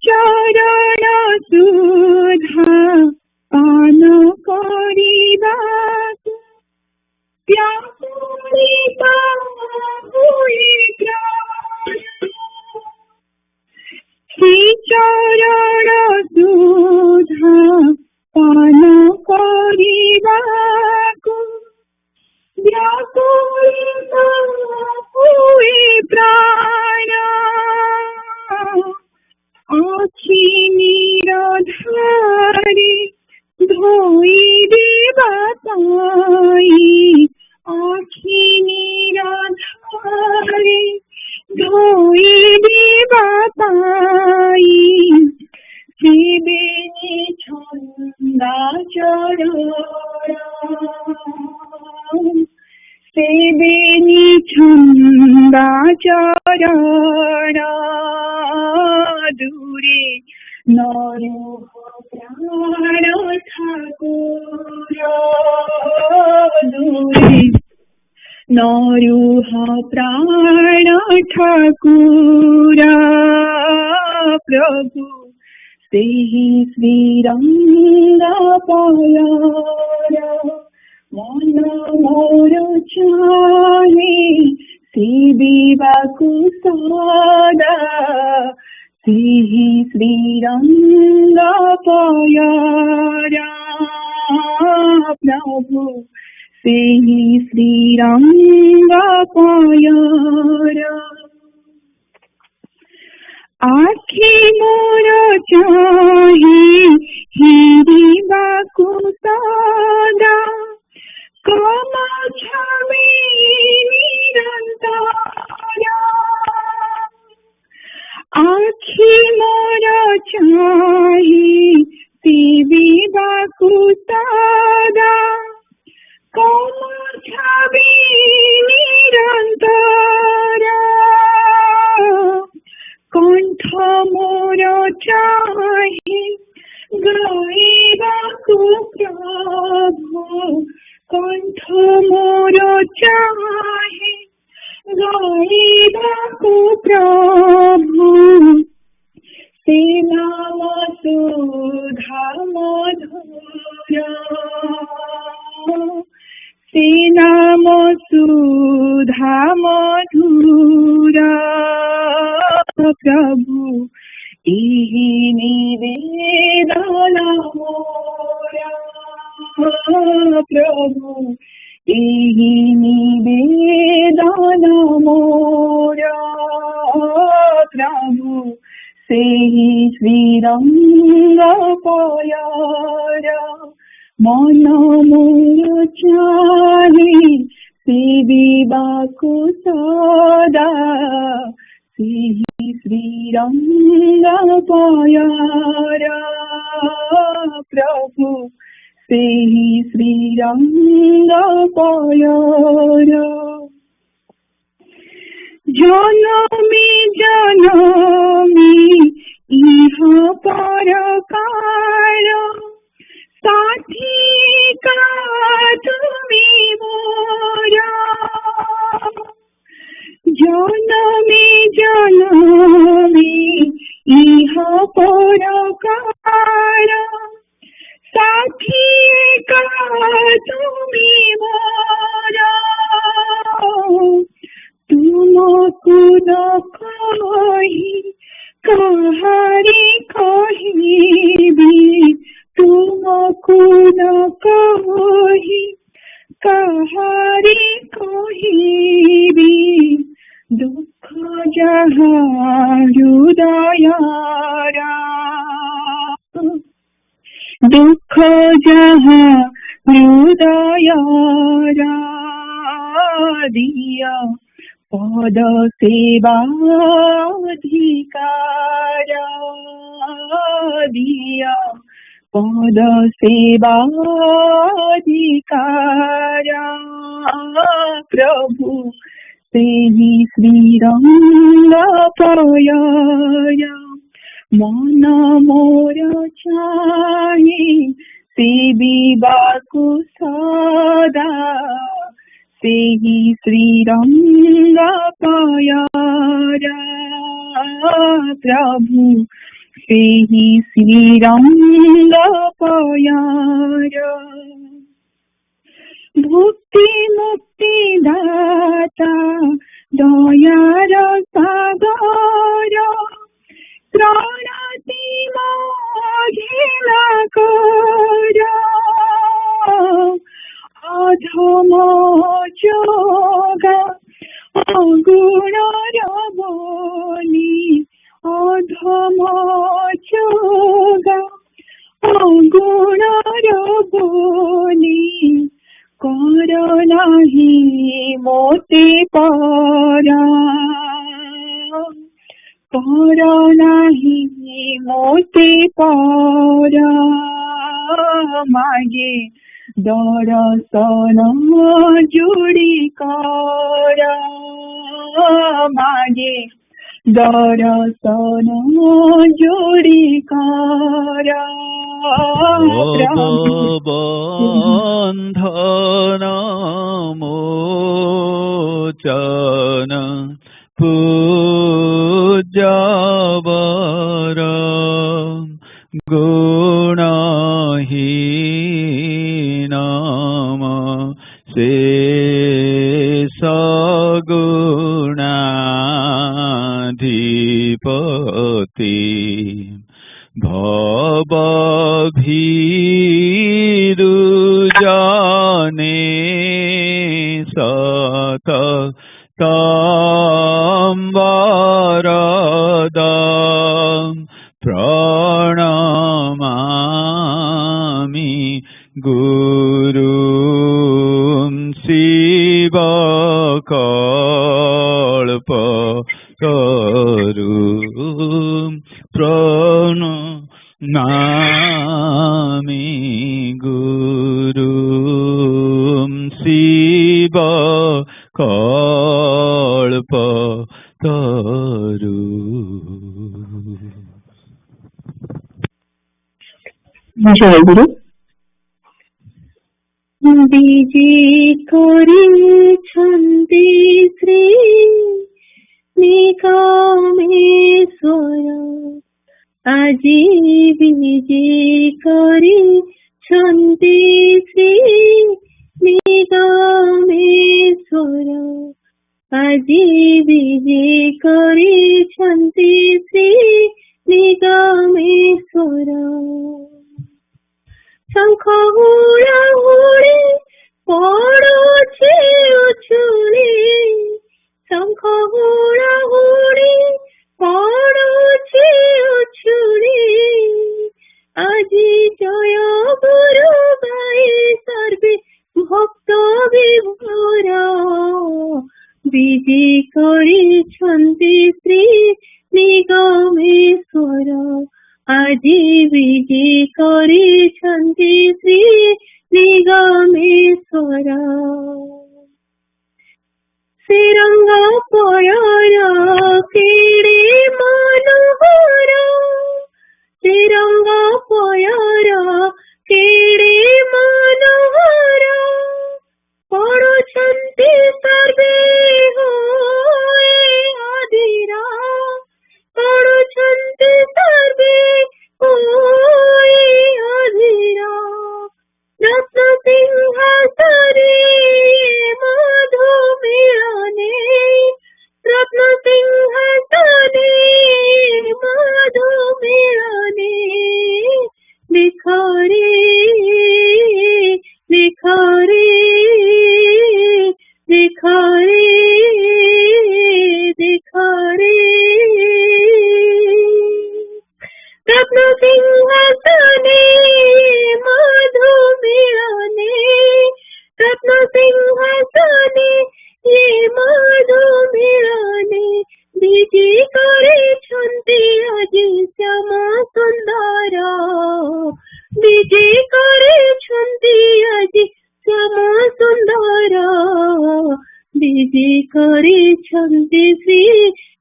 चरण सुधा पान करिबाकु व्याकुलित हुई प्राण श्री चरण सुधा पान करिबाकु व्याकुलित हुई प्राण आखि निराधारे धोई देवा ताई आखि निराधारे धोई देवा ताई सेवेनी छंदा चरण सेवेनी छंदा चरण दूरे नरुह प्राण ठाकुर दूरे नरुह प्राण ठाकुर प्रभु सेहि श्रीरंग पयर मन मोर चाहे सेविबाकु सदा सेहि श्रीरंग पयर प्रभु सेहि श्रीरंग पयर आखि मोर चाहे हिरिबाकु सदा कम छवि निरंतर आखि मोर चाहे सेविबाकु सदा कम छवि निरंतर कंठ मोर चाहे गाइबाकु प्रभु कंठ मोर चाहे गाइबाकु प्रभु से नाम सुधा मधुर से नाम सुधा मधुर प्रभु इहि निवेदन मोरा प्रभु इहि निवेदन मोरा प्रभु सेहि श्रीरंग पयर मन मोर चाहे सेविबाकु सदा सेहि श्रीरंग पयर प्रभु सेहि श्रीरंग पयर जनमी जनमी इह परकार साथी का तुमी मोरा जनमी जनमी इह परकार साथी का तुमी मोरा तुमको न कही कहारी कहिबी तुमको न कही कहारी कहिबी दुख जहाँ हृदयरा दुख जहाँ हृदयरा दिया पद सेवाधिकार दिया पद सेवाधिकार प्रभु सेहि श्रीरंग पयर मन मोर चाहे सेविबाकु सदा सेहि श्रीरंग पयर प्रभु सेहि श्रीरंग पयार भुक्ति मुक्ति दाता दयार सागर त्राणति महिला कर अधम जोगा अगुणर बलि अधम जोगा अगुणर बलि कर नाही मोते परा कर नाही मोते परा मागे दर्शन जोड़ी कर मागे दर्शन जोड़ी कर बंधन मोचन पूज्यवर गुणहीनम शेष गुणाधिपति भवभीरु जाने सत तांवरदं प्रणमामि गुरुं शिवकल्पतरुं प्रणमामि गुरुं शिवकल्पतरुं। जय गुरु। विजे करिछन्ति श्री निगमेश्वर আজি विजे करिछन्ति श्री निगमेश्वर আজি विजे करिछन्ति श्री निगमेश्वर शंख हुड़ाहुड़ी पड़ुछि उछुली शंख हुड़ाहुड़ी पड़ुछि उछुली আজি जय गुरु गाई सर्वे भक्त विभोर विजे करिछन्ति श्री निगमेश्वर আজি विजे करिछन्ति श्री निगमेश्वर श्रीरंग पयर केड़े मनोहर श्रीरंग पयर केड़े मनोहर पड़ुछन्ति सर्वे होए अधीरा पड़ुछन्ति सर्वे होए अधीरा रत्न सिंहासने मधु मिलने रत्न सिंहासने मधु मिलने भिखारी भिखारी भिखारी भिखारी रत्न सिंहासने मधु मिलने रत्न सिंहासने ये मधु मिलने विजे करिछन्ति আজি श्याम सुंदर विजे करिछन्ति আজি श्याम सुंदर विजे करिछन्ति श्री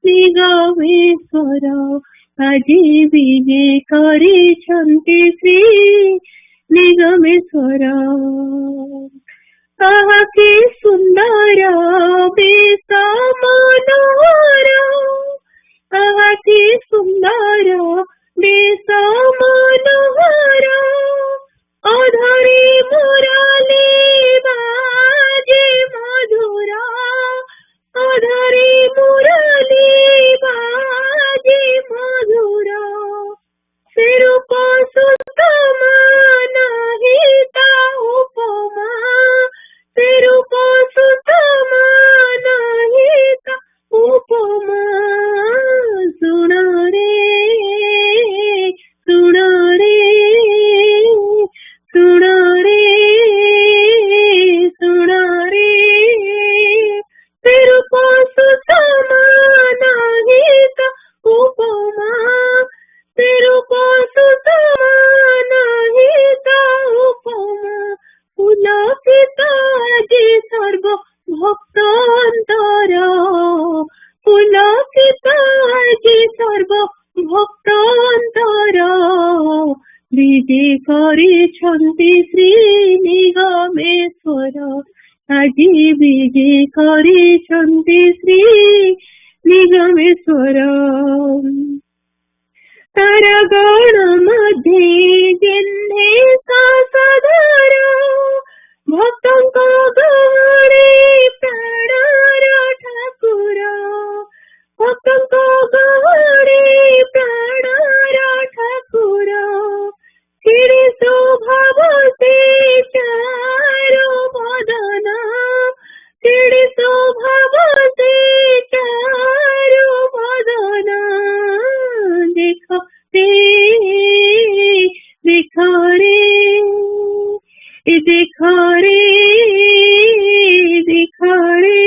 निगमेश्वर আজি विजे करिछन्ति श्री निगमेश्वर के सुंदर बेस मनोहर के सुंदर କରିଛନ୍ତି ଶ୍ରୀ ନିଗମେଶ୍ୱର ଆଜି ବିଜେ କରିଛନ୍ତି ଶ୍ରୀ ନିଗମେଶ୍ୱର ତାରାଗଣ ମଧ୍ୟେ ଯେହ୍ନେ ସାସଧର ଭକ୍ତଙ୍କ ଗହଳି ପ୍ରାଣର ଠାକୁର ଭକ୍ତଙ୍କ ଗହଳି ପ୍ରାଣର ଠାକୁର ଛିଡ଼ି ଶୋଭାବତେ ଚାରୁ ବଦନ ଛିଡ଼ି ଶୋଭାବତେ ଚାରୁ ବଦନ ଦେଖ রে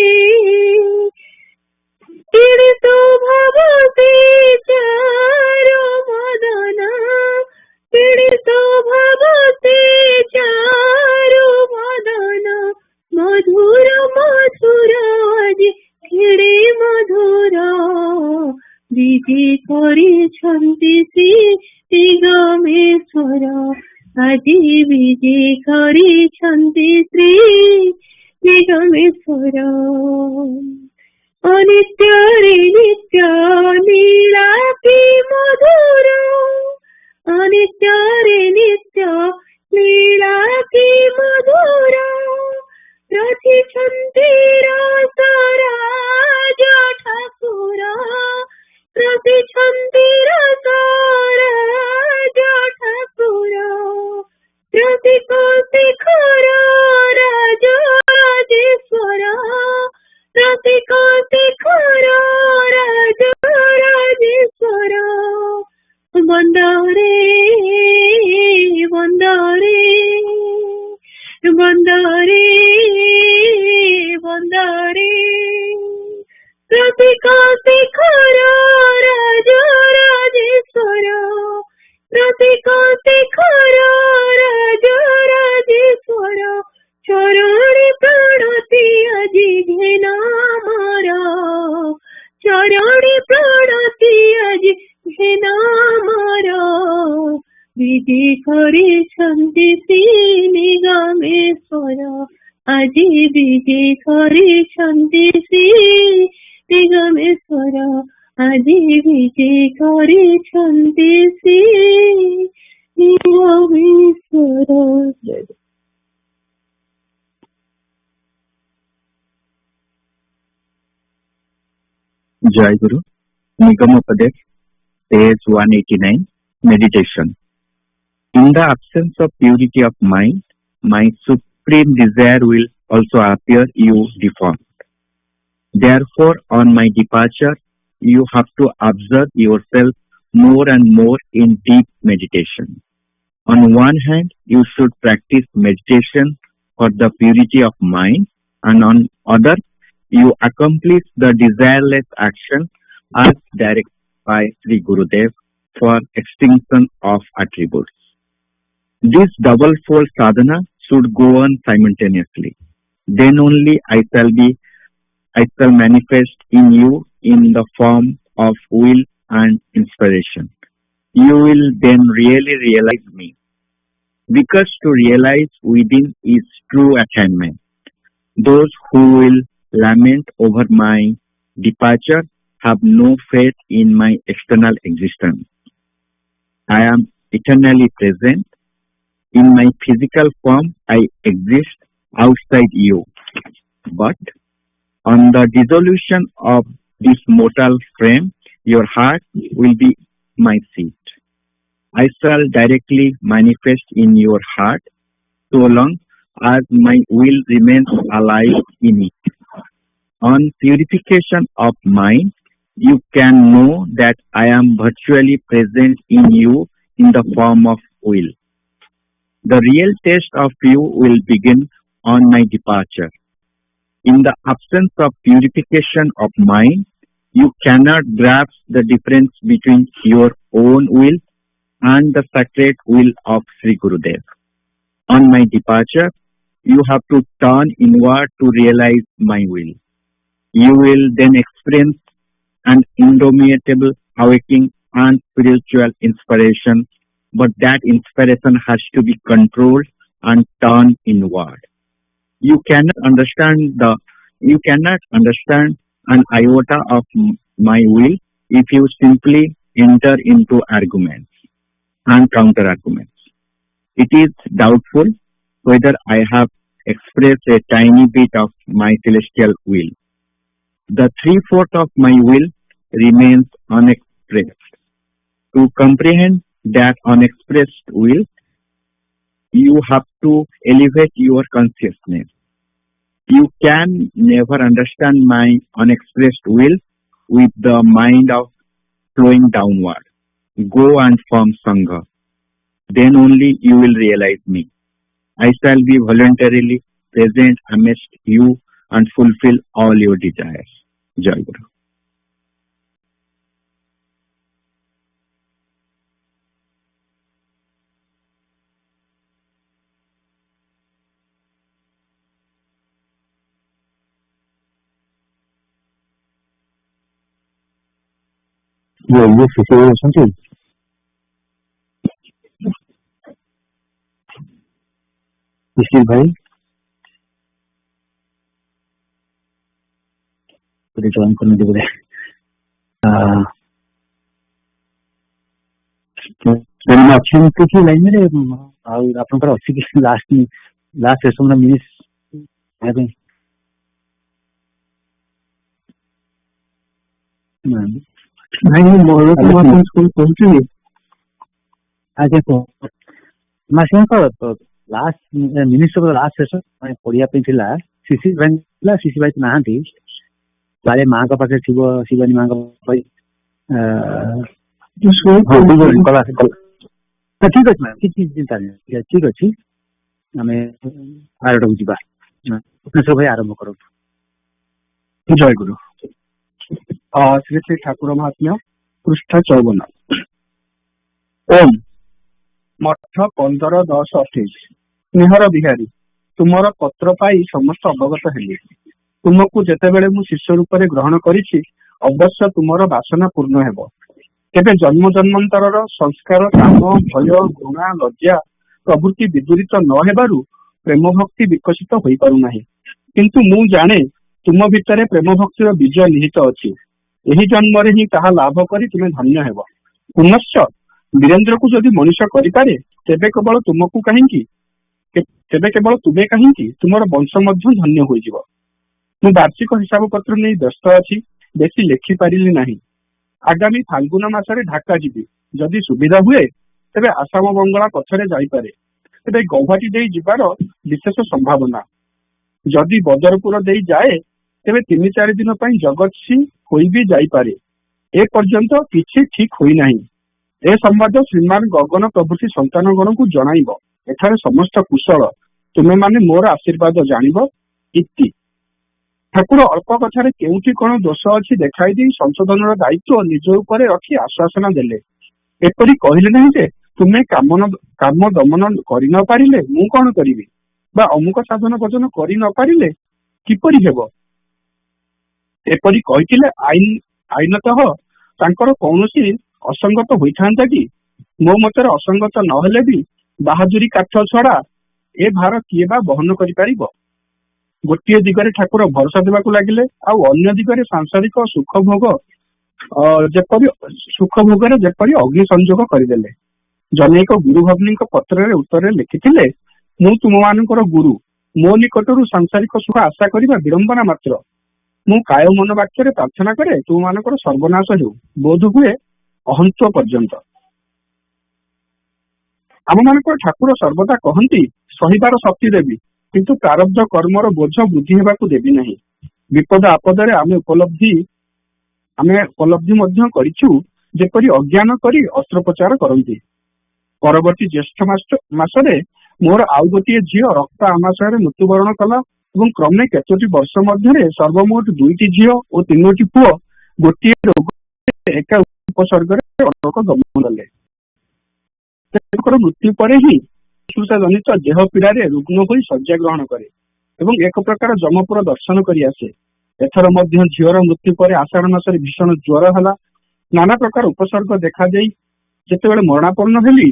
পীড়িত ভবতে চারু বদন পীড়িত ভবতে চারু বদন মধুর মধুর আଜି କ୍ଷୀରି ମଧୁର ବିଜେ କରିଛନ୍ତି ଶ୍ରୀ ନିଗମେଶ୍ୱର ଆଜି ବିଜେ କରିଛନ୍ତି ଶ୍ରୀ ନିଗମେଶ୍ୱର ଅନିତ୍ୟରେ ନିତ୍ୟ ଲୀଳା କି ମଧୁର ଅନିତ୍ୟରେ ନିତ୍ୟ ଲୀଳା କି ମଧୁର ରଚିଛନ୍ତି ରସରାଜ ଠାକୁର ରଚିଛନ୍ତି ରସରାଜ ଠାକୁର ରସିକ ଶିଖର ରାଜ ରାଜେଶ୍ୱର ରସିକ ଶିଖର ରାଜ ରାଜେଶ୍ୱର ବନ୍ଦରେ ବନ୍ଦରେ ବନ୍ଦରେ ବନ୍ଦରେ ରସିକ ଶିଖର ରାଜ ରାଜେଶ୍ୱର ରସିକ ଶିଖର ରାଜ ରାଜେଶ୍ୱର ଚରଣୀ ପ୍ରାଣତି ଆଜି ଘେନ ମୋର ଚରଣୀ ପ୍ରାଣତି ଆଜି ଘେନ ମୋର ବିଜେ କରିଛନ୍ତି ଶ୍ରୀ ନିଗମେଶ୍ୱର ଆଜି ବିଜେ କରିଛନ୍ତି ଶ୍ରୀ ନିଗମେଶ୍ୱର ଆଜି ବିଜେ କରିଛନ୍ତି Shri ନିଗମେଶ୍ୱର। Jai Guru. Nigamopadesh, page 189, meditation. In the absence of purity of mind, my supreme desire will also appear you deformed. Therefore, on my departure, you have to observe yourself more and more in deep meditation. On one hand, you should practice meditation for the purity of mind, and on other, you accomplish the desireless action as directed by Sri Gurudev for extinction of attributes. This double-fold sadhana should go on simultaneously. Then only I shall manifest in you in the form of will and inspiration. You will then really realize me. Because to realize within is true attainment. Those who will lament over my departure have no faith in my external existence. I am eternally present. In my physical form, I exist outside you. But on the dissolution of this mortal frame, your heart will be my seat. I shall directly manifest in your heart so long as my will remains alive in it. On purification of mind, you can know that I am virtually present in you in the form of will. The real test of you will begin on my departure. In the absence of purification of mind, you cannot grasp the difference between your own will and the sacred will of Sri Gurudev. On my departure, you have to turn inward to realize my will. You will then experience an indomitable awakening and spiritual inspiration but that inspiration has to be controlled and turned inward. You cannot understand an iota of my will if you simply enter into arguments and counter arguments. It is doubtful whether I have expressed a tiny bit of my celestial will. The 3/4 of my will remains unexpressed. To comprehend that unexpressed will, you have to elevate your consciousness. You can never understand my unexpressed will with the mind of flowing downward. Go and form Sangha. Then only you will realize me. I shall be voluntarily present amidst you and fulfill all your desires. Jai Guru. ये शिशु अछंती शिशिर भाई join करने देबे मैं option की line में आपनकर अछि कि लास्ट सेशन में मिनिट है भाई मोर तो स्कूल पहुंचली आगे तो मासिन को last minute of last session मैं पढ़िया पे थिला सीसी भाई नाहांती बारे मां का पाखे शिवानी मां का भाई ठीक अच्छे मैम किसी चिंता नहीं ठीक अच्छे आम आरटा को जीवा भुवनेश्वर भाई आरंभ करो। जय गुरु। श्री श्री ठाकुर महात्म्य पृष्ठ 54। ओम मठ 15-10-28। स्नेहर बिहारी तुमर पत्र पाई समस्त अवगत हेली। तुमको जेतेबेले मु शिष्य रूप में ग्रहण करिछि अवश्य तुमर वासना पूर्ण हेब। केबे जन्म जन्मांतरर संस्कार काम भय घृणा लज्जा प्रभृति विदूरित न हेबारु प्रेम भक्ति विकसित होई पारु नाही। किंतु मु जाने तुम भितर प्रेम भक्तिर बीज निहित अछि। एही जन्मरे ही ताहा लाभ करी तुमे धन्य हेब। पुनश्च वीरेंद्र को जदि मनुष्य करि पारे तेबे केवल तुमको काहेकि तेबे केवल तुमे काहेकि तुमर वंश मध्य धन्य होई जिवो। मु वार्षिक हिसाब पत्र नहीं व्यस्त अच्छी बेसी लेखि पारिली नहीं। आगामी फाल्गुन मासरे ढाका जीवी जदि सुविधा हुए तेबे आसाम बंगला पछरे जाइपारे। तेबे गौहाटी देई जिबार विशेष संभावना। जदि बदरपुर देई जाए तेबे 3-4 दिन पई जगतसी होई भी जाइपारे। ए पर्यंत किछि ठीक होई नाही। ए संवाद श्रीमान गगन प्रभृति संतानगण को जणाइब। एठारे समस्त कुशल तुमे माने मोर आशीर्वाद जानिब इति। ठाकुर अल्प कथार केउठी कौन दोष अच्छी देखाई दी संशोधन दायित्व निज उपर रखी आश्वासना देले। एपरी कहले नहीं जे तुमे काम दमन करि न पारिले मु कौन करिवि बा अमुक साधन भजन करि न पारिले किपरि हेबो। एपरी कहिथिले आईनतः तांकर कौनसी असंगत होइथांता कि मो मतरे असंगत न हेले भी बहादुरी काठ छड़ा ए भार किए बा बहन करि पारिबो। गोटे दिगरे ठाकुर भरोसा देवाक लगिले आउ अन्य दिगरे सांसारिक सुख भोग जेपरी अग्नि संजोग करदेले। जनेक गुरु भवनी पत्र उत्तर लिखिथिले मु तुम मानकर गुरु मो निकटरू सांसारिक सुख आशा करबा विडंबना मात्र। मु काय मन वाक्य प्रार्थना करे तुम मानकर सर्वनाश हेउ बोध हुए अहंत्व पर्यंत। आम मानकर ठाकुर सर्वदा कहती सहिबार शक्ति देवी किंतु प्रारब्ध कर्मर बोझ वृद्धि हेबाकू देवी नहीं। विपद आपदरे आमे उपलब्धि मध्य करिछु जेपरि अज्ञान करी अस्त्रोपचार करती। परवर्ती ज्येष्ठ मासरे मोर आउ गोटे झील रक्त आमाशय मृत्युवरण कला और क्रमे केतोटी वर्ष मध्य सर्वमोट 2टी झील और 3टी पुओ गोटे रोग एक उपसर्ग गमन कले। मृत्यु पर ही जनित देह पीड़ा रुग्ण हो शଯ୍ୟା ग्रहण करे एवं एक प्रकार जमपुर दर्शन करी आसे। एथर मध्य झीवर मृत्यु पर आषाढ़ मासरे भीषण ज्वर हला। नाना प्रकार उपसर्ग देखा देई जेतेबेले मरणापन्न हेली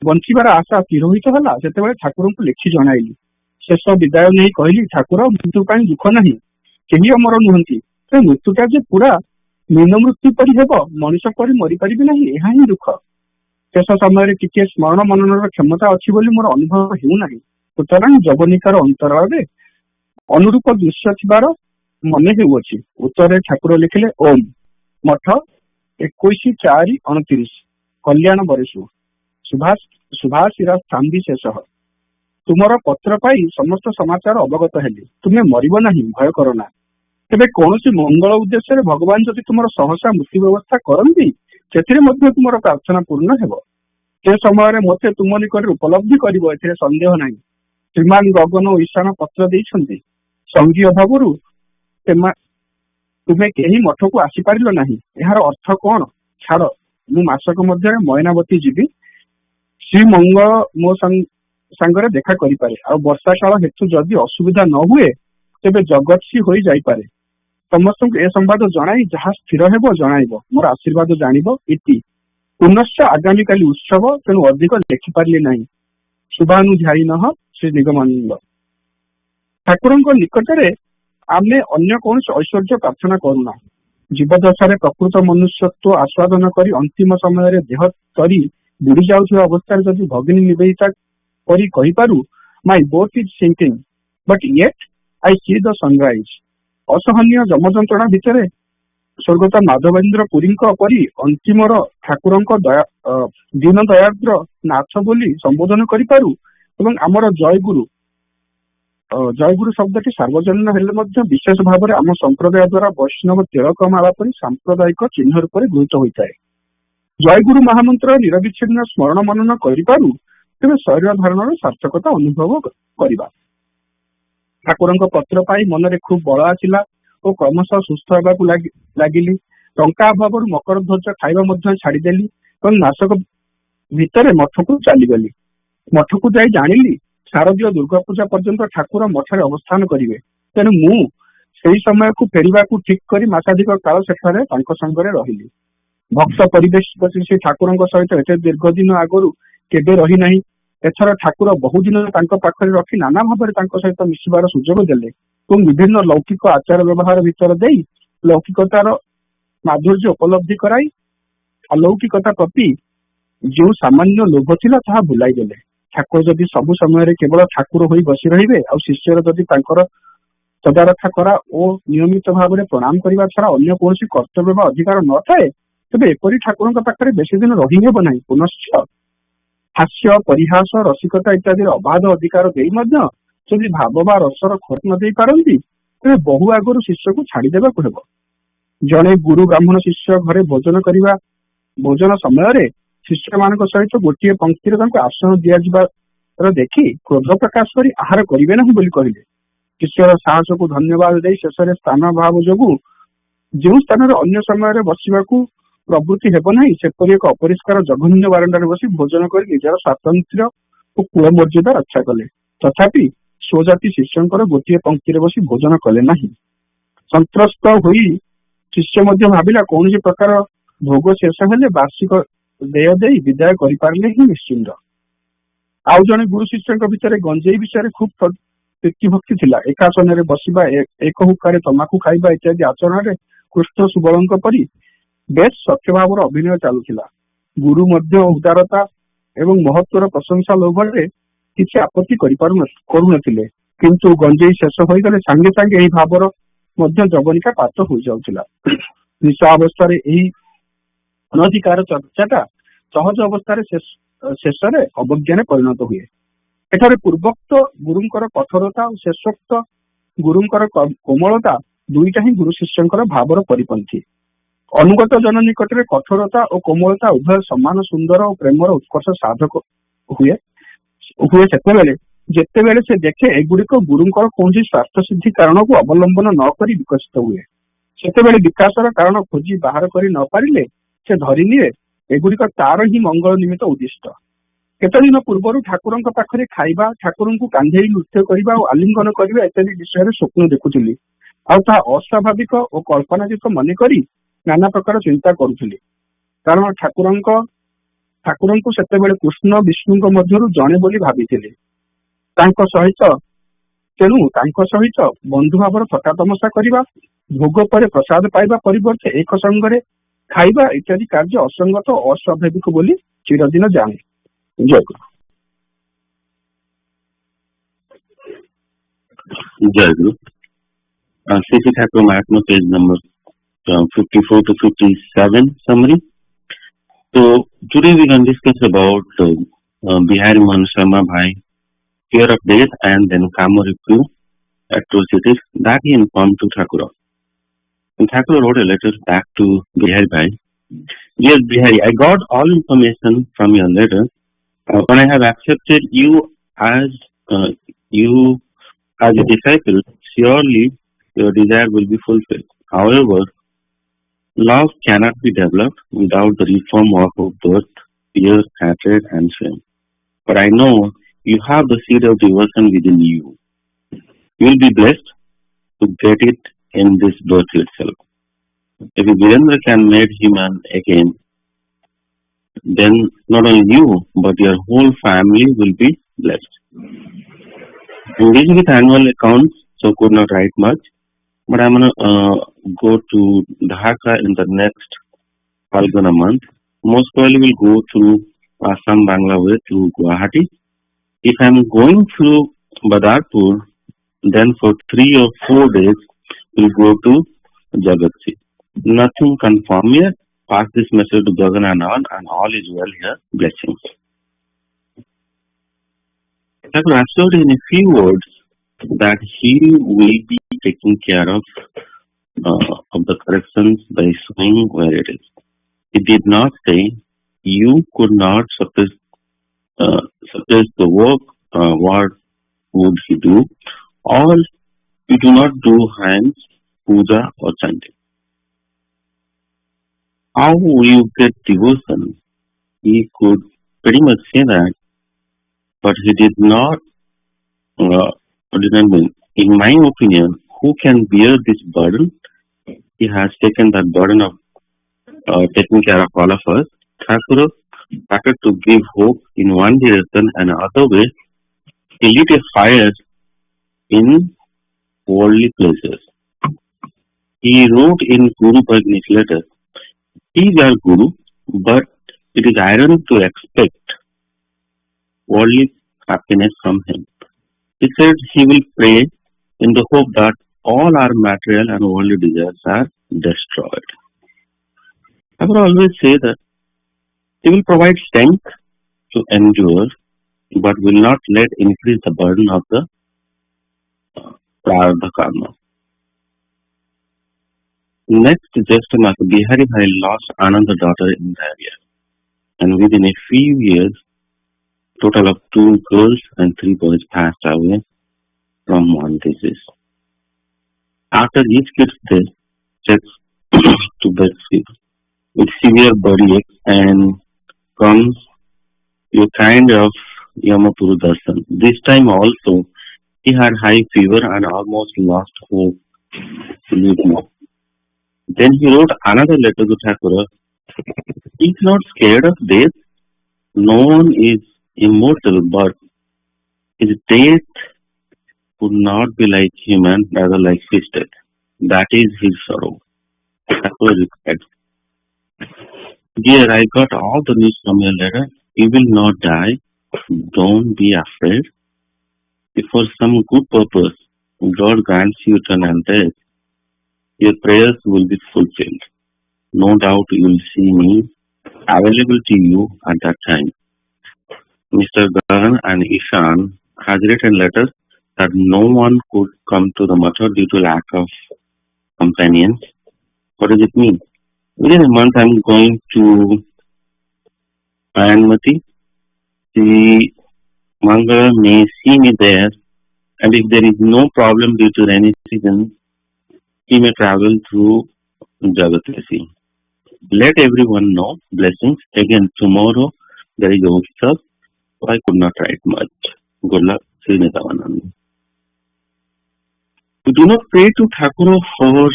ବଞ୍ଚିବାର ଆଶା ତିରୋହିତ ହେଲା ସେତେବେଳେ ଠାକୁରଙ୍କୁ ଲେଖି ଜଣାଇଲି। ଶେଷ ବିଦାୟ ନେଇ କହିଲି, ଠାକୁର ମୃତ୍ୟୁ ପାଇଁ ଦୁଃଖ ନାହିଁ, କେହି ଅମର ନୁହନ୍ତି। ସେ ମୃତ୍ୟୁଟା ଯେ ପୁରା ମୀନ ମୃତ୍ୟୁ ପରି ହେବ, ମଣିଷ ପରି ମରିପାରିବି ନାହିଁ, ଏହା ହିଁ ଦୁଃଖ। ଶେଷ ସମୟରେ ଟିକେ ସ୍ମରଣ ମନନର କ୍ଷମତା ଅଛି ବୋଲି ମୋର ଅନୁଭବ ହେଉନାହିଁ। ସୁତରାଂ ଯବନିକାର ଅନ୍ତରାଳରେ ଅନୁରୂପ ଦୃଶ୍ୟ ଥିବାର ମନେ ହେଉଅଛି। ଉତ୍ତରରେ ଠାକୁର ଲେଖିଲେ, ଓମ୍। ମଠ 21/4/29 କଲ୍ୟାଣ ବରେଷୁ ସୁଭାଷିରା ସ୍ଥାମ୍ବି ଶେଷ। ତୁମର ପତ୍ର ପାଇ ସମସ୍ତ ସମାଚାର ଅବଗତ ହେଲି। ତୁମେ ମରିବ ନାହିଁ, ଭୟ କର ନା। ତେବେ କୌଣସି ମଙ୍ଗଳ ଉଦ୍ଦେଶ୍ୟରେ ଭଗବାନ ଯଦି ତୁମର ସହସା ମୃତ୍ୟୁ ବ୍ୟବସ୍ଥା କରନ୍ତି, ସେଥିରେ ମଧ୍ୟ ତୁମର ପ୍ରାର୍ଥନା ପୂର୍ଣ୍ଣ ହେବ। ସେ ସମୟରେ ମୋତେ ତୁମ ନିକଟରେ ଉପଲବ୍ଧି କରିବ, ଏଥିରେ ସନ୍ଦେହ ନାହିଁ। ଶ୍ରୀମାନ ଗଗନ ଓ ଈଶାନ ପତ୍ର ଦେଇଛନ୍ତି। ସଙ୍ଗୀ ଅଭାବରୁ ତୁମେ କେହି ମଠକୁ ଆସିପାରିଲ ନାହିଁ। ଏହାର ଅର୍ଥ କଣ? ଛାଡ, ମୁଁ ମାସକ ମଧ୍ୟରେ ମୟନାବତୀ ଯିବି। ଶ୍ରୀମଙ୍ଗଳ ମୋ ସାଙ୍ଗରେ ଦେଖା କରିପାରେ। ଆଉ ବର୍ଷା କାଳ ହେତୁ ଯଦି ଅସୁବିଧା ନ ହୁଏ, ତେବେ ଜଗତ୍ସି ହୋଇ ଯାଇପାରେ। ସମସ୍ତଙ୍କୁ ଏ ସମ୍ବାଦ ଜଣାଇ ଯାହା ସ୍ଥିର ହେବ ଜଣାଇବ। ମୋର ଆଶୀର୍ବାଦ ଜାଣିବ। ଇତି ପୁନଶ୍ଚ ଆଗାମୀକାଲି ଉତ୍ସବ, ତେଣୁ ଅଧିକ ଲେଖିପାରିଲି ନାହିଁ। ଶୁଭାନୁଧ୍ୟାୟୀ ଶ୍ରୀ ନିଗମାନନ୍ଦ। ଠାକୁରଙ୍କ ନିକଟରେ ଆମେ ଅନ୍ୟ କୌଣସି ଐଶ୍ୱର୍ଯ୍ୟ ପ୍ରାର୍ଥନା କରୁନା। ଜୀବଦଶାରେ ପ୍ରକୃତ ମନୁଷ୍ୟତ୍ୱ ଆସ୍ୱାଦନ କରି ଅନ୍ତିମ ସମୟରେ ଦେହ ତରି ବୁଡି ଯାଉଥିବା ଅବସ୍ଥାରେ ଯଦି ଭଗିନୀ ନିବେଦିତା କରି କହିପାରୁ, my boat is sinking but yet I see the sunrise. ଅସହନୀୟ ଯମଯନ୍ତ୍ରଣା ଭିତରେ ସ୍ୱର୍ଗତ ମାଧବେନ୍ଦ୍ର ପୁରୀଙ୍କ ପରି ଅନ୍ତିମର ଠାକୁରଙ୍କ ଦୀନ ଦୟାଦ୍ର ନାଥ ବୋଲି ସମ୍ବୋଧନ କରିପାରୁ ଏବଂ ଆମର ଜୟଗୁରୁ ଶବ୍ଦଟି ସାର୍ବଜନୀନ ହେଲେ ମଧ୍ୟ ବିଶେଷ ଭାବରେ ଆମ ସମ୍ପ୍ରଦାୟ ଦ୍ୱାରା ବୈଷ୍ଣବ ତିଳକମାଳା ପରି ସାମ୍ପ୍ରଦାୟିକ ଚିହ୍ନ ରୂପରେ ଗୃହୀତ ହୋଇଥାଏ। ଜୟଗୁରୁ ମହାମନ୍ତ୍ର ନିରବିଚ୍ଛିନ୍ନ ସ୍ମରଣ ମନନ କରିପାରୁ, ତେବେ ଶରୀର ଧାରଣର ସାର୍ଥକତା ଅନୁଭବ କରିବା। ଠାକୁରଙ୍କ ପତ୍ର ପାଇ ମନରେ ଖୁବ୍ ବଳ ଆସିଲା ଓ କ୍ରମଶଃ ସୁସ୍ଥ ହେବାକୁ ଲାଗିଲି। ଟଙ୍କା ଅଭାବରୁ ମକର ଧ୍ୱଜ ଖାଇବା ମଧ୍ୟ ଛାଡ଼ିଦେଲି ଏବଂ ମାସକ ଭିତରେ ମଠକୁ ଚାଲିଗଲି। ମଠକୁ ଯାଇ ଜାଣିଲି ଶାରଦୀୟ ଦୁର୍ଗା ପୂଜା ପର୍ଯ୍ୟନ୍ତ ଠାକୁର ମଠରେ ଅବସ୍ଥାନ କରିବେ। ତେଣୁ ମୁଁ ସେହି ସମୟକୁ ଫେରିବାକୁ ଠିକ କରି ମାସାଧିକ କାଳ ସେଠାରେ ତାଙ୍କ ସାଙ୍ଗରେ ରହିଲି। ଭକ୍ତ ପରିବେଶ ଶ୍ରୀ ଠାକୁରଙ୍କ ସହିତ ଏତେ ଦୀର୍ଘ ଦିନ ଆଗରୁ କେବେ ରହିନାହିଁ। ଏଥର ଠାକୁର ବହୁଦିନ ତାଙ୍କ ପାଖରେ ରଖି ନାନା ଭାବରେ ତାଙ୍କ ସହିତ ମିଶିବାର ସୁଯୋଗ ଦେଲେ ଏବଂ ବିଭିନ୍ନ ଲୌକିକ ଆଚାର ବ୍ୟବହାର ଭିତର ଦେଇ ଲୌକିକତାର ମାଧୁର୍ଯ୍ୟ ଉପଲବ୍ଧି କରାଇ ଅଲୌକିକତା ପ୍ରତି ଯେଉଁ ସାମାନ୍ୟ ଲୋଭ ଥିଲା ତାହା ଭୁଲାଇ ଦେଲେ। ଠାକୁର ଯଦି ସବୁ ସମୟରେ କେବଳ ଠାକୁର ହୋଇ ବସି ରହିବେ ଆଉ ଶିଷ୍ୟର ଯଦି ତାଙ୍କର ତଦାରଖା କରା ଓ ନିୟମିତ ଭାବରେ ପ୍ରଣାମ କରିବା ଛଡା ଅନ୍ୟ କୌଣସି କର୍ତ୍ତବ୍ୟ ବା ଅଧିକାର ନଥାଏ, ତେବେ ଏପରି ଠାକୁରଙ୍କ ପାଖରେ ବେଶୀ ଦିନ ରହି ହେବ ନାହିଁ। ପୁନଶ୍ଚ ହାସ୍ୟ, ପରିହାସ, ରସିକତା ଇତ୍ୟାଦିର ଅବାଧ ଅଧିକାର ଦେଇ ମଧ୍ୟ ଯଦି ଭାବ ବା ରସର ଖୋଟ ନ ଦେଇ ପାରନ୍ତି, ତେବେ ବହୁ ଆଗରୁ ଶିଷ୍ୟକୁ ଛାଡିଦେବାକୁ ହେବ। ଜଣେ ଗୁରୁ ବ୍ରାହ୍ମଣ ଶିଷ୍ୟ ଘରେ ଭୋଜନ ସମୟରେ ଶିଷ୍ୟମାନଙ୍କ ସହିତ ଗୋଟିଏ ପଂକ୍ତିରେ ତାଙ୍କୁ ଆସନ ଦିଆଯିବାର ଦେଖି କ୍ରୋଧ ପ୍ରକାଶ କରି ଆହାର କରିବେ ନାହିଁ ବୋଲି କହିଲେ। ଶିଷ୍ୟର ସାହସକୁ ଧନ୍ୟବାଦ ଦେଇ ଶେଷରେ ସ୍ଥାନ ଅଭାବ ଯୋଗୁଁ ଯେଉଁ ସ୍ଥାନରେ ଅନ୍ୟ ସମୟରେ ବସିବାକୁ ପ୍ରବୃତ୍ତି ହେବ ନାହିଁ, ସେପରି ଏକ ଅପରିଷ୍କାର ଜଘନ୍ୟ ବାରଣ୍ଡାରେ ବସି ଭୋଜନ କରି ନିଜର ସ୍ୱାତନ୍ତ୍ର୍ୟ ଓ କୁଳ ମର୍ଯ୍ୟାଦା ରକ୍ଷା କଲେ। ତଥାପି ସ୍ୱଜାତି ଶିଷ୍ୟଙ୍କର ଗୋଟିଏ ପଂକ୍ତିରେ ବସି ଭୋଜନ କଲେ ନାହିଁ। ସନ୍ତ୍ରସ୍ତ ହୋଇ ଶିଷ୍ୟ ମଧ୍ୟ ଭାବିଲା, କୌଣସି ପ୍ରକାର ଭୋଗ ଶେଷ ହେଲେ ବାର୍ଷିକ ଦେୟ ଦେଇ ବିଦାୟ କରିପାରିଲେ ହିଁ ନିଶ୍ଚିନ୍ତ। ଆଉ ଜଣେ ଗୁରୁ ଶିଷ୍ୟଙ୍କ ଭିତରେ ଗଞ୍ଜେଇ ବିଷୟରେ ଖୁବ୍ ପ୍ରୀତିଭକ୍ତି ଥିଲା। ଏକାସନରେ ବସିବା, ଏକ ହୁକ୍କାରେ ତମାଖୁ ଖାଇବା ଇତ୍ୟାଦି ଆଚରଣରେ କୃଷ୍ଣ ସୁବଳଙ୍କ ପରି ବେଶ ସତ୍ୟ ଭାବର ଅଭିନୟ ଚାଲୁଥିଲା। ଗୁରୁ ମଧ୍ୟ ଉଦାରତା ଏବଂ ମହତ୍ୱର ପ୍ରଶଂସା ଲୋଭରେ କିଛି ଆପତ୍ତି କରୁନଥିଲେ, କିନ୍ତୁ ଗଞ୍ଜେଇ ଶେଷ ହୋଇଗଲେ ସାଙ୍ଗେ ସାଙ୍ଗେ ଏହି ଭାବର ମଧ୍ୟ ଯବନିକା ପାତ ହୋଇଯାଉଥିଲା। ନିଶା ଅବସ୍ଥାରେ ଏହି ଅନଧିକାର ଚର୍ଚ୍ଚାଟା ସହଜ ଅବସ୍ଥାରେ ଶେଷରେ ଅବଜ୍ଞାରେ ପରିଣତ ହୁଏ। ଏଠାରେ ପୂର୍ବୋକ୍ତ ଗୁରୁଙ୍କର କଠୋରତା ଓ ଶେଷୋକ୍ତ ଗୁରୁଙ୍କର କୋମଳତା ଦୁଇଟା ହିଁ ଗୁରୁ ଶିଷ୍ୟଙ୍କର ଭାବର ପରିପନ୍ଥୀ। ଅନୁଗତ ଜନ ନିକଟରେ କଠୋରତା ଓ କୋମଳତା ଉଭୟ ସମାନ ସୁନ୍ଦର ଓ ପ୍ରେମର ଉତ୍କର୍ଷ ସାଧକ ହୁଏ ଯେତେବେଳେ ସେ ଦେଖେ ଏଗୁଡିକ ଗୁରୁଙ୍କର କୌଣସି ସ୍ୱାର୍ଥ ସିଦ୍ଧି କାରଣକୁ ଅବଲମ୍ବନ ନ କରି ବିକଶିତ ହୁଏ। ସେତେବେଳେ ବିକାଶର କାରଣ ଖୋଜି ବାହାର କରି ନ ପାରିଲେ ସେ ଧରି ନିଏ ଏଗୁଡିକ ତାର ହିଁ ମଙ୍ଗଳ ନିମିତ୍ତ ଉଦ୍ଦିଷ୍ଟ। କେତେ ଦିନ ପୂର୍ବରୁ ଠାକୁରଙ୍କ ପାଖରେ ଖାଇବା, ଠାକୁରଙ୍କୁ କାନ୍ଧେଇ ନୃତ୍ୟ କରିବା ଓ ଆଲିଙ୍ଗନ କରିବା ଇତ୍ୟାଦି ବିଷୟରେ ସ୍ୱପ୍ନ ଦେଖୁଥିଲି, ଆଉ ତାହା ଅସ୍ୱାଭାବିକ ଓ କଳ୍ପନାତୀତ ମନେକରି ନାନା ପ୍ରକାର ଚିନ୍ତା କରୁଥିଲି। କାରଣ ଠାକୁରଙ୍କ ଠାକୁରଙ୍କୁ ସେତେବେଳେ କୃଷ୍ଣ ବିଷ୍ଣୁଙ୍କ ମଧ୍ୟରୁ ଜଣେ ବୋଲି ଭାବିଥିଲେ। ତାଙ୍କ ସହିତ ବନ୍ଧୁ ଭାବର ଥଟ୍ଟା ତମସା କରିବା, ଭୋଗ ପରେ ପ୍ରସାଦ ପାଇବା ପରିବର୍ତ୍ତେ ଏକ ସଙ୍ଗରେ ଖାଇବା ଇତ୍ୟାଦି କାର୍ଯ୍ୟ ଅସଙ୍ଗତ ଓ ଅସ୍ୱାଭାବିକ ବୋଲି ଚିରଦିନ ଜାଣେ। ଜୟ Guru. Sri Thakur Mahatma page number 54 to 57 summary. So today we can discuss about Bihari Manusharma Bhai, fear of death and then Kamaripu atrocities that he informed to Thakur. And Thakur wrote a letter back to Bihari Bhai. Dear Bihari, I got all information from your letter. When I have accepted you as a disciple, surely your desire will be fulfilled. However, love cannot be developed without the reform of birth, fear, hatred, and shame. But I know you have the seed of devotion within you. You will be blessed to get it in this birth itself. If Virendra can make human again, then not only you, but your whole family will be blessed. Engaged with annual accounts, so could not write much, but I'm going to go to Dhaka in the next Falguna month. Most probably will go through Assam, Bangladesh, through Guwahati. If I'm going through Badarpur, then for 3 or 4 days, we'll go to Jagatsi. Nothing confirmed yet. Pass this message to Gagan and all is well here. Blessings. Thakur assured in a few words that he will be taking care of the corrections by showing where it is. He did not say you could not suppress the work. What would he do? Or you do not do hands, puja or chanting. How will you get devotion? He could pretty much say that, but he did not. In my opinion, who can bear this burden? He has taken that burden of taking care of all of us. Thakur started to give hope in one direction and other way. He lit a fire in worldly places. He wrote in Guru Bhagni's letter, he is our Guru, but it is ironic to expect worldly happiness from him. He said he will pray in the hope that all our material and worldly desires are destroyed. I will always say that he will provide strength to endure, but will not let increase the burden of the prarabdha karma. Next, just a month, Bihari Bhai lost another daughter in the area, and within a few years, total of 2 girls and 3 boys passed away from one disease. After each kid's death, checks to bed with severe body aches and comes a kind of Yamapuru darshan. This time also, he had high fever and almost lost hope to live more. Then he wrote another letter to Thakur. He is not scared of death. No one is immortal, but his death would not be like human, rather like fish death. That is his sorrow. Thakur replied, Dear, I got all the news from your letter. You will not die. Don't be afraid. If for some good purpose God grants you eternal death, your prayers will be fulfilled. No doubt you will see me available to you at that time. Mr. Gagan and Ishan has written letters that no one could come to the matter due to lack of companions. What does it mean? Within a month, I am going to Ayanmati. The Mangala may see me there, and if there is no problem due to rainy season, he may travel through Jagatasi. Let everyone know. Blessings. Again, tomorrow there is a workshop, so I could not write much. Good luck. Sri Nitavanand. We do not pray to Thakur for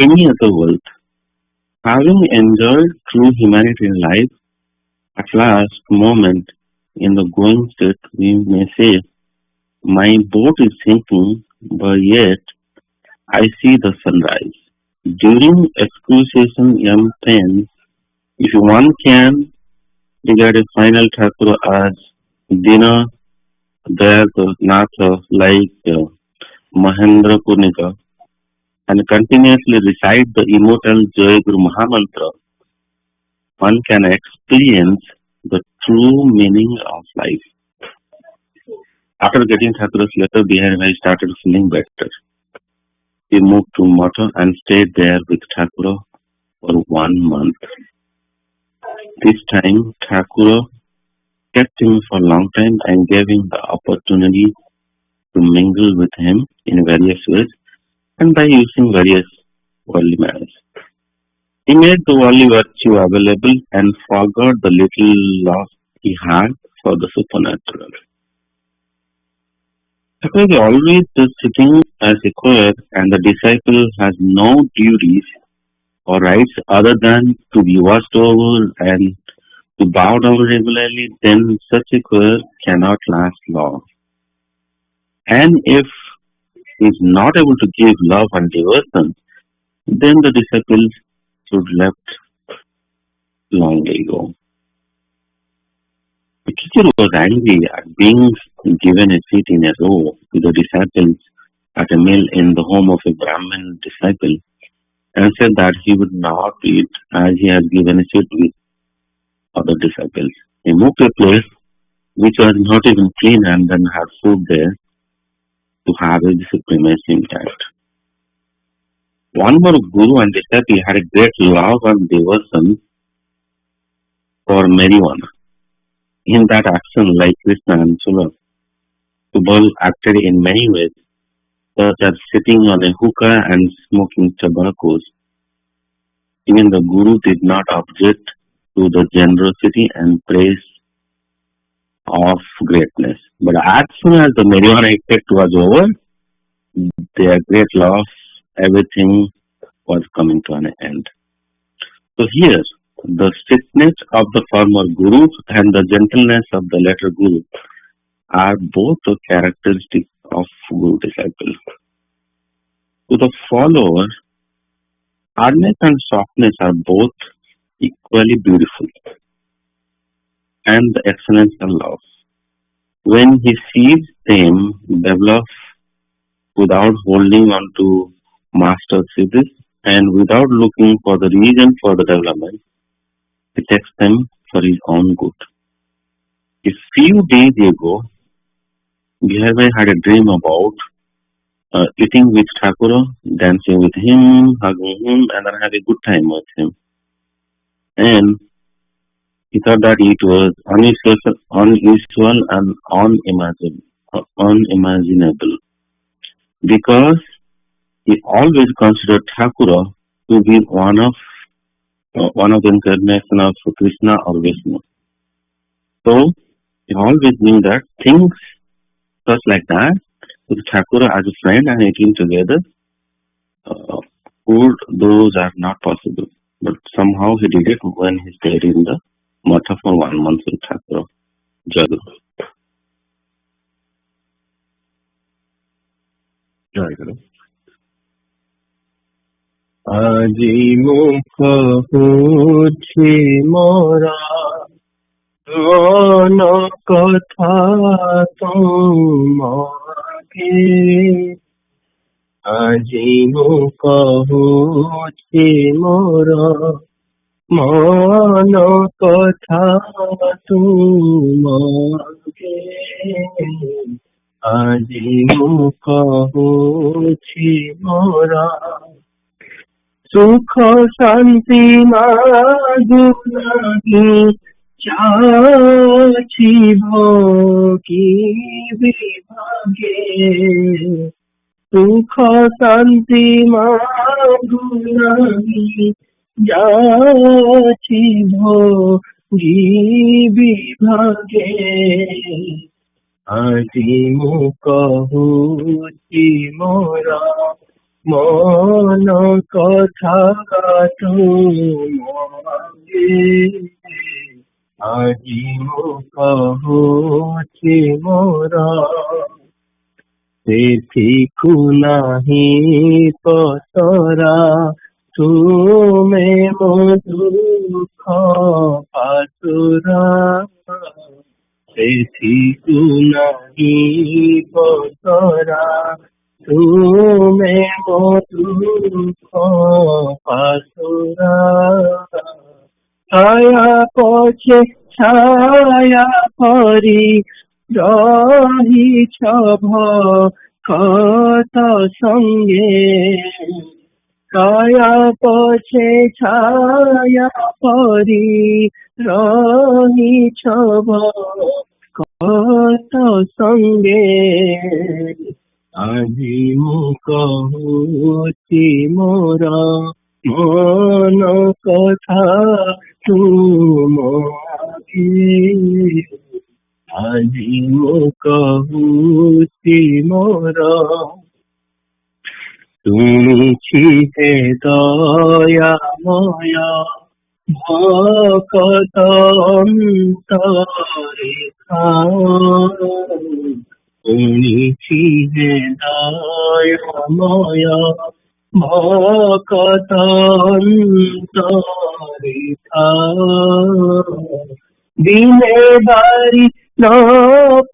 any other wealth. Having enjoyed true humanity in life, At last moment, in the going state, we may say, my boat is sinking, but yet I see the sunrise. During excruciation pain, if one can regard a final Thakur as dinner there the Natha like Mahendra Kunika and continuously recite the immortal Jai Guru Mahamantra, one can experience the true meaning of life. After getting Thakur's letter, Bihari started feeling better. He moved to Mata and stayed there with Thakur for 1 month. This time, Thakur kept him for a long time and gave him the opportunity to mingle with him in various ways and by using various worldly manners. He made the worldly virtue available and forgot the little love he had for the supernatural. Thakur is always just sitting as a choir and the disciple has no duties or rights other than to be watched over and to bow down regularly, then such a choir cannot last long. And if he is not able to give love and devotion, then the disciples should left long ago. The teacher was angry at being given a seat in a row with the disciples at a meal in the home of a Brahmin disciple and said that he would not eat as he had given a seat with other disciples. He moved to a place which was not even clean and then had food there to have a supremacy intact. One more guru and disciple had a great love and devotion for marijuana. In that action, like Krishna and Subal acted in many ways, such as sitting on a hookah and smoking tobaccos. Even the Guru did not object to the generosity and praise of greatness. But as soon as the marijuana effect was over, their great love, everything was coming to an end. So here, the strictness of the former Guru and the gentleness of the latter Guru are both the characteristics of Guru disciple. To the follower, hardness and softness are both equally beautiful, and the excellence of love. When he sees them develop without holding on to master siddhis and without looking for the reason for the development, he takes them for his own good. A few days ago, Bihar had a dream about eating with Thakur, dancing with him, hugging him, and then have a good time with him. And he thought that it was unusual and unimaginable because he always considered Thakur to be one of the incarnation of Krishna or Vishnu. So he always knew that things such like that with Thakur as a friend and eating together, those are not possible. But somehow he did it when he stayed in the Matha for 1 month with Thakur. Jai Guru. Aji mukha huchi mora Mano katha tumage Aji mukha huchi mora Mano katha tumage Aji mukha huchi mora Sukha shanti magunagi Chachi bhogi vibhage Sukha shanti magunagi Chachi bhogi vibhage Aji mukha huchi mora Mano katha tumage আজি ମୁଁ କହୁଛି ମୋର ସେଠିକୁ ନାହିଁ ପସରା ତୁମେ ମୋ ଦୁଃଖ ପାସୁରା ସେଠିକୁ ନାହିଁ ପସରା ତୁମେ ମୋ ଦୁଃଖ ପାସୁରା ছায়া পছে ছায়া পরি রহিছ ভক্ত সঙ্গে ছায়া পছে ছায়া পরি রহিছ ভক্ত সঙ্গে আজি ମୁଁ କହୁଛି ମୋର মন কথা তুমকে আজি ମୁଁ কহুছি মোর শুনিছি হে দয়াময় ভকত অন্তরে শুনিছি হে দয়াময় ভকত অন্তরে দিনে বাড়ি ন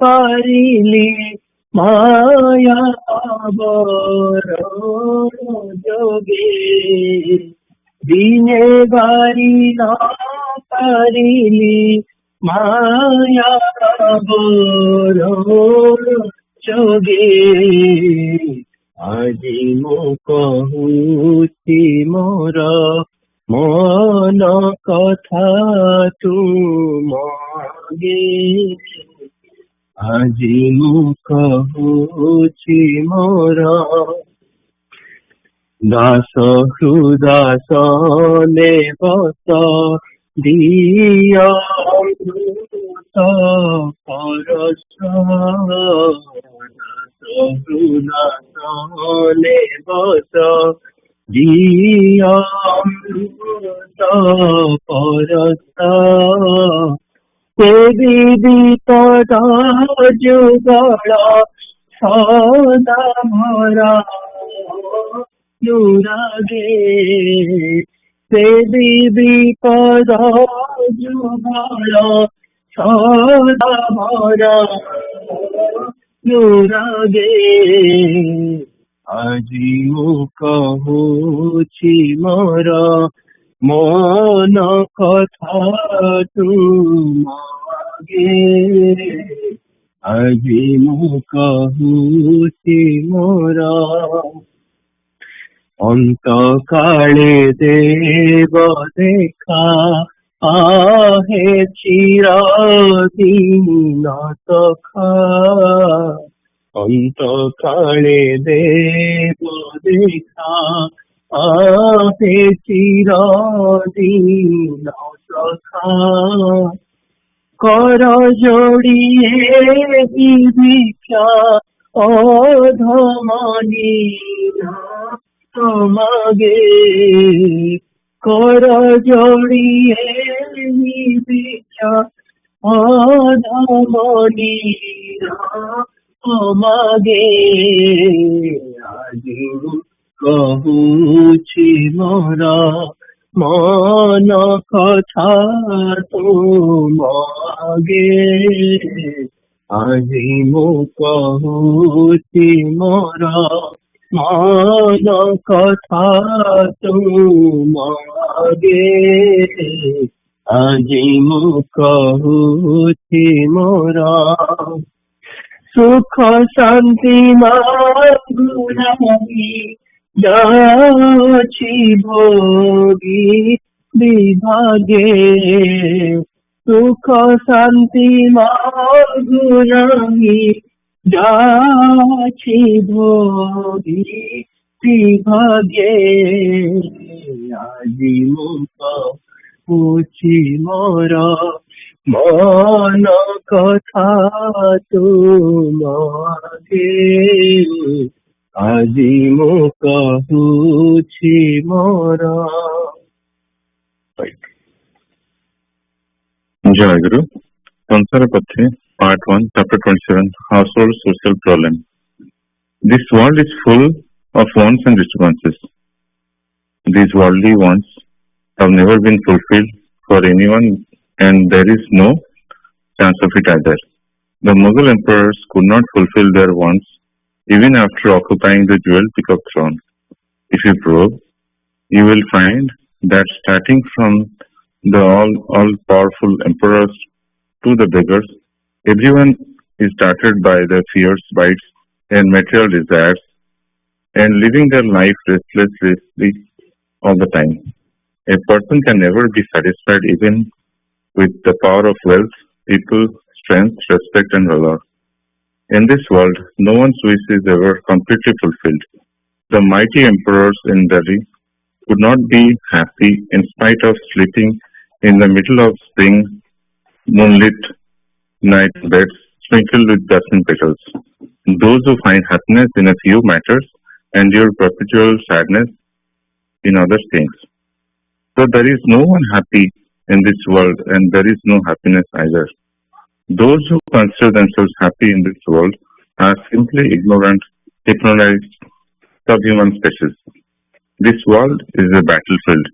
পারিলে মায়া আবর যোগে দিনে বাড়ি ন পারিলে মায়া আবর যোগে আজি ମୁଁ କହୁଛି ମୋର মন কথা তুমগে আজি ମୁଁ কহুছি মোর দাস হৃদাস বস দিয় অমৃত পরশ হৃদাসনে বস দিয় অমৃত পরশ দেবী বিপদ যুগল সদা ভরা নুরাগে দেবী বিপদ যুগল সদা ভরা নুরাগে আজি ମୁଁ কহুছি মোর মন কথা তুমগে আজি ମୁଁ কহুছি মোর অন্তকালে দেব দেখা আহে চিরদিন সখা অন্তকালে দেব দেখা আহে চিরদিন সখা কর জড়িয়ে ভিক্ষা অধমনি তোমাগে কর জড়িয়ে ভিক্ষা অধমনি তোমাগে আজি কহুছি মোর মন কথা তুমগে আজি ମୁଁ কহুছি মোর মন কথা তুমগে আজি ମୁଁ কহুছি মোর সুখ শান্তি মাগুরামি যাচ্ছি ভোগী বিভাগে সুখ শান্তি মাগুরামি যাচ্ছি ভোগী বিভাগে আজি ମୁଁ কহুছি মোর মন কথা তুমগে আজি ମୁଁ কহুছি মোর। Jai Guru. Sansara Patri, Part 1, Chapter 27, Household Social Problem. This world is full of wants and disturbances. These worldly wants have never been fulfilled for anyone, and there is no chance of it either. The Mughal emperors could not fulfill their wants even after occupying the jewel peacock throne. If you probe, you will find that starting from the all-powerful emperors to the beggars, everyone is started by their fierce bites and material desires and living their life restlessly all the time. A person can never be satisfied even with the power of wealth, people, strength, respect, and valor. In this world, no one's wish is ever completely fulfilled. The mighty emperors in Delhi could not be happy in spite of sleeping in the middle of spring moonlit night beds sprinkled with jasmine petals. Those who find happiness in a few matters endure perpetual sadness in other things. So there is no one happy in this world, and there is no happiness either. Those who consider themselves happy in this world are simply ignorant, hypnotized subhuman species. This world is a battlefield.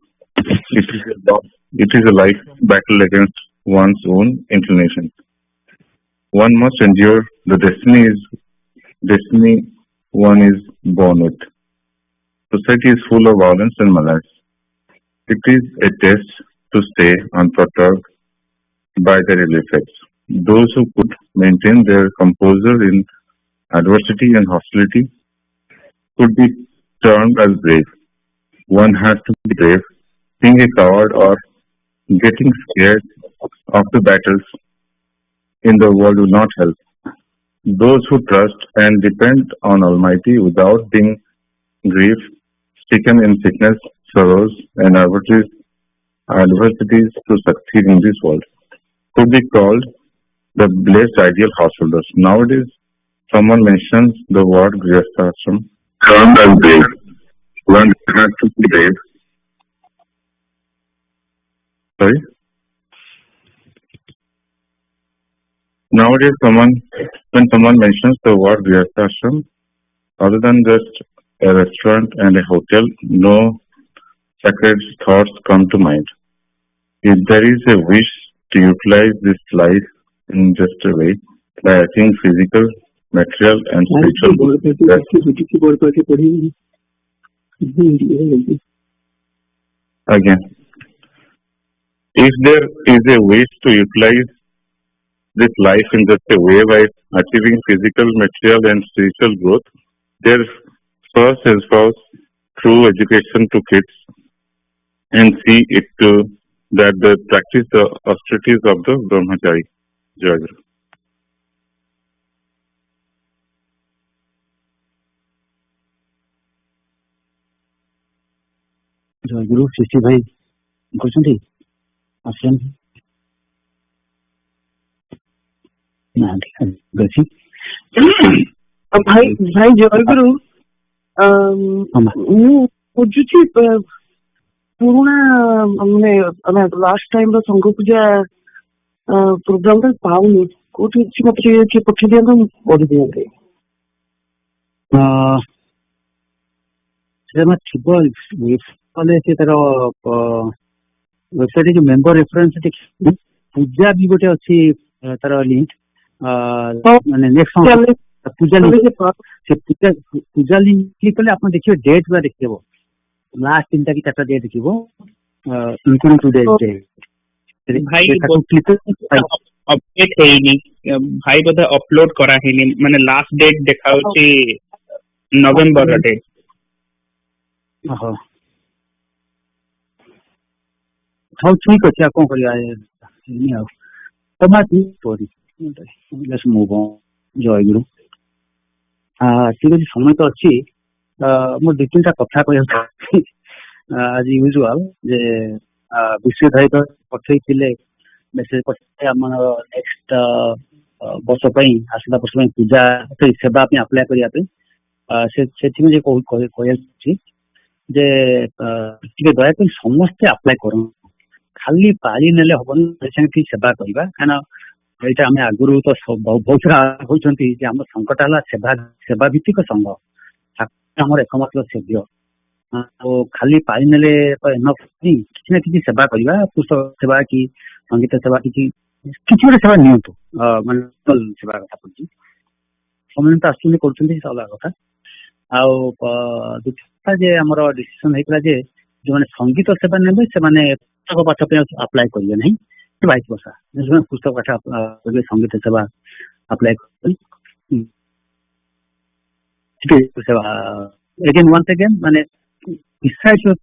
It is a life battle against one's own inclinations. One must endure the destiny one is born with. Society is full of violence and malice. It is a test to stay unperturbed by their ill effects. Those who could maintain their composure in adversity and hostility could be termed as brave. One has to be brave. Being a coward or getting scared of the battles in the world will not help. Those who trust and depend on Almighty without being grief stricken in sickness, sorrows, and adversities to succeed in this world could be called the blessed ideal householders. Nowadays, someone mentions the word Grihasthashram, termed as brave. One has to be brave. Sorry? Nowadays, when someone mentions the word Grihasthashram, other than just a restaurant and a hotel, no sacred thoughts come to mind. If there is a wish to utilize this life in just a way by achieving physical, material, and spiritual again, if there is a wish to utilize this life in just a way by achieving physical, material, and spiritual growth, there first is through education to kids and see it to that they practice the austerities of the Brahmachari. Jai Guru. ଜୟ ଗୁରୁ ଶିଶି ଭାଇ କରୁଛନ୍ତି ଆସୁଛନ୍ତି ନାହାନ୍ତି ଭାଇ ଭାଇ ଜୟ ଗୁରୁ ମୁଁ ଖୋଜୁଛି ପୁରୁଣା ମାନେ ଲାଷ୍ଟ ଟାଇମ ର ସଂଘ ପୂଜା ପ୍ରୋଗ୍ରାମ ଟା ପାଉନି କୋଉଠି ଅଛି ମତେ ଟିକେ ପଠେଇ ଦିଅନ୍ତୁ ମୁଁ ପଢି ଦିଅନ୍ତି ସେଟା ଥିବ କଲେ ସେ ତାର ୱେବସାଇଟ ଯୋଉ ମେମ୍ବର ରେଫରେନ୍ସ ପୂଜା ବି ଗୋଟେ ଅଛି ତାର ଲିଙ୍କ ମାନେ ନେକ୍ସଟ ପୂଜା ଲିଙ୍କ କ୍ଲିକ୍ କଲେ ଆପଣ ଦେଖିବେ ଡେଟ୍ ଗୁଡା ଦେଖିଦେବ ଲାଷ୍ଟ 3ଟା କି 4ଟା ଡେଟ୍ ଦେଖିବ ଇନକ୍ଲୁଡିଂ ଟୁଡେ ଭାଇ ଅପଡେଟ୍ ହେଇନି ଭାଇ ବୋଧେ ଅପଲୋଡ କରା ହେଇନି ମାନେ ଲାଷ୍ଟ ଡେଟ୍ ଦେଖାଉଛି ନଭେମ୍ବର ଡେଟ୍ ହଉ ଠିକ ଅଛି ଆଉ କଣ କରିବା ଆଉ ଜୟ ଗୁରୁ ଠିକ ଅଛି ସମୟ ତ ଅଛି ମୁଁ 2-3ଟା କଥା କହିବାକୁ ଚାହୁଁଛି ଆଜି ୟୁଜୁଆଲ ଯେ ବିଶ୍ୱ ଭାଇ ପଠେଇଥିଲେ ମେସେଜ ପଠେଇ ଆମର ନେକ୍ସଟ ବର୍ଷ ପାଇଁ ଆସନ୍ତା ବର୍ଷ ପାଇଁ ପୂଜା ସେବା ପାଇଁ ଆପ୍ଲାଏ କରିବା ପାଇଁ ସେଥିପାଇଁ କହିବାକୁ ଯେ ଟିକେ ଦୟାକରି ସମସ୍ତେ ଆପ୍ଲାଏ କରନ୍ତୁ ଖାଲି ପାଳି ନେଲେ ହବନି, ସେମିତି ସେବା କରିବା। କାରଣ ଏଇଟା ଆମେ ଆଗରୁ ତ ବହୁତ ଥର କହୁଛନ୍ତି ଯେ ଆମ ସଂଘଟା ହେଲା ସେବା ଭିତ୍ତିକ ସଂଘ, ଆମର એકમાત્ર ସେବ୍ୟ। ଆଉ ଖାଲି ପାଳି ନେଲେ କିଛି ନା କିଛି ସେବା କରିବା, ପୁସ୍ତକ ସେବା କି ସଙ୍ଗୀତ ସେବା, କିଛି ଗୋଟେ ସେବା ନିଅନ୍ତୁ, ମାନେ ସେବା କଥା କହୁଛି। ସେମାନେ ତ ଆସୁଛନ୍ତି କରୁଛନ୍ତି, ଅଲଗା କଥା। ଆଉ ଦୁଃଖ ଯେ ଆମର ଡିସିସନ ହେଇଥିଲା ଯେ ଯୋଉମାନେ ସଙ୍ଗୀତ ସେବା ନେବେ ସେମାନେ ପୁସ୍ତକ ପାଠ ପାଇଁ ଆପ୍ଲାଏ କରିବେ ନାହିଁ, ଭାଇସ ବର୍ଷା। ଯୋଉମାନେ ପୁସ୍ତକ ପାଠ କରିବେ ସଙ୍ଗୀତ ସେବା ଆପ୍ଲାଏ କରିବେ। ୱାନ୍ସ ଏଗେନ୍ ମାନେ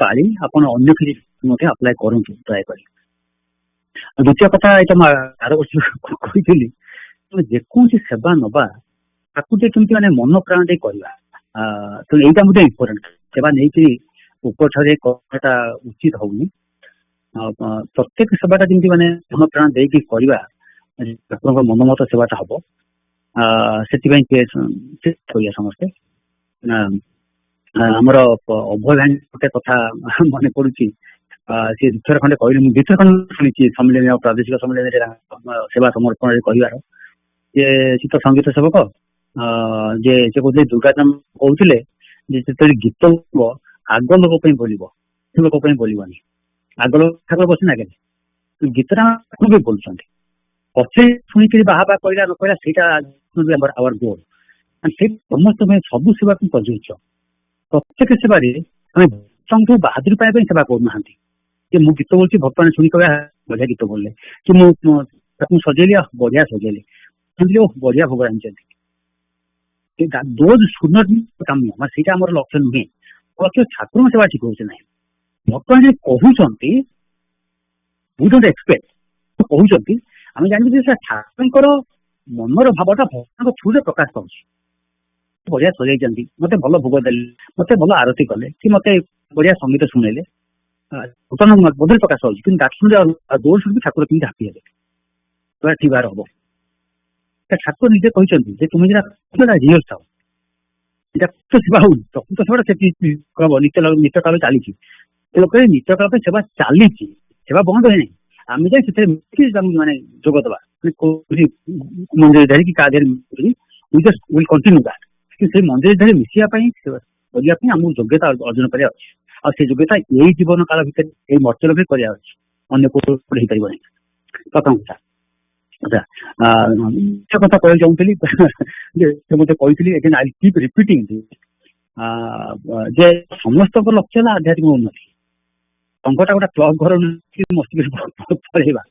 ପାଳି ଆପଣ ଅନ୍ୟ କିଛି ମଧ୍ୟ ଆପ୍ଲାଏ କରନ୍ତୁ, ଟ୍ରାଏ କରି। ଦ୍ୱିତୀୟ କଥା, ଏଇଟା ମୁଁ ଆର ବର୍ଷ କହିଥିଲି, ଯେକୌଣସି ସେବା ନବା ତାକୁ ଟିକେ କେମିତି ମାନେ ମନ ପ୍ରାଣ ଦେଇ କରିବା। ତ ଏଇଟା ମଧ୍ୟ ଇମ୍ପୋର୍ଟାଣ୍ଟ। ସେବା ନେଇକି ଉପରଠାରେ କରିବାଟା ଉଚିତ ହଉନି। ପ୍ରତ୍ୟେକ ସେବାଟା ଯେମିତି ମାନେ ମନ ପ୍ରାଣ ଦେଇକି କରିବା, ଠାକୁରଙ୍କ ମନମତ ସେବାଟା ହବ। ସେଥିପାଇଁ କରିବା ସମସ୍ତେ। ଆମର ଅଭୟ ଭାଇ ଗୋଟେ କଥା ମନେ ପଡୁଛି, ସେ ଦୁଇଥର ଖଣ୍ଡେ କହିଲେ, ମୁଁ ଦୁଇଥର ଖଣ୍ଡେ ଶୁଣିଛି ସମ୍ମିଳନୀ ଆଉ ପ୍ରାଦେଶିକ ସମ୍ମିଳନୀରେ ସେବା ସମର୍ପଣରେ କହିବାର, ଯେ ସେ ତ ସଙ୍ଗୀତ ସେବକ, ଯେ ସେ କହୁଥିଲେ ଦୁର୍ଗା କହୁଥିଲେ ଯେ ଯେତେବେଳେ ଗୀତ ଆଗ ଲୋକ ପାଇଁ ବୋଲିବ, ଲୋକ ପାଇଁ ବୋଲିବନି। ଆଗ ଲୋକ ଠାକୁର ବସି ନା କେତେ ଗୀତଟା ବି ବୋଲୁଛନ୍ତି, ପଛେ ଶୁଣିକିରି ବାହା କହିଲା ନ କହିଲା ସେଇଟା ଆୱାର ଗୋଲ୍। ସେ ସମସ୍ତ ପାଇଁ ସବୁ ସେବାକୁ ପ୍ରଯୁଜ୍ୟ। ପ୍ରତ୍ୟେକ ସେବାରେ ଆମେ ଭକ୍ତଙ୍କୁ ବାହାଦୁରୀ ପାଇବା ପାଇଁ ସେବା କରୁନାହାନ୍ତି ଯେ ମୁଁ ଗୀତ ବୋଲୁଛି ଭକ୍ତମାନେ ଶୁଣି କହିବା ବଢିଆ ଗୀତ ବୋଲିଲେ, କି ମୁଁ ତାକୁ ସଜେଇଲି ବଢିଆ ସଜେଇଲି, ବଢିଆ ଭୋଗ ଆଣିଛନ୍ତି। ସେଇଟା ଆମର ଲକ୍ଷ୍ୟ ନୁହେଁ। ଲକ୍ଷ୍ୟ ଠାକୁରଙ୍କ ସେବା ଠିକ ହଉଛି ନାହିଁ। ଭକ୍ତମାନେ କହୁଛନ୍ତି କହୁଛନ୍ତି, ଆମେ ଜାଣିଛୁ ଯେ ଠାକୁରଙ୍କର ମନର ଭାବଟା ଭକ୍ତଙ୍କ ଥ୍ରୁରେ ପ୍ରକାଶ ପାଉଛି। ବଢିଆ ସଜେଇଛନ୍ତି, ମତେ ଭଲ ଭୋଗ ଦେଲେ, ମତେ ଭଲ ଆରତି କଲେ, କି ମତେ ବଢିଆ ସଙ୍ଗୀତ ଶୁଣେଇଲେ, ବୋଧରେ ପ୍ରକାଶ ପାଉଛି। କିନ୍ତୁ ଦୋଷ ବି ଠାକୁର କେମିତି ହାପି ହେବେ, ଠିକ ଭାବରେ ହବ। ଠାକୁର ନିଜେ କହିଛନ୍ତି ଯେ ତୁମେ ଯେଟା ରିଅଲ ଥାଉ, ଏଇଟା ସେବା ହଉନି। ପ୍ରକୃତ ସେବାଟା ସେଠି ହବ, ନିତ୍ୟ କାଳ ଚାଲିଛି। ଲୋକ ନିତ୍ୟ କାଳ ପାଇଁ ସେବା ଚାଲିଛି, ସେବା ବନ୍ଦ ହେଇନାହିଁ। ଆମେ ଯାଇ ସେଥିରେ ମାନେ ଯୋଗ ଦେବା, ମନ୍ଦିର ଧରିକି କାହା ଦେହରେ କଣ୍ଟିନ୍ୟୁ ଦ୍ୟାଟ୍। କିନ୍ତୁ ସେଇ ମନ୍ଦିର ଧରି ମିଶିବା ପାଇଁ, କରିବା ପାଇଁ ଆମକୁ ଯୋଗ୍ୟତା ଅର୍ଜନ କରିବା ଅଛି। ଆଉ ସେ ଯୋଗ୍ୟତା ଏଇ ଜୀବନ କାଳ ଭିତରେ, ଏଇ ମର୍ତ୍ତ୍ୟ ଲୋକେ କରିବା ଅଛି, ଅନ୍ୟ କୋଉ ହେଇପାରିବ ନାହିଁ। ପ୍ରଥମ କଥା। ଆଚ୍ଛା, କଥା କହିବାକୁ ଚାହୁଁଥିଲି ଯେ ମତେ କହିଥିଲି, ଆଇ କିପ୍ ରିପିଟିଂ ଯେ ସମସ୍ତଙ୍କ ଲକ୍ଷ୍ୟ ହେଲା ଆଧ୍ୟାତ୍ମିକ ଉନ୍ନତି। ସଂଘଟା ଗୋଟେ କ୍ଲବ ଘର ପଳେଇବା,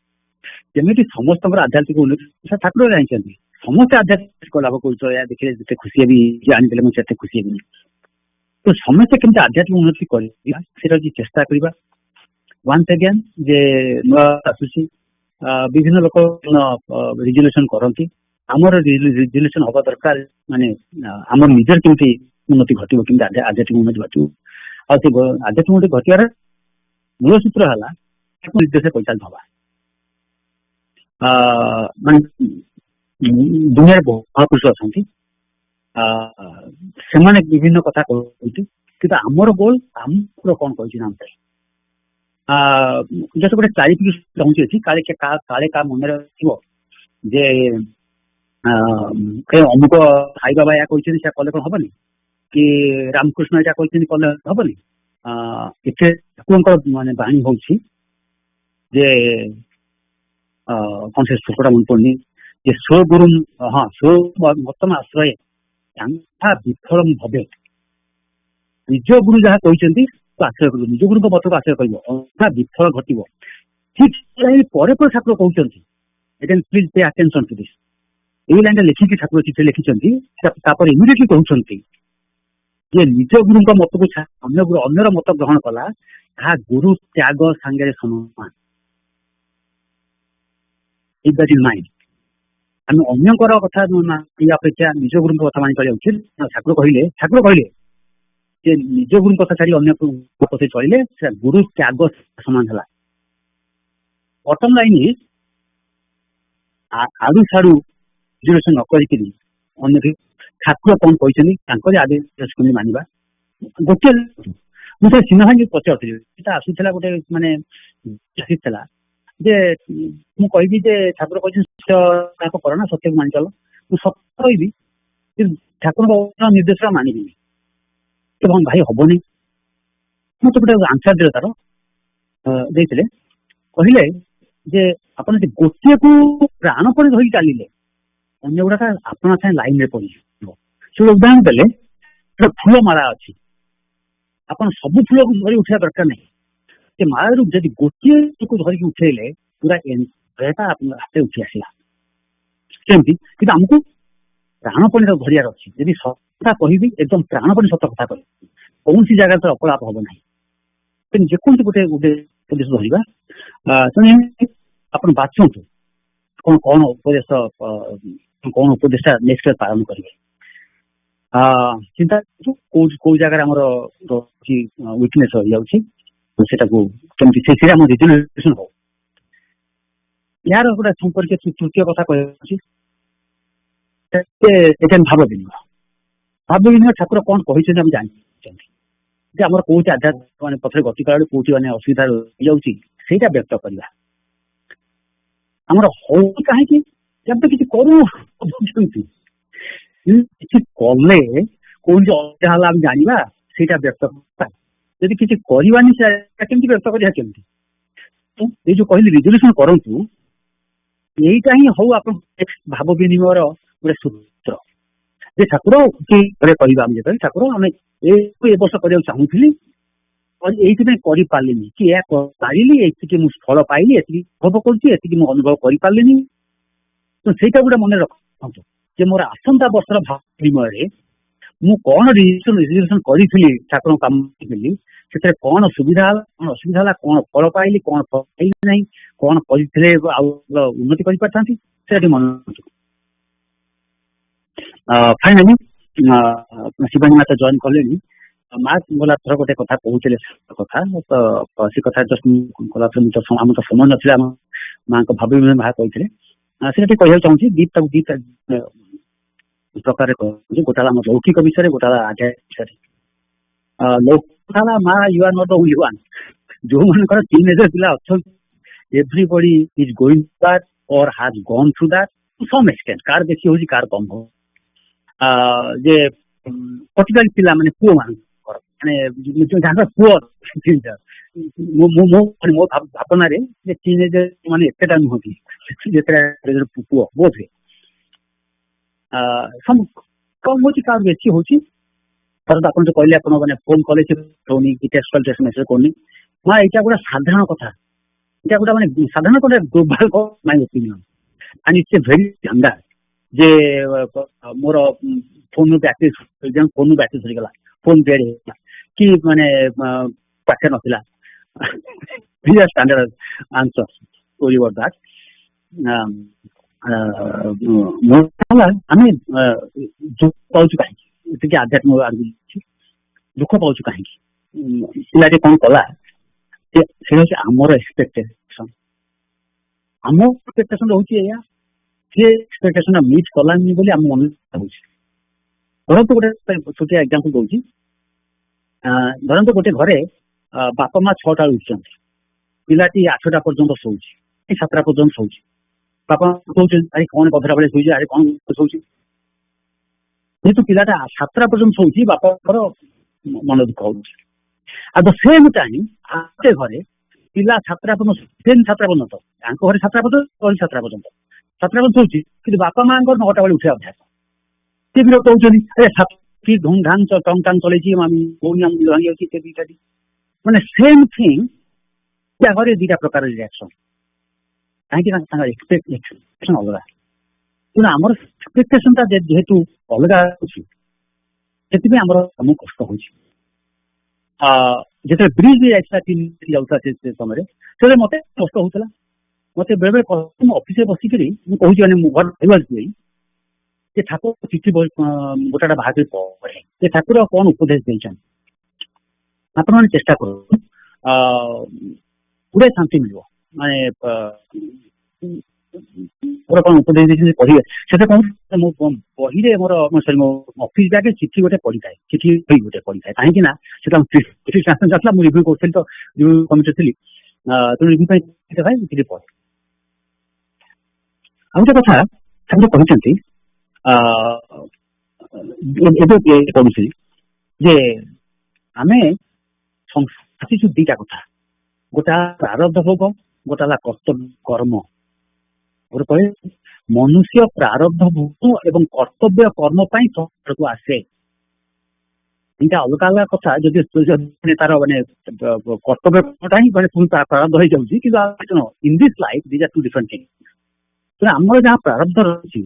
ଯେମିତି ସମସ୍ତଙ୍କର ଆଧ୍ୟାତ୍ମିକ ଉନ୍ନତି ଠାକୁର ଜାଣିଛନ୍ତି। ସମସ୍ତେ ଆଧ୍ୟାତ୍ମିକ ଲାଭ କରୁଛ, ଏହା ଦେଖିଲେ ଯେତେ ଖୁସି ହେବି, ଜାଣିଦେଲେ ମୁଁ ସେତେ ଖୁସି ହେବିନି। ତ ସମସ୍ତେ କେମିତି ଆଧ୍ୟାତ୍ମିକ ଉନ୍ନତି କରିବା, ସେଇଟା ଯଦି ଚେଷ୍ଟା କରିବା। ୱାନ୍ସ ଏଗେନ୍ ଯେ ନୂଆ ଆସୁଛି, ବିଭିନ୍ନ ଲୋକ ରିଜଲ୍ୟୁସନ କରନ୍ତି। ଆମର ରିଜଲ୍ୟୁସନ ହବା ଦରକାର, ମାନେ ଆମର ନିଜର କେମିତି ଉନ୍ନତି ଘଟିବ, କେମିତି ଆଧ୍ୟାତ୍ମିକ ଉନ୍ନତି ଘଟିବ। ଆଉ ସେ ଆଧ୍ୟାତ୍ମିକ ଉନ୍ନତି ଘଟିବାର ମୂଳ ସୂତ୍ର ହେଲା ନିର୍ଦ୍ଦେଶ ପଇସା ହବା। ମାନେ ଦୁନିଆରେ ମହାପୁରୁଷ ଅଛନ୍ତି, ସେମାନେ ବିଭିନ୍ନ କଥା କହୁଛନ୍ତି, କିନ୍ତୁ ଆମର ଗୋଲ, ଆମର କଣ କହିଛି ନା ଯେହେତୁ ଗୋଟେ କ୍ଲାରିଫିକେସନ ଚାହୁଁଛି ଏଠି, କାଳେ କାହା ମନରେ ଥିବ ଯେ ଅମୁକ ସାଇ ବାବା ଏହା କହିଛନ୍ତି, ସେଟା କଲେ କଣ ହବନି, କି ରାମକୃଷ୍ଣ ଏଇଟା କହିଛନ୍ତି କଲେ ହବନି। ଏଠି ଠାକୁରଙ୍କର ମାନେ ବାଣୀ ହଉଛି ଯେ କଣ ସେ ଶ୍ଲୋକଟା ମନେ ପଡୁନି, ଯେ ସ୍ୱଗୁରୁ ମତମ ଆଶ୍ରୟ ବିଫଳ ଭବେ। ନିଜ ଗୁରୁ ଯାହା କହିଛନ୍ତି ଆଶ୍ରୟ କରିବ, ନିଜ ଗୁରୁଙ୍କ ମତକୁ ଆଶ୍ରୟ କରିବ, ବିଫଳ ଘଟିବ। ଠିକ ପରେ ପରେ ଠାକୁର କହୁଛନ୍ତି, please pay attention to this. ଏଇ ଲାଇନଟା ଲେଖିକି ଠାକୁର ଚିଠି ଲେଖିଛନ୍ତି। ତାପରେ ଇମିଡିଏଟଲି କହୁଛନ୍ତି ଯେ ନିଜ ଗୁରୁଙ୍କ ମତକୁ ଅନ୍ୟର ମତ ଗ୍ରହଣ କଲା, ତାହା ଗୁରୁ ତ୍ୟାଗ ସାଙ୍ଗରେ ସମାନ। ଆମେ ଅନ୍ୟଙ୍କର କଥା ଅପେକ୍ଷା ନିଜ ଗୁରୁଙ୍କ କଥା ମାନିପାରିବା ଉଚିତ। ଠାକୁର କହିଲେ ଯେ ନିଜ ଗୁରୁଙ୍କ କଥା ଛାଡି ଅନ୍ୟ ପଥରେ ଚଳିଲେ ସେଟା ଗୁରୁ ତ୍ୟାଗ ସମାନ ହେଲା। ବଟମ ଲାଇନ ଆଡୁ ସାଡୁ ନ କରିକିରି ଅନ୍ୟ ଠାକୁର କଣ କହିଛନ୍ତି ତାଙ୍କରି ଆଦେଶ ମାନିବା। ଗୋଟେ ମୁଁ ସେ ସିନେମା ପଚାରୁଥିଲି, ସେଟା ଆସୁଥିଲା ଗୋଟେ ମାନେ ଆସିଥିଲା ଯେ ମୁଁ କହିବି ଯେ ଠାକୁର କହିଛନ୍ତି କର ନା ସତ୍ୟକୁ ମାନି ଚାଲ, ମୁଁ ସତ୍ୟ କହିବି ଠାକୁରଙ୍କ ନିର୍ଦ୍ଦେଶ ମାନିବିନି, ଏବଂ ଭାଇ ହବନି। ମତେ ଗୋଟେ ଆନ୍ସର ଦେଲେ ତାର ଦେଇଥିଲେ, କହିଲେ ଯେ ଆପଣ ଯଦି ଗୋଟିଏକୁ ପ୍ରାଣପଣେ ଧରିକି ଚାଲିଲେ ଅନ୍ୟ ଗୁଡାକ ଆପଣଙ୍କ ସାଙ୍ଗେ ଲାଇନ ରେ ପଡିଯିବ। ସେ ଉଦାହରଣ ଦେଲେ ଫୁଲ ମାଳା ଅଛି, ଆପଣ ସବୁ ଫୁଲକୁ ଧରି ଉଠିବା ଦରକାର ନାହିଁ, ସେ ମାଳାରୁ ଯଦି ଗୋଟିଏକୁ ଧରିକି ଉଠେଇଲେ ପୁରା ଏଟା ଆପଣଙ୍କ ହାତରେ ଉଠି ଆସିଲା। ସେମିତି କିନ୍ତୁ ଆମକୁ ପ୍ରାଣପଣେ ଧରିବାର ଅଛି। ଯଦି ସତ କହିବି ଏକଦମ ପ୍ରାଣପଣେ ସତ କଥା କହିବି, କୌଣସି ଜାଗାରେ ତ ଅପଳାପ ହବ ନାହିଁ। କିନ୍ତୁ ଯେକୌଣସି ଗୋଟେ ଉପଦେଶ ଧରିବା, ଆପଣ ବାଛନ୍ତୁ କଣ ଉପଦେଶ ନେକ୍ସଟ ପାଳନ କରିବେ। ଚିନ୍ତା କୋଉ ଜାଗାରେ ଆମର ୱିକନେସ ରହିଯାଉଛି, ସେଟାକୁ କେମିତି ସେଥିରେ ଆମ ରିଜଲ୍ୟୁସନ ହବ। ଏହାର ଗୋଟେ ସମ୍ପର୍କୀୟ ତୃତୀୟ କଥା କହିଛି, ଭାବ ବିନିମୟ ଠାକୁର କଣ କହିଛନ୍ତି ଆମେ ଜାଣିଛନ୍ତି ଯେ ଆମର କୋଉଠି ଆଧ୍ୟାତ୍ମିକ ମାନେ ପଥରେ ଗତି କଲା କୋଉଠି ମାନେ ଅସୁବିଧା ରହିଯାଉଛି, ସେଇଟା ବ୍ୟକ୍ତ କରିବା। ଆମର ହଉଛି କାହିଁକି, କେବେ କିଛି କରୁଛନ୍ତି, କିଛି କଲେ କୋଉଠି ଅସୁବିଧା ହେଲା ଆମେ ଜାଣିବା, ସେଇଟା ବ୍ୟକ୍ତ କରିବା। ଯଦି କିଛି କରିବାନି ସେଟା କେମିତି ବ୍ୟକ୍ତ କରିବା, କେମିତି ଏଇ ଯୋଉ କହିଲି ରିଜଲ୍ୟୁସନ କରନ୍ତୁ, ଏଇଟା ହିଁ ହଉ ଆପଣ ଭାବ ବିନିମୟର ଗୋଟେ ସୂତ୍ର। ଯେ ଠାକୁର କରିବା, ଆମେ ଯେତେବେଳେ ଠାକୁର ଆମେ ଏ ବର୍ଷ କରିବାକୁ ଚାହୁଁଥିଲି, ଏଇଥିପାଇଁ କରିପାରିଲିନି, କି ଏହା ପାରିଲି, ଏତିକି ମୁଁ ଫଳ ପାଇଲି, ଏତିକି ଅନୁଭବ କରୁଛି, ଏତିକି ମୁଁ ଅନୁଭବ କରିପାରିଲିନି। ତ ସେଇଟା ଗୋଟେ ମନେ ରଖନ୍ତୁ ଯେ ମୋର ଆସନ୍ତା ବର୍ଷର ଭାବ ବିନିମୟରେ ମୁଁ କଣ ରିଜଲ୍ୟୁସନ କରିଥିଲି, ଠାକୁରଙ୍କ କାମ କରିଥିଲି, ସେଥିରେ କଣ ସୁବିଧା ହେଲା, କଣ ଅସୁବିଧା ହେଲା, କଣ ଫଳ ପାଇଲି, କଣ ଫଳ ପାଇଲି ନାହିଁ, କଣ କରିଥିଲେ ଆଉ ଉନ୍ନତି କରିପାରିଥାନ୍ତି, ସେଟା ଟିକେ ମନେ ରଖନ୍ତୁ। ଫାଇନାଲି ଶିବାନୀ ମାତା ଜଏନ୍ କଲେଣି। ମା ଗଲା ଥର ଗୋଟେ କଥା କହୁଥିଲେ, କଥା ତ ସେ କଥା ଗଲା ଥର ଆମ ତ ସମୟ ନଥିଲା, ଆମ ମାଙ୍କ ଭାବ ବିନିମୟ ମା କହିଥିଲେ, ସେଟା ଟିକେ କହିବାକୁ ଚାହୁଁଛି। ଦିଟା ପ୍ରକାରରେ କହୁଛି, ଗୋଟା ହେଲା ଆମ ଲୌକିକ ବିଷୟରେ, ଗୋଟା ହେଲା ଆଧ୍ୟାତ୍ମିକ ବିଷୟରେ। ଲୌକିକ ହେଲା ମା you are not the only one. ଯୋଉମାନଙ୍କର ଟିନେଜର ପିଲା ଅଛନ୍ତି, everybody is going through that or has gone through that to some extent. କାହାର ବେଶୀ ହଉଛି, କାହାର କମ ହଉଛି। ଯେ ପର୍ଟିକୁଲାର ପିଲା ମାନେ ପୁଅ ମାନଙ୍କର ମାନେ ଯାହାର ପୁଅ, ମୋ ଭାବନାରେ ଯେ ଟିନେଜର ମାନେ ଏତେଟା ନୁହନ୍ତି, ଯେତେଟା ପୁଅ ବୋଧ ହୁଏ କମ ହଉଛି, କାହାର ବେଶୀ ହଉଛି। ଧରନ୍ତୁ ଆପଣ ଯୋଉ କହିଲେ ଆପଣ ମାନେ ଫୋନ କଲେ ସେ ହଉନି, କି ଟେକ୍ସଟ କଲେ ମେସେଜ କରୁନି, ମା ଏଇଟା ଗୋଟେ ସାଧାରଣ କଥା, ଏଇଟା ଗୋଟେ ମାନେ ସାଧାରଣ ଗୋଟେ global my opinion and it's a very standard. ଯେ ମୋର ଫୋନ ବ୍ୟାଟେରୀ ସରିଗଲା, ଫୋନ ଡେଡ୍ ହେଇଗଲା, କି ମାନେ ପାଖରେ ନଥିଲା, standard answer story about that. ଆମେ ଦୁଃଖ ପାଉଛୁ କାହିଁକି, ଟିକେ ଆଧ୍ୟାତ୍ମିକ ଆଡକୁ ଦୁଃଖ ପାଉଛୁ କାହିଁକି, ପିଲାଟି କଣ କଲା, ସେଇଟା ହଉଛି ଆମର ଏକ୍ସପେକ୍ଟେସନ। ଆମ ଏକ୍ସପେକ୍ଟେସନ ରହୁଛି ଏଇଆ, ସେ ଏକ୍ସପେକ୍ଟେସନ ମିଟ୍ କଲାନି ବୋଲି ଆମ ମନ ହଉଛି। ଧରନ୍ତୁ ଗୋଟେ ଛୋଟିଆ ଏକ୍ସାମ୍ପଲ ଦଉଛି, ଧରନ୍ତୁ ଗୋଟେ ଘରେ ବାପା ମା 6ଟା ବେଳେ ଉଠୁଛନ୍ତି, ପିଲାଟି 8ଟା ପର୍ଯ୍ୟନ୍ତ ଶୋଉଛି, 7ଟା ପର୍ଯ୍ୟନ୍ତ ଶୋଉଛି। ବାପା କହୁଛନ୍ତି ଆରେ କଣ ଗଧରା ବେଳେ ଶୋଇଛି, ଆରେ କଣ ଶୋଉଛି। ଯେହେତୁ ପିଲାଟା 7ଟା ପର୍ଯ୍ୟନ୍ତ ଶୋଉଛି, ବାପାଙ୍କର ମନ ଦୁଃଖ ହଉଛି। ଆଉ ଦ ସେମ୍ ଟାଇମ୍ ଗୋଟେ ଘରେ ପିଲା 7ଟା ପର୍ଯ୍ୟନ୍ତ, ତାଙ୍କ ଘରେ 7ଟା ପର୍ଯ୍ୟନ୍ତ ଶୋଉଛି, କିନ୍ତୁ ବାପା ମାଙ୍କର 9ଟା ବେଳେ ଉଠିବା ଅଭ୍ୟାସ। ସେ ବିରକ୍ତ ହଉଛନ୍ତି, କି ଧୁମଧାମ ଟଙ୍ଗ ଟାଙ୍ଗ ଚଲେଇଛି, ଭାଙ୍ଗି ମାନେ ସେମ୍ ଥିଙ୍ଗ ଘରେ 2ଟା ପ୍ରକାର ରିଆକ୍ସନ। କାହିଁକି ନା ତାଙ୍କର ଏକ୍ସପେକ୍ଟେସନ ଅଲଗା, କିନ୍ତୁ ଆମର ଏକ୍ସପେକ୍ଟେସନ ଟା ଯେହେତୁ ଅଲଗା ଅଛି, ସେଥିପାଇଁ ଆମର ଆମକୁ କଷ୍ଟ ହଉଛି। ଯେତେବେଳେ ବ୍ରିଜ ଯାଉଥିଲା ସେ ସମୟରେ, ସେତେବେଳେ ମତେ କଷ୍ଟ ହଉଥିଲା। ମତେ ବେଳେ ବେଳେ ମୁଁ ଅଫିସରେ ବସିକିରି ମୁଁ କହୁଛି, ମାନେ ମୁଁ ଘର ଯେ ଠାକୁର ଚିଠି ଗୋଟାଟା ବାହାର କରି ପଢେ, ଯେ ଠାକୁର କଣ ଉପଦେଶ ଦେଇଛନ୍ତି, ଆପଣମାନେ ଚେଷ୍ଟା କରନ୍ତୁ, ଗୁଡେ ଶାନ୍ତି ମିଳିବ। ମାନେ ମୋର କଣ ଉପଦେଶ ଦେଇଛନ୍ତି ପଢିବେ, ସେଟା କଣ ମୋ ବହିରେ ମୋ ଅଫିସ ବ୍ୟାଗରେ ଚିଠି ଗୋଟେ ପଢିଥାଏ, କାହିଁକି ନା ସେଟା ମୁଁ ରିଭ୍ୟୁ କରୁଥିଲି, ତ ରିଭ୍ୟୁ କମିଟି ଥିଲି, ତେଣୁ ରିଭ୍ୟୁ ପାଇଁ ରିପୋର୍ଟ। ଆଉ ଗୋଟେ କଥା ସେମାନେ କହିଛନ୍ତି ଏବେ ପଢୁଛି ଯେ ଆମେ ଆସିଛୁ ଦିଟା କଥା, ଗୋଟା ପ୍ରାରବ୍ଧ ଭୋଗ, ଗୋଟା ହେଲା କର୍ତ୍ତବ୍ୟ କର୍ମ। ଗୋଟେ କହେ ମନୁଷ୍ୟ ପ୍ରାରବ୍ଧ ଭୋଗ ଏବଂ କର୍ତ୍ତବ୍ୟ କର୍ମ ପାଇଁ ସଂସାରକୁ ଆସେ। ଦିଟା ଅଲଗା ଅଲଗା କଥା। ଯଦି ତାର ମାନେ କର୍ତ୍ତବ୍ୟ କର୍ମଟା ହିଁ ମାନେ ପୁଣି ପ୍ରାରବ୍ଧ ହେଇଯାଉଛି, କିନ୍ତୁ in this life these are two different things. ତେଣୁ ଆମର ଯାହା ପ୍ରାରବ୍ଧ ରହିଛି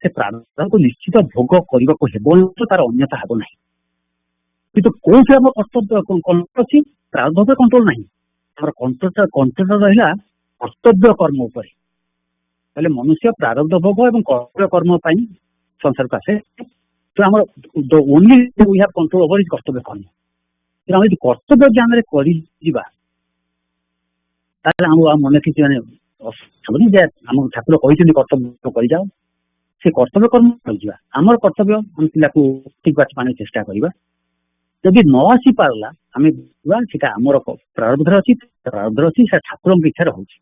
ସେ ପ୍ରାରବ୍ଧକୁ ନିଶ୍ଚିତ ଭୋଗ କରିବାକୁ ହେବ, ତାର ଅନ୍ୟତା ହେବ ନାହିଁ। କିନ୍ତୁ କୋଉଠି ଆମର କର୍ତ୍ତବ୍ୟ କଣ୍ଟ୍ରୋଲ ଅଛି, ପ୍ରାରବ୍ଧ ଉପରେ କଣ୍ଟ୍ରୋଲ ନାହିଁ। ଆମର କଣ୍ଟ୍ରୋଲ ରହିଲା କର୍ତ୍ତବ୍ୟ କର୍ମ ଉପରେ। ତାହେଲେ ମନୁଷ୍ୟ ପ୍ରାରବ୍ଧ ଭୋଗ ଏବଂ କର୍ତ୍ତବ୍ୟ କର୍ମ ପାଇଁ ସଂସାରକୁ ଆସେ। ତ ଆମର only we have control over is କର୍ତ୍ତବ୍ୟ କର୍ମ। ତେଣୁ ଆମେ ଯଦି କର୍ତ୍ତବ୍ୟ ଜ୍ଞାନରେ କରିଯିବା ତାହେଲେ ଆମକୁ ଆଉ ମନେ କିଛି ମାନେ ହବନି ଯେ ଆମ ଠାକୁର କହିଛନ୍ତି କର୍ତ୍ତବ୍ୟ କରିଯାଅ। ସେ କର୍ତ୍ତବ୍ୟ କର୍ମ କରିଯିବା। ଆମର କର୍ତ୍ତବ୍ୟ ଆମେ ପିଲାକୁ ଠିକ ବାଟ ପାଣି ଚେଷ୍ଟା କରିବା। ଯଦି ନ ଆସି ପାରିଲା ଆମେ ସେଟା ଆମର ପ୍ରାରବ୍ଧରେ ଅଛି, ସେଟା ଠାକୁରଙ୍କ ଇଚ୍ଛାରେ ହଉଛି।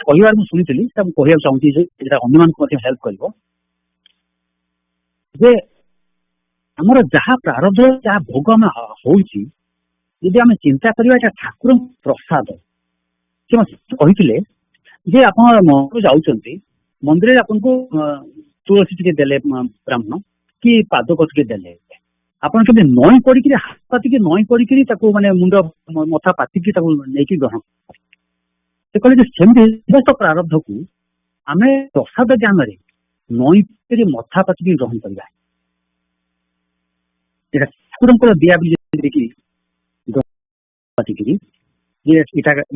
କହିବାର ମୁଁ ଶୁଣିଥିଲି, ସେଟା ମୁଁ କହିବାକୁ ଚାହୁଁଛି ଯେ ସେଟା ଅନ୍ୟମାନଙ୍କୁ ମଧ୍ୟ ହେଲ୍ପ କରିବ। ଯେ ଆମର ଯାହା ପ୍ରାରବ୍ଧ ଯାହା ଭୋଗ ଆମେ ହଉଛି, ଯଦି ଆମେ ଚିନ୍ତା କରିବା ଏଟା ଠାକୁରଙ୍କ ପ୍ରସାଦ। ସେ କହିଥିଲେ ଯେ ଆପଣ ମନ୍ଦିର ଯାଉଛନ୍ତି, ମନ୍ଦିରରେ ଆପଣଙ୍କୁ ତୁଳସୀ ଟିକେ ଦେଲେ ବ୍ରାହ୍ମଣ କି ପାଦକ ଟିକେ ଦେଲେ, ଆପଣ କେବେ ନଈ ପଡିକିରି ହାତ ପାତିକି ନଈ ପଡିକିରି ତାକୁ ମାନେ ମୁଣ୍ଡ ମଥା ପାତିକି ତାକୁ ନେଇକି ଗ୍ରହଣ। ସେ କହିଲେ ଯେ ସେମିତି ସମସ୍ତ ପ୍ରାରବ୍ଧକୁ ଆମେ ପ୍ରସାଦ ଜ୍ଞାନରେ ନଈ ମଥା ପାତିକି ଗ୍ରହଣ କରିବା। ଏଟା ଠାକୁରଙ୍କର ଦିଆ ବୋଲି ପାତିକିରି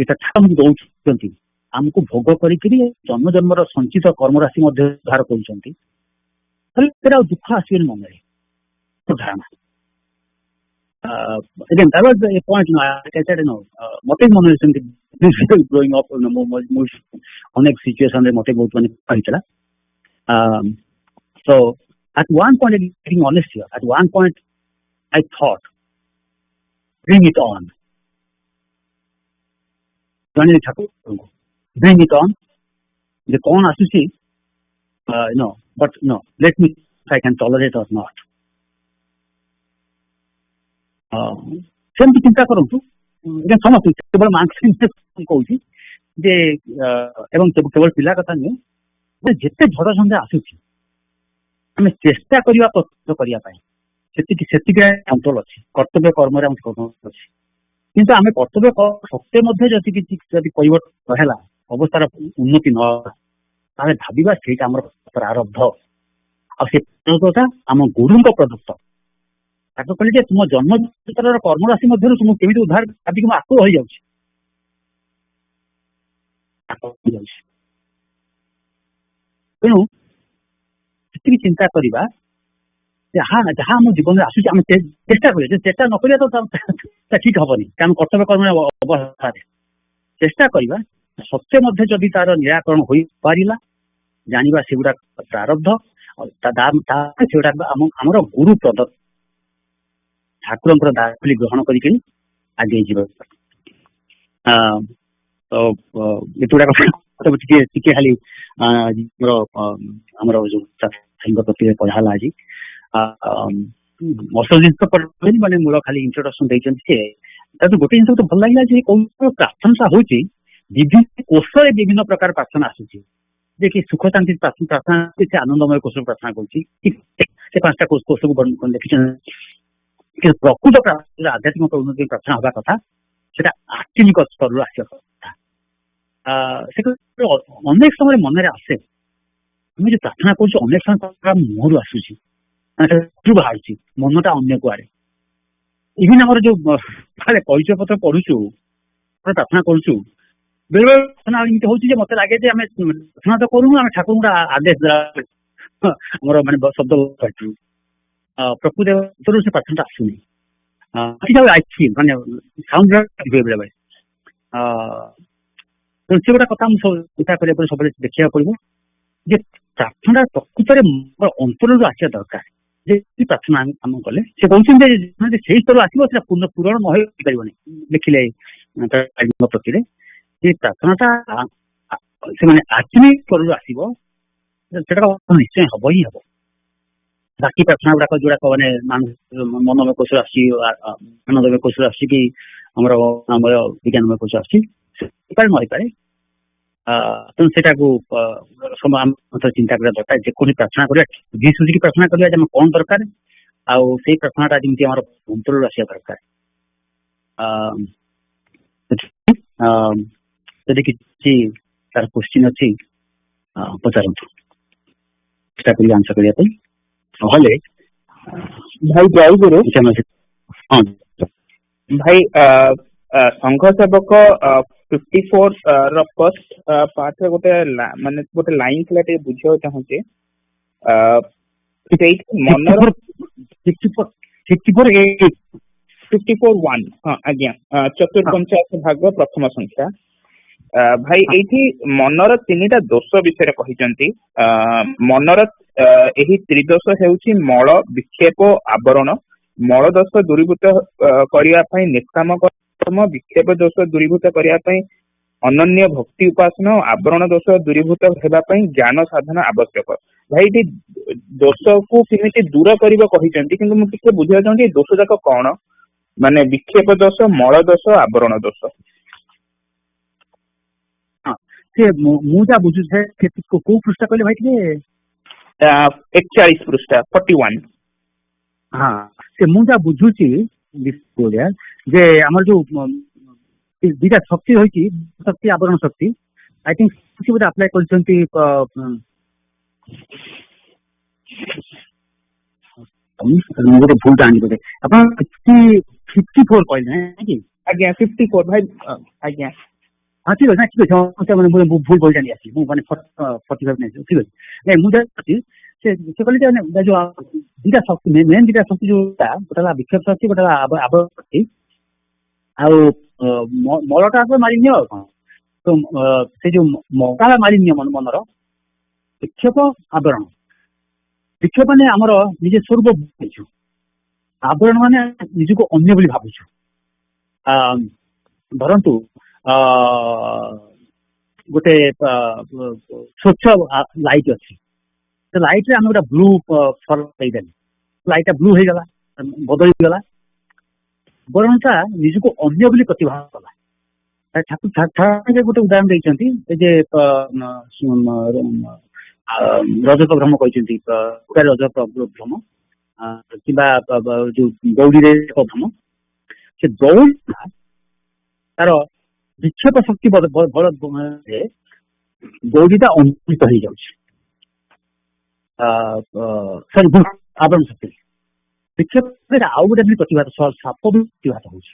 ଏଟା ଠାକୁର ଦଉଛନ୍ତି ଆମକୁ ଭୋଗ କରିକିରି ଜନ୍ମ ଜନ୍ମର ସଞ୍ଚିତ କର୍ମରାଶି ମଧ୍ୟ ଉଦ୍ଧାର କରୁଛନ୍ତି। ତାହେଲେ ସେଟା ଆଉ ଦୁଃଖ ଆସିବନି ମନରେ ଧାରଣା। Again, that was the point. ମତେ ମନେ ସେମିତି ଗ୍ରୋଇଂ ଅପ୍ ଅନେକ ସିଚୁଏସନରେ ମତେ ବହୁତ ମାନେ କହିଥିଲା। So at one point, being honest here, at one point I thought, bring it on. Bring it on. The କଣ ଆସୁଛି no, but no, let me if I can tolerate or not. ସେମିତି ଚିନ୍ତା କରନ୍ତୁ ସମସ୍ତେ, କେବଳ ମାର୍କ୍ସ କହୁଛି ଯେ ଏବଂ କେବଳ ପିଲା କଥା ନୁହେଁ, ଯେତେ ଝଡ଼ ଝଞ୍ଜା ଆସୁଛି ଆମେ ଚେଷ୍ଟା କରିବା କରିବା ପାଇଁ ସେତିକି କଣ୍ଟ୍ରୋଲ ଅଛି। କର୍ତ୍ତବ୍ୟ କର୍ମରେ ଆମ କଣ୍ଟ୍ରୋଲ ଅଛି। କିନ୍ତୁ ଆମେ କର୍ତ୍ତବ୍ୟ ସତ୍ତ୍ୱେ ମଧ୍ୟ ଯଦି କିଛି ଯଦି ପରିବର୍ତ୍ତନ ହେଲା, ଅବସ୍ଥାର ଉନ୍ନତି ନ ହେଲା, ତାହେଲେ ଭାବିବା ସେଇଟା ଆମର ପ୍ରାରବ୍ଧ। ଆଉ ସେ ପ୍ରାରବ୍ଧଟା ଆମ ଗୁରୁଙ୍କ ପ୍ରଦତ୍ତ। ତାକୁ କହିଲେ ଯେ ତୁମ ଜନ୍ମର କର୍ମରାଶି ମଧ୍ୟରୁ ତୁମକୁ କେମିତି ଉଦ୍ଧାର ଭାବିକି ମୁଁ ଆକୁଳ ହେଇଯାଉଛି। ତେଣୁ ସେତିକି ଚିନ୍ତା କରିବା ଯାହା ଆମ ଜୀବନରେ ଆସୁଛି ଆମେ ଚେଷ୍ଟା କରିବା। ଯେ ଚେଷ୍ଟା ନ କରିବା ତ ଠିକ ହବନି, କାରଣ କର୍ତ୍ତବ୍ୟ କର୍ମ ଅବସ୍ଥାରେ ଚେଷ୍ଟା କରିବା। ସତ୍ୟ ମଧ୍ୟ ଯଦି ତାର ନିରାକରଣ ହୋଇପାରିଲା, ଜାଣିବା ସେଗୁଡା ପ୍ରାରବ୍ଧ, ସେଗୁଡା ଆମର ଗୁରୁ ପ୍ରଦତ୍ତ ଠାକୁରଙ୍କର ଦାନ ବୋଲି ଗ୍ରହଣ କରିକି ଆଗେଇ ଯିବା। ଏଗୁଡାକ ଟିକେ ଖାଲି ଆମର ଯୋଉ ସାଙ୍ଗ ପ୍ରତି ପଢା ହେଲା ଆଜି ଅସଲ ଜିନିଷ ମାନେ ମୂଳ ଖାଲି ଇଣ୍ଟ୍ରୋଡକ୍ସନ ଦେଇଛନ୍ତି। ସେ ତାକୁ ଗୋଟେ ଜିନିଷ ମତେ ଭଲ ଲାଗିଲା ଯେ କୋଉ ପ୍ରାର୍ଥନା ହଉଛି ବିଭିନ୍ନ କୋଷରେ ବିଭିନ୍ନ ପ୍ରକାର ପ୍ରାର୍ଥନା ଆସୁଛି। ଯେ କି ସୁଖ ଶାନ୍ତି ପ୍ରାର୍ଥନା, ସେ ଆନନ୍ଦମୟ କୋଷକୁ ପ୍ରାର୍ଥନା କରୁଛି, ସେ 5ଟା କୋଷକୁ ଦେଖିଛନ୍ତି। କିନ୍ତୁ ପ୍ରକୃତ ଆଧ୍ୟାତ୍ମିକ ଉନ୍ନତି ପ୍ରାର୍ଥନା ହବା କଥା ସେଟା ଆତ୍ମିକ ସ୍ତରରୁ ଆସିବା କଥା। ସେ ଅନେକ ସମୟରେ ମନରେ ଆସେ, ଆମେ ଯୋଉ ପ୍ରାର୍ଥନା କରୁଛୁ ଅନେକ ସମୟ ମୁହଁରୁ ଆସୁଛି, ବାହାରୁଛି ମନଟା ଅନ୍ୟ କୁଆଡେ। ଇଭିନ୍ ଆମର ଯୋଉ ପରିଚୟ ପତ୍ର ପଢୁଛୁ, ପ୍ରାର୍ଥନା କରୁଛୁ, ବେଳେବେଳେ ପ୍ରାର୍ଥନା ଏମିତି ହଉଛି ଯେ ମତେ ଲାଗେ ଯେ ଆମେ ପ୍ରାର୍ଥନା ତ କରୁନୁ, ଆମେ ଠାକୁରଙ୍କୁ ଆଦେଶ ଆମର ମାନେ ଶବ୍ଦ ପ୍ରକୃତ ସେ ପ୍ରାର୍ଥନାଟା ଆସୁନି। ମାନେ ସାଉଣ୍ଡ ବେଳେବେଳେ ସେ ଗୋଟେ କଥା ମୁଁ ଚିନ୍ତା କରିବା ପରେ ସବୁବେଳେ ଦେଖିବାକୁ ପଡିବ ଯେ ପ୍ରାର୍ଥନା ପ୍ରକୃତରେ ଅନ୍ତରରୁ ଆସିବା ଦରକାର। ଯେ ପ୍ରାର୍ଥନା ଆମ କଲେ ସେ କହୁଛନ୍ତି ସେଇ ସ୍ତର ଆସିବ ସେଟା ପୂରଣ ନ ହେଇପାରିବନି ଲେଖିଲେ ପ୍ରତିରେ ଯେ ପ୍ରାର୍ଥନାଟା ସେମାନେ ଆତ୍ମିକ ସ୍ତରରୁ ଆସିବ ସେଟା ନିଶ୍ଚୟ ହବ ହିଁ ହବ। ବାକି ପ୍ରାର୍ଥନା ଗୁଡାକ ଯୋଉଡାକ ମାନେ ମନୋମୟ କୌଶଳ ଆସୁଛି ଆନନ୍ଦମୟ କୌଶଳ ଆସୁଛି କି ଆମର ବିଜ୍ଞାନମୟ କୌଶଳ ଆସୁଛି ସେପାରେ ନ ହେଇପାରେ। ତେଣୁ ସେଟାକୁ ଚିନ୍ତା କରିବା ଦରକାର ଯେକୌଣସି ପ୍ରାର୍ଥନା କରିବା ବୁଝି ସୁଝିକି ପ୍ରାର୍ଥନା କରିବା ଯେ ଆମେ କଣ ଦରକାର ଆଉ ସେଇ ପ୍ରାର୍ଥନାଟା ଯେମିତି ଆମର ଅନ୍ତରରୁ ଆସିବା ଦରକାର। ଯଦି କିଛି ତାର କୋଶ୍ଚିନ୍ ଅଛି ପଚାରନ୍ତୁ, ଚେଷ୍ଟା କରିବି ଆନ୍ସର କରିବା ପାଇଁ। ନହେଲେ ଭାଇ ଜୟଗୁରୁ। ହଁ ଭାଇ ସଂଘ ସେବକ 54 ର ଫର୍ଷ୍ଟ ପାର୍ଟ ରେ ଗୋଟେ ଲାଇନ୍ ଥିଲା ଟିକେ ବୁଝିବାକୁ ଚାହୁଁଛି। ମନର 54:1 ହଁ ଆଜ୍ଞା ଚତୁର୍ପଞ୍ଚାଶ ଭାଗ ପ୍ରଥମ ସଂଖ୍ୟା। ଭାଇ ଏଇଠି ମନର 3ଟା ଦୋଷ ବିଷୟରେ କହିଛନ୍ତି। ମନର ଏହି ତ୍ରିଦୋଷ ହେଉଛି ମଳ, ବିକ୍ଷେପ, ଆବରଣ। ମଳ ଦୋଷ ଦୂରୀଭୂତ କରିବା ପାଇଁ ନିଷ୍କାମ କର୍ମ, ବିକ୍ଷେପ ଦୋଷ ଦୂରୀଭୂତ କରିବା ପାଇଁ ଅନନ୍ୟ ଭକ୍ତି ଉପାସନା, ଆବରଣ ଦୋଷ ଦୂରୀଭୂତ ହେବା ପାଇଁ ଜ୍ଞାନ ସାଧନ ଆବଶ୍ୟକ। ଭାଇ ଏଠି ଦୋଷକୁ କେମିତି ଦୂର କରିବ କହିଛନ୍ତି, କିନ୍ତୁ ମୁଁ ଟିକେ ବୁଝିବାକୁ ଚାହୁଁଛି ଏ ଦୋଷ ଯାକ କଣ, ମାନେ ବିକ୍ଷେପ ଦୋଷ, ମଳ ଦୋଷ, ଆବରଣ ଦୋଷ। ମୁଁ ଯାହା ବୁଝୁଛି କୋଉ ପୃଷ୍ଠା କହିଲେ ଭାଇ ଟିକେ? 41 ପୃଷ୍ଠା 41। ହଁ ସେ ମୁଁ ଯାହା ବୁଝୁଛି ଯେ ଆମର ଯୋଉ ଦିଟା ଶକ୍ତି ରହିଛି, ଶକ୍ତି ଆବରଣ ଶକ୍ତି, ଆଇ ଥିଙ୍କ ବୋଧେ ଆପ୍ଲାଏ କରିଛନ୍ତି। ଗୋଟେ ଭୁଲ ଆଣି ବୋଧେ ଆପଣ 54 କହିଲେ ନାଇଁ କି? ଆଜ୍ଞା 54 ଭାଇ ଆଜ୍ଞା। ହଁ ଠିକ ଅଛି ଠିକ ଅଛି ଭୁଲ ବହି ଜାଣି ଆସିଛି ମୁଁ ମାନେ 45 ନାଇଁ ଠିକ ଅଛି। ନାଇଁ ମୁଁ ଜାଣିଛି ସେ କହିଲେ ଯେ ଯୋଉ ଦିଟା ଶକ୍ତି ମେନ୍ ଦିଟା ଶକ୍ତି ଯୋଉଟା ଗୋଟେ ହେଲା ବିକ୍ଷେପ ଶକ୍ତି, ଗୋଟେ ହେଲା ଆବରଣ ଶକ୍ତି, ଆଉ ମଳଟା ମାଳିନ୍ୟ ଆଉ କଣ। ତ ସେ ଯୋଉ ମଳଟା ମାଳିନ୍ୟ ମନର, ବିକ୍ଷେପ ଆବରଣ। ବିକ୍ଷେପ ମାନେ ଆମର ନିଜ ସ୍ୱରୂପ ଭାବୁଛୁ, ଆବରଣ ମାନେ ନିଜକୁ ଅନ୍ୟ ବୋଲି ଭାବୁଛୁ। ଧରନ୍ତୁ ଗୋଟେ ସ୍ୱଚ୍ଛ ଲାଇଟ୍ ଅଛି, ସେ ଲାଇଟ୍ ରେ ଆମେ ଗୋଟେ ବ୍ଲୁ ଦେଇଦେଲେ, ଲାଇଟ୍ ଟା ବ୍ଲୁ ହେଇଗଲା, ବଦଳିଗଲା। ଆବରଣଟା ନିଜକୁ ଅନ୍ୟ ବୋଲି ପ୍ରତିଭାବ କଲା। ଗୋଟେ ଉଦାହରଣ ଦେଇଛନ୍ତି, ଏ ଯେ ରଜତ ଭ୍ରମ କହିଛନ୍ତି, ରଜତ ଭ୍ରମ କିମ୍ବା ଯୋଉ ଦୌଡ଼ିରେ ଭ୍ରମ। ସେ ଦୌଡ଼ ତାର ବିକ୍ଷେପ ଶକ୍ତି ଦୌଡ଼ିଟା ଅନୁକୂଳିତ ହେଇଯାଉଛି, ଆବରଣ ଶକ୍ତି। ବିକ୍ଷେପରେ ଆଉ ଗୋଟେ ବି ପ୍ରତିଭାତ, ସାପ ବି ପ୍ରତିଭାତ ହଉଛି।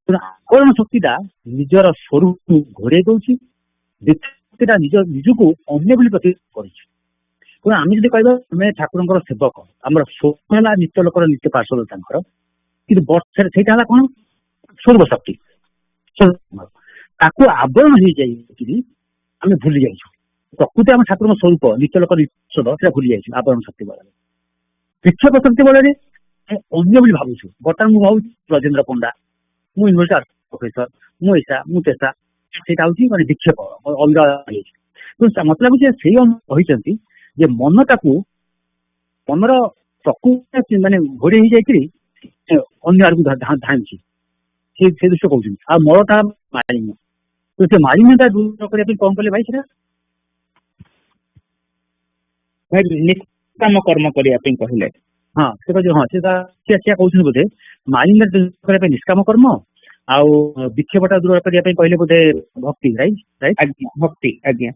ଆବରଣ ଶକ୍ତିଟା ନିଜର ସ୍ୱରୂପ ଘୋଡେଇ ଦଉଛି, ବିକ୍ଷେପଟା ନିଜକୁ ଅନ୍ୟ ବୋଲି ପ୍ରତିଭାତ କରୁଛି। ତେଣୁ ଆମେ ଯଦି କହିବା ଆମେ ଠାକୁରଙ୍କର ସେବକ, ଆମର ସ୍ୱପ୍ନ ହେଲା ନିତ୍ୟ ଲୋକର ନିତ୍ୟ ପାର୍ଶ୍ୱଦ ତାଙ୍କର, କିନ୍ତୁ ସେଇଟା ହେଲା କଣ? ସ୍ୱରୂପ ଶକ୍ତି। ତାକୁ ଆବରଣ ହେଇଯାଇକିରି ଆମେ ଭୁଲି ଯାଇଛୁ ପ୍ରକୃତି ଆମ ଠାକୁରଙ୍କ ସ୍ୱରୂପ ନିତ୍ୟ ଲୋକ ନିଶ୍ଚଦ, ସେଟା ଭୁଲି ଯାଇଛୁ ଆବରଣ ଶକ୍ତି ବଳରେ। ବିକ୍ଷେପ ଶକ୍ତି ବଳରେ ଅନ୍ୟ ବୋଲି ଭାବୁଛୁ। ବର୍ତ୍ତମାନ ମୁଁ ଭାବୁଛି ବ୍ରଜେନ୍ଦ୍ର ପଣ୍ଡା, ମୁଁ ୟୁନିଭର୍ସିଟି ପ୍ରଫେସର, ମୁଁ ଏସା ମୁଁ ତେସା, ସେଇଟା ହଉଛି ମାନେ ବିକ୍ଷେପ ଅଲଗା ହେଇଛି। ମତେ ଲାଗୁଛି ସେଇ କହିଛନ୍ତି ଯେ ମନଟାକୁ, ମନର ପ୍ରକୃତି ମାନେ ଘୋଡେଇ ହେଇଯାଇକିରି ଅନ୍ୟ ଆଡକୁ ଧାଇଁଛି, ସେ ଦୃଶ୍ୟ କହୁଛନ୍ତି। ଆଉ ମଳଟା ମାଳିନ୍ୟ, ସେ ମାଳିନ୍ୟଟା ଦୂର କରିବା ପାଇଁ କଣ କଲେ ଭାଇ? ସେଟା ନିଷ୍କାମ କର୍ମ କରିବା ପାଇଁ କହିଲେ। ହଁ ସେ କହିଲେ, ହଁ ସେଟା କହୁଛନ୍ତି ବୋଧେ ମାଳିନ୍ୟ ଦୂର କରିବା ପାଇଁ ନିଷ୍କାମ କର୍ମ, ଆଉ ବିକ୍ଷେପଟା ଦୂର କରିବା ପାଇଁ କହିଲେ ବୋଧେ ଭକ୍ତି। ରାଇଟ୍ ରାଇଟ୍ ଆଜ୍ଞା ଭକ୍ତି ଆଜ୍ଞା।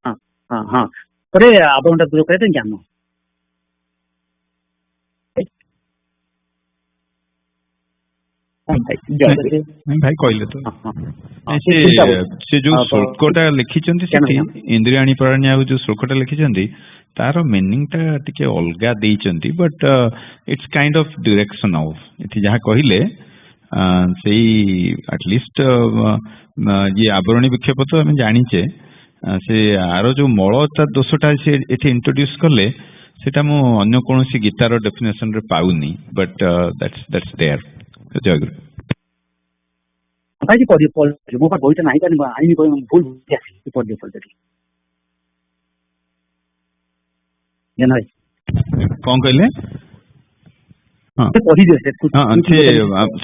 ହଁ ହଁ ହଁ ପରେ ଆବରଣଟା ଦୂର କରିବା ପାଇଁ ଜ୍ଞାନ। ଭାଇ କହିଲେ ତ ସେ ଯୋଉ ଶ୍ଲୋକଟା ଲେଖିଛନ୍ତି ସେଠି ଇନ୍ଦ୍ରିୟାଣୀ ପରାୟଣୀ ଆଉ ଯୋଉ ଶ୍ଲୋକଟା ଲେଖିଛନ୍ତି ତାର ମିନିଂ ଟା ଟିକେ ଅଲଗା ଦେଇଛନ୍ତି, but it's kind of direction of ଏଠି ଯାହା କହିଲେ ସେଇ ଆଟଲିଷ୍ଟ ଇଏ ଆବରଣୀ ବିକ୍ଷେପ ତ ଆମେ ଜାଣିଛେ, ସେ ଆର ଯୋଉ ମଳତା ଦୋଷଟା ସେ ଏଠି ଇଣ୍ଟ୍ରୋଡ୍ୟୁସ କଲେ सेटा मु अन्य कोनोसी गीतार डेफिनेशन रे पाउनी बट दैट्स देयर जय गुरु भाई जी पढ़ मो पर बहिटा नाही त आइनी भूल पढ़ भाई कौन कहले हाँ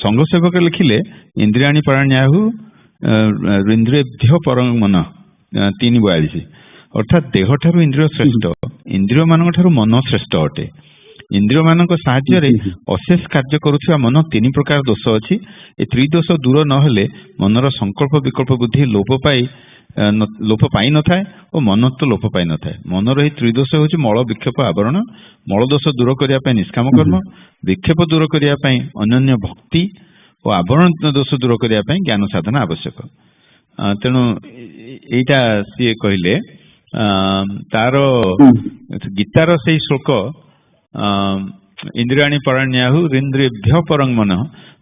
संघ सेवक लिखिले इंद्रियाणी पराण्याहु इंद्रियभ्य परं मन 3:42 अर्थात देह ठारू इंद्रिय श्रेष्ठ इंद्रिय मान ठारू मन श्रेष्ठ अटे इंद्रिय मान साहाय्य अशेष कार्य करुवा मन 3 प्रकार दोष अच्छी ए त्रिदोष दूर नहेले मनर संकल्प विकल्प बुद्धि लोप पाई न थाए और मन तो लोप पाई न थाए मनर यही त्रिदोष हूँ मल विक्षेप आवरण मल दोष दूर करने निष्काम कर्म विक्षेप दूर करने अन्य भक्ति और आवरण दोष दूर करने ज्ञान साधना आवश्यक तेणु यहीटा सी कहले तार गीतार से श्लोक इंद्रियाणी पराण्याहु इंद्रियभ्य परं मन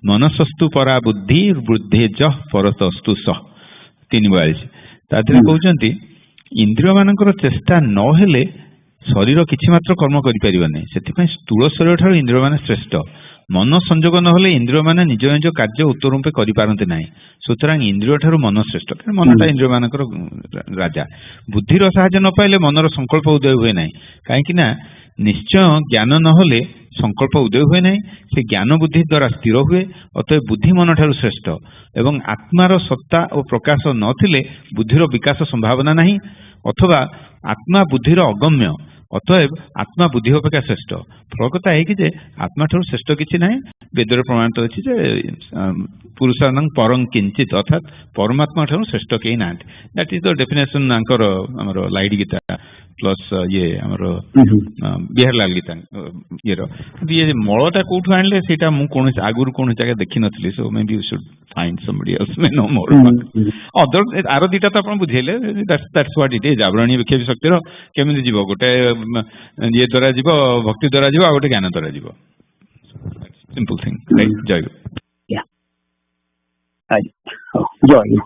मनसस्तु परा बुद्धि बुद्धे ज परतस्तु स 3:42 तादरे कहते इंद्रिय मानकर चेष्टा न हेले शरीर किछि मात्र कर्म करि परिबने सेति स्थूल शरीर ठार इंद्रिय मान श्रेष्ठ मन संजोग न हेले इंद्रिय मान निज निज कार्य उत्तर रूपे करि पारंते नाही सुतरां इंद्रिय ठार मन श्रेष्ठ मनटा इंद्रिय मानकर राजा बुद्धिर साहाय्य न पाइले मनर संकल्प उदय हुए नाही काहेकि ना निश्चय ज्ञान न हेले संकल्प उदय हुए नहीं से ज्ञान बुद्धि द्वारा स्थिर हुए अतएव बुद्धि मन ठारू श्रेष्ठ एवं आत्मार सत्ता और प्रकाश नथिले बुद्धिर विकास संभावना नहीं अथवा आत्मा बुद्धिर अगम्य अतएव आत्मा बुद्धि अपेक्षा श्रेष्ठ फल कथा है कि आत्मा ठारू श्रेष्ठ किसी ना वेदर प्रमाणित अच्छी पुरुषानं परं किंचित अर्थात परमात्मा ठारू श्रेष्ठ कहीं ना दैट इज द डेफिनेशन आमर लाइट गीता प्लस ये आमर बिहार लाल गीता ये मलटा कौटू आनले सेटा मु कोन आगुर कोन जगह देखि नथली so maybe you should find somebody else may know more other आरो दीटा तो आपण बुझेले दैट्स व्हाट इट इज आवरणीय विक्षेप शक्तिर केमिति जीव गोटे ये द्वारा जीव भक्ति द्वारा जीव आ गोटे ज्ञान द्वारा जीव सिंपल थिंग राइट जय या जय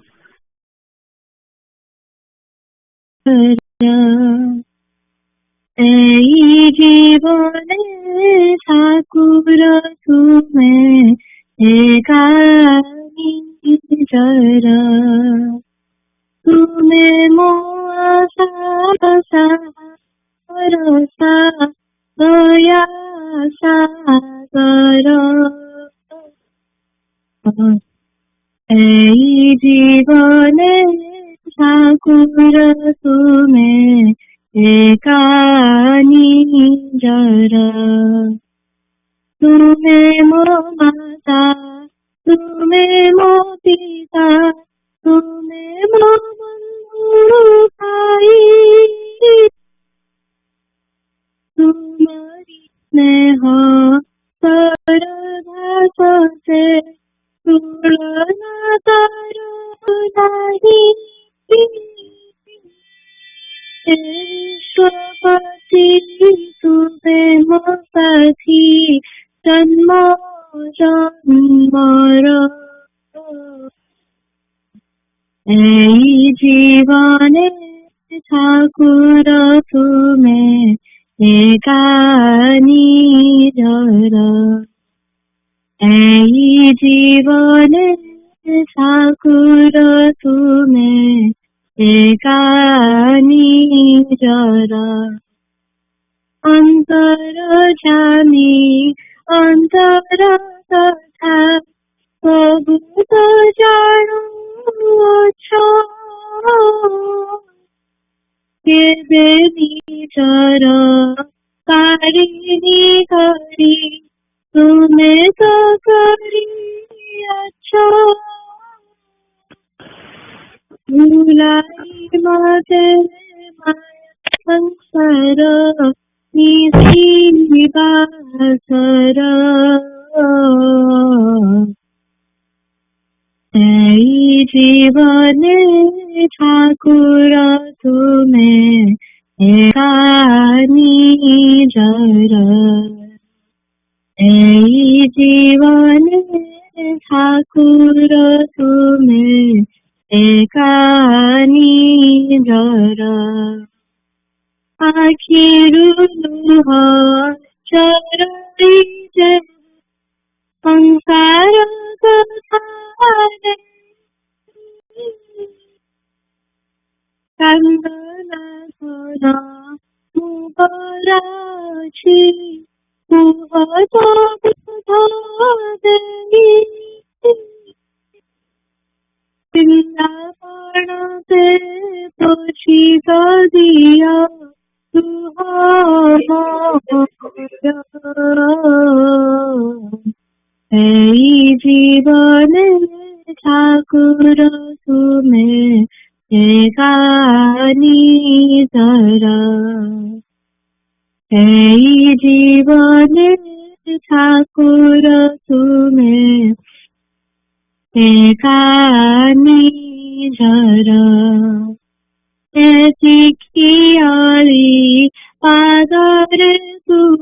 এই জীবনে ঠাকুর তুমি একানি জরা তুমি মো আশা ভরসা দয়া সাগর এই জীবনে ঠাকুর তুমি एकानी जरा तुम्हें मो माता तुम्हें मो पिता तुम्हें मो बंधु भाई तुम्हारी स्नेह सरधा से तुलना करो नहीं विश्वपति तुम्हें मो साथी जन्म जन्मर এই জীবনে ঠাকুর তুমি একানি জরা এই জীবনে ঠাকুর তুমি एकानी जरा अंतर जानी अंतर तथा सब तो जानो छो के निजर कारिणी करी तुम्हें तो करी अच्छो भुलाई मते माया संसार निसी बासर এই জীবনে ঠাকুর তুমি একানি জরা এই জীবনে ঠাকুর তুমি एकानी जरा आखिरु लुह चरई जे संसार कथारे कांदना घन मुबराछि मुह देई वृंदावन ते पोछी दिया तुह जीवन ठाकुर तुम्हें एकानी जरा जीवन ठाकुर तुम्हें एकानी जरा चिखियाली पादरे तुम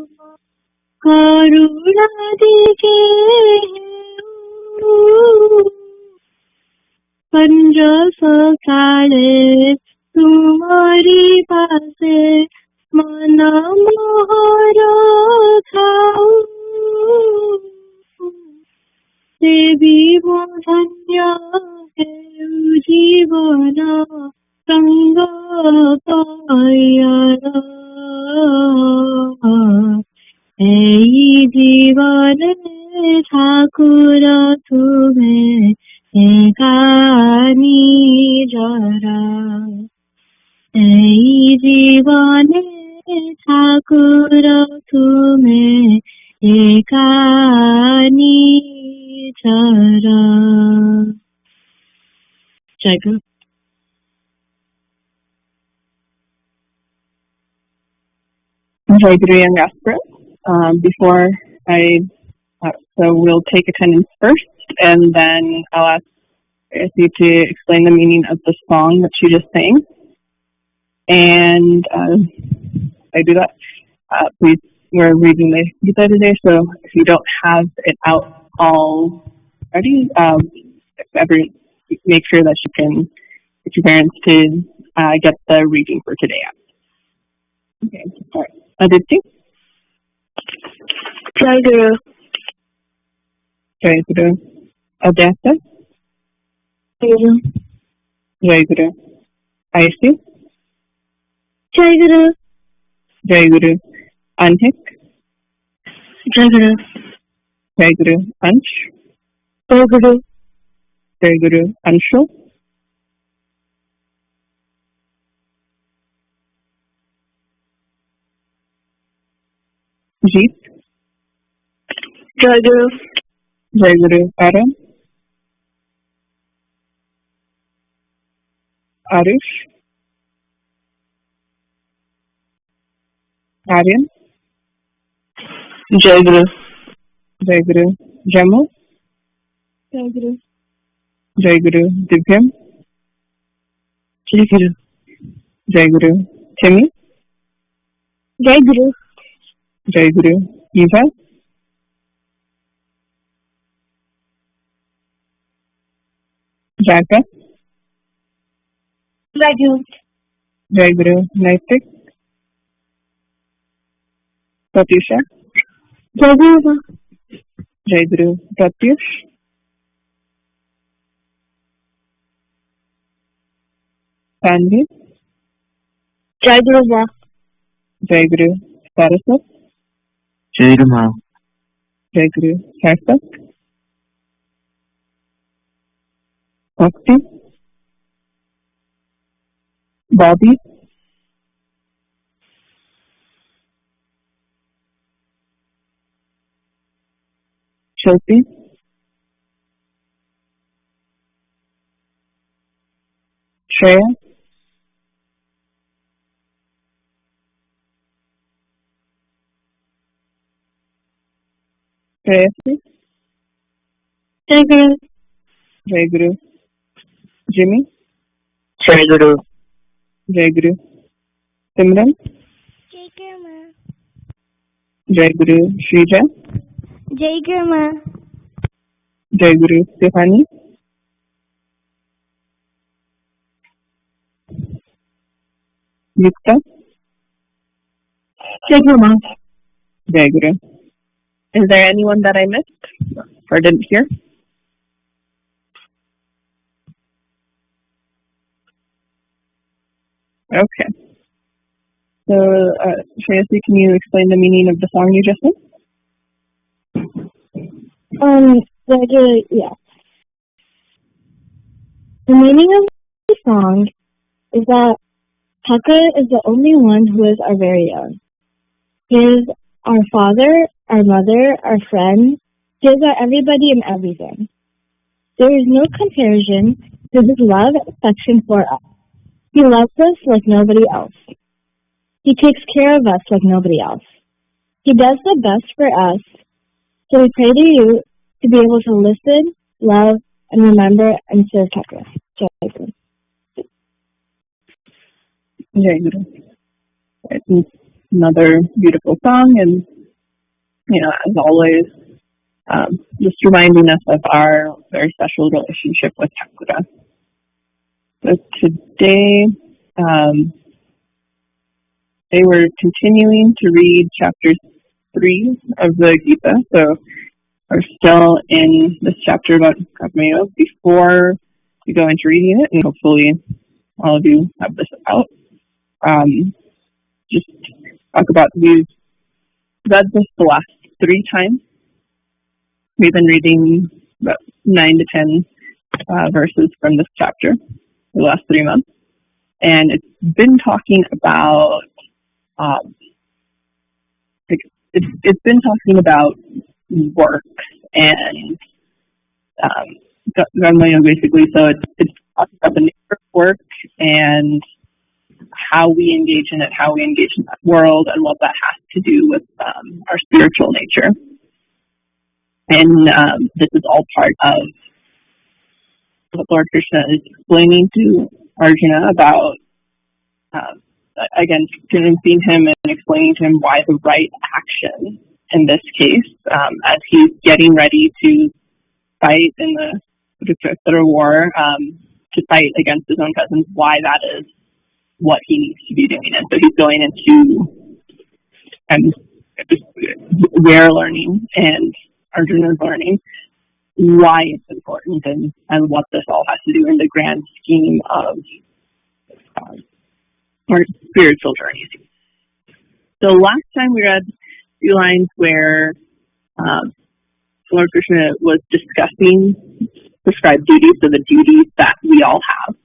करुणा दिखे पंज सकाले तुम्हारी पासे मन मोहर खाऊ देवी मो धन्य है जीवन संग पायरा जीवन ठाकुर तुम्हें एकानी जरा जीवन ठाकुर तुम्हें एकानी जरा। जय गुरु। Jai Guru Young Asper. Before so we'll take attendance first, and then I'll ask you to explain the meaning of the song that she just sang. And I do that. Please, we're reading the Gita today, so if you don't have it out already, make sure that you can get your parents to get the reading for today out. Okay, all right. Aditi? Jai Guru. Jai Guru. Aditya? Jai Guru. Jai Guru. Ayushi? Jai Guru. Jai Guru. Anhik? Jai Guru. Jai Guru. Ansh? Jai Guru. Jai Guru. Anshu? Jeet? Jai Guru. Jai Guru. Aaron? Arish? Aryan? Jai Guru. Jai Guru. Jamu? Jai Guru. Jai Guru. Divyam? Jai Guru. Jai Guru. Timmy? Jai Guru. Jai Guru. Eva? Jaka? Jai Guru. Jai Guru. Naitik? Pratyusha? Jai Guru. Jai Guru. Pratyush? Sandy? Jai Guru. Jai Guru. Saraswat? Jai Guru Ma. Jai Guru. Saraswat? Bhakti? Bobby? Shilpi? Shreya? Prayasi? Jai Guru. Jai Guru. Jimmy? Jai Guru. Jai Guru. Simran? Jai Guru. Jai Guru. Shrija? Jai Guru. Jai Guru. Stefani? Yukta? Jai Guru Ma. Jai Guru. Is there anyone that I missed or didn't hear? Okay. So, Shreyasi, can you explain the meaning of the song you just sang? Yeah. The meaning of the song is that Taka is the only one who is our very own. He is our father, our mother, our friend. He is our everybody and everything. There is no comparison to his love and affection for us. He loves us like nobody else. He takes care of us like nobody else. He does the best for us. So we pray to you to be able to listen, love, and remember and serve Taka. Jai Guru. Jai Guru. It's another beautiful song, and as always, just reminding us of our very special relationship with Thakura. So today, they were continuing to read chapter 3 of the Gita. So we're still in this chapter about Karma. Before we go into reading it, and hopefully all of you have this out, just talk about, we've read this the last 3 times. We've been reading about 9 to 10 verses from this chapter the last 3 months. And it's been talking about it's been talking about work and basically. So it's talking about the nature of work and how we engage in it, how we engage in that world, and what that has to do with our spiritual nature. And this is all part of what Lord Krishna is explaining to Arjuna about, again, convincing him and explaining to him why the right action in this case, as he's getting ready to fight in the Kurukshetra war, to fight against his own cousins, why that is what he needs to be doing. And so he's going into, and we're learning, and Arjuna is learning why it's important and what this all has to do in the grand scheme of our spiritual journeys. So last time we read a few lines where Lord Krishna was discussing prescribed duties, so the duties that we all have,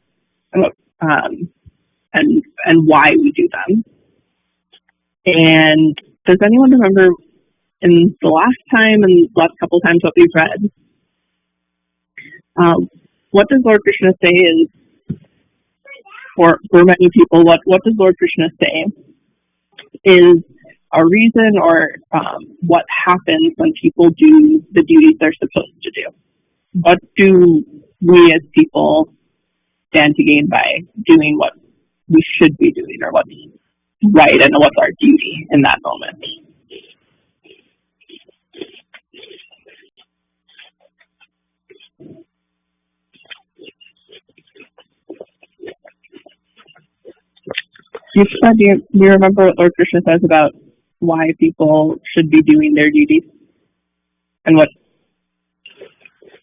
and why we do them. And does anyone remember in the last time and the last couple times what we've read? What does Lord Krishna say is, for many people, what does Lord Krishna say is a reason or what happens when people do the duties they're supposed to do? What do we as people stand to gain by doing what we should be doing, or what's right and what's our duty in that moment? Do you remember what Lord Krishna says about why people should be doing their duties, and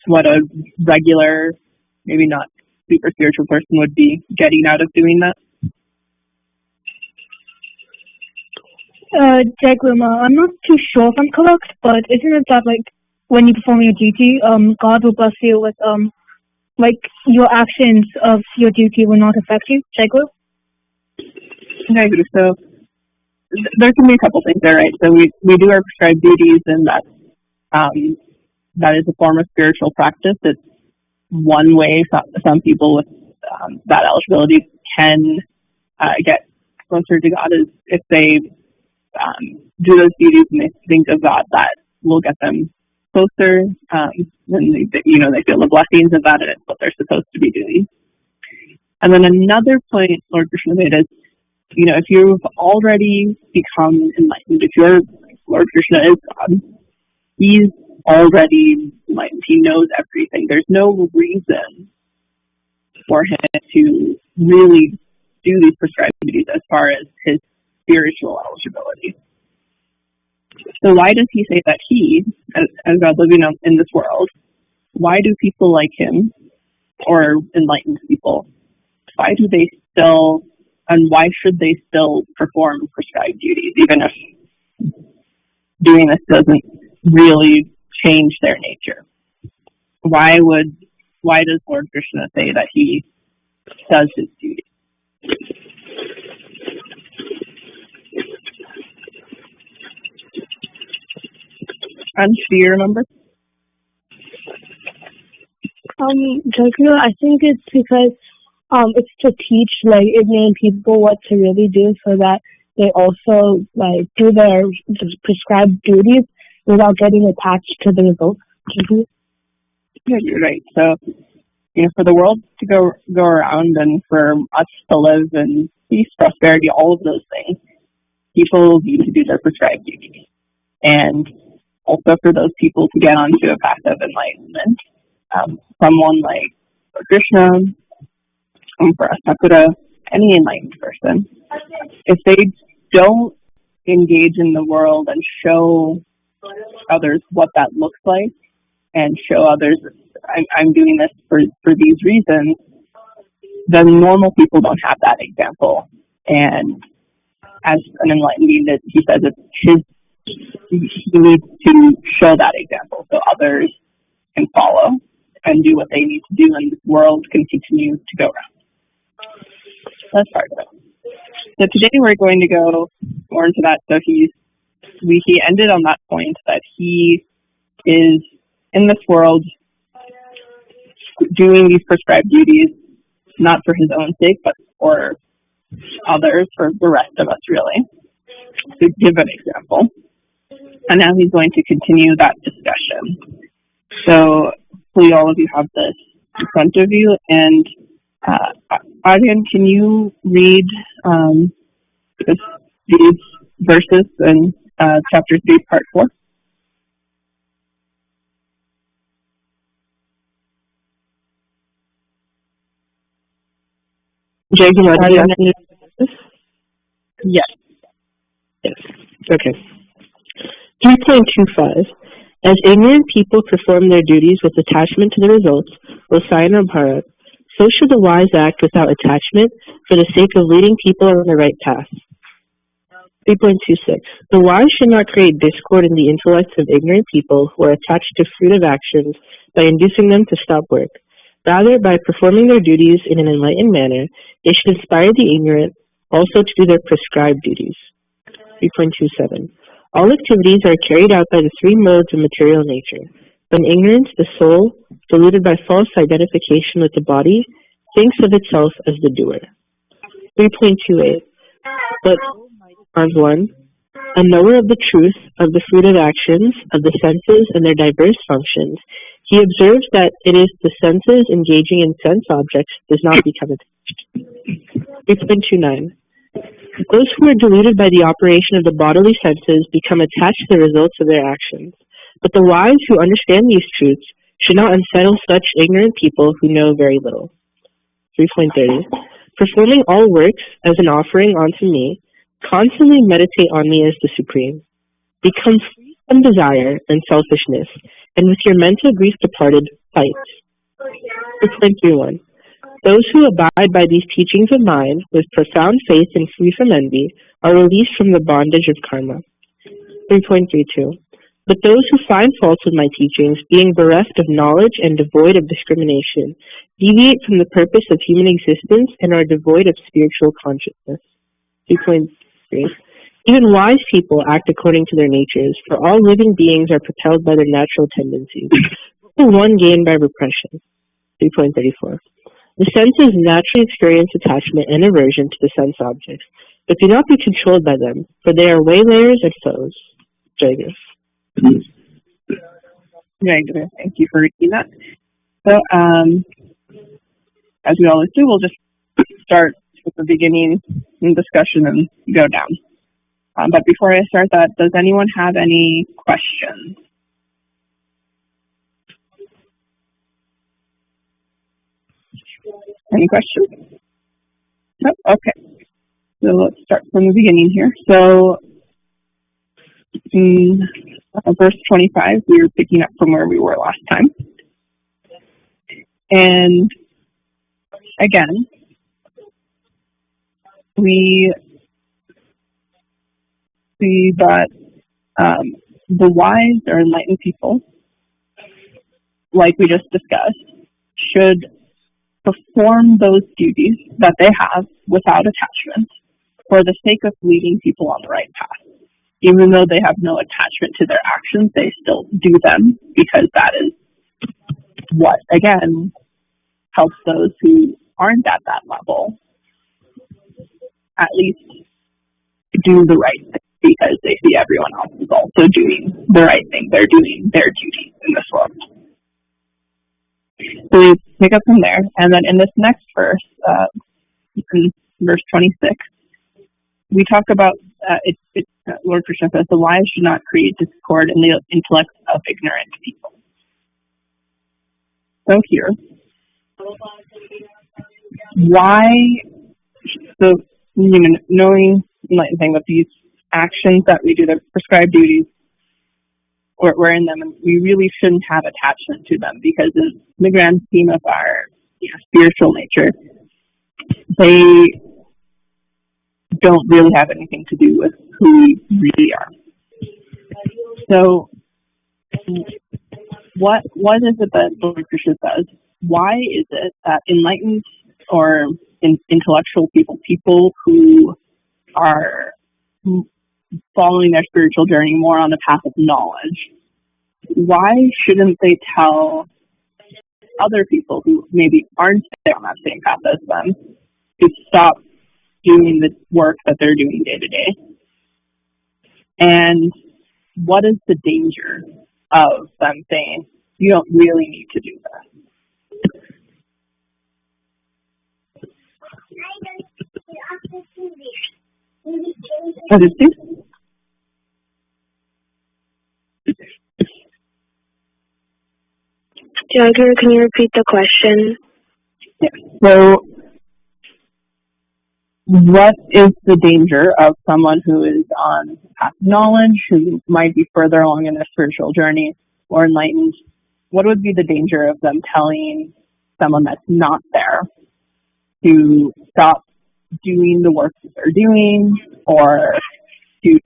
what a regular, maybe not super spiritual person would be getting out of doing that? Jai Guru Ma, I'm not too sure if I'm correct, but isn't it that, like, when you perform your duty, God will bless you with, like, your actions of your duty will not affect you? Jai Guru? Okay, so there can be a couple things there, right? So we do our prescribed duties, and that is a form of spiritual practice. It's one way some people with that eligibility can get closer to God, is if they do those duties and they think of God, that will get them closer. Then they feel the blessings of that, and it's what they're supposed to be doing. And then another point Lord Krishna made is, if you've already become enlightened, if Lord Krishna is God, he's already enlightened. He knows everything. There's no reason for him to really do these prescribed duties as far as his spiritual eligibility. So why does he say that he, as God living in this world, why do people like him, or enlightened people, why do they still, and why should they still perform prescribed duties, even if doing this doesn't really change their nature? Why does Lord Krishna say that he does his duty? And do you remember? Jagru, I think it's because it's to teach like ignorant people what to really do, so that they also like do their prescribed duties without getting attached to the results. Yeah, you're right. So, for the world to go around and for us to live in peace, prosperity, all of those things, people need to do their prescribed duties. And also for those people to get onto a path of enlightenment, someone like Krishna, for us, Sakura, any enlightened person, if they don't engage in the world and show others what that looks like, and show others I'm doing this for these reasons, then normal people don't have that example. And as an enlightened being, that he says he needs to show that example so others can follow and do what they need to do, and the world can continue to go around. That's part of it. So today we're going to go more into that. So he ended on that point that he is in this world doing these prescribed duties, not for his own sake, but for others, for the rest of us, really, to give an example. And now he's going to continue that discussion. So hopefully all of you have this in front of you. And Aryan, can you read these verses in chapter 3, part 4? Jacob, do you have any? Yes. Yes. Okay. 3.25. As ignorant people perform their duties with attachment to the results, Rosayana Bharat, so should the wise act without attachment for the sake of leading people on the right path. 3.26. The wise should not create discord in the intellects of ignorant people who are attached to fruit of actions by inducing them to stop work. Rather, by performing their duties in an enlightened manner, they should inspire the ignorant also to do their prescribed duties. 3.27. All activities are carried out by the three modes of material nature. When ignorance, the soul, deluded by false identification with the body, thinks of itself as the doer. 3.28. But as one, a knower of the truth of the fruit of actions, of the senses and their diverse functions, he observes that it is the senses engaging in sense objects does not become attached. 3.29. Those who are deluded by the operation of the bodily senses become attached to the results of their actions. But the wise who understand these truths should not unsettle such ignorant people who know very little. 3.30. Performing all works as an offering unto me, constantly meditate on me as the Supreme. Become free from desire and selfishness, and with your mental grief departed, fight. 3.31. Those who abide by these teachings of mine with profound faith and free from envy are released from the bondage of karma. 3.32. But those who find fault with my teachings, being bereft of knowledge and devoid of discrimination, deviate from the purpose of human existence and are devoid of spiritual consciousness. 3.3. Even wise people act according to their natures, for all living beings are propelled by their natural tendencies. One gained by repression. 3.34. The senses naturally experience attachment and aversion to the sense objects, but do not be controlled by them, for they are waylayers and foes. Jagus. Thank you for reading that. So, as we always do, we'll just start with the beginning and discussion and go down. But before I start that, does anyone have any questions? Any questions? Nope. Okay. So let's start from the beginning here. So in verse 25, we were picking up from where we were last time. And again, we see that the wise or enlightened people, like we just discussed, should perform those duties that they have without attachment for the sake of leading people on the right path. Even though they have no attachment to their actions, they still do them because that is what, again, helps those who aren't at that level at least do the right thing because they see everyone else is also doing the right thing. They're doing their duty in this world. So we pick up from there, and then in this next verse, in verse 26, we talk about Lord Krishna says the wise should not create discord in the intellect of ignorant people. So here, why the knowing enlightened thing that these actions that we do, the prescribed duties, we're in them, and we really shouldn't have attachment to them because in the grand scheme of our spiritual nature, they don't really have anything to do with who we really are. So, what is it that Lord Krishna says? Why is it that enlightened or intellectual people who are following their spiritual journey more on the path of knowledge, why shouldn't they tell other people who maybe aren't on that same path as them to stop doing the work that they're doing day to day? And what is the danger of them saying, you don't really need to do this? Jagger, can you repeat the question? Yeah. So, what is the danger of someone who is on path of knowledge, who might be further along in their spiritual journey or enlightened? What would be the danger of them telling someone that's not there to stop doing the work that they're doing, or to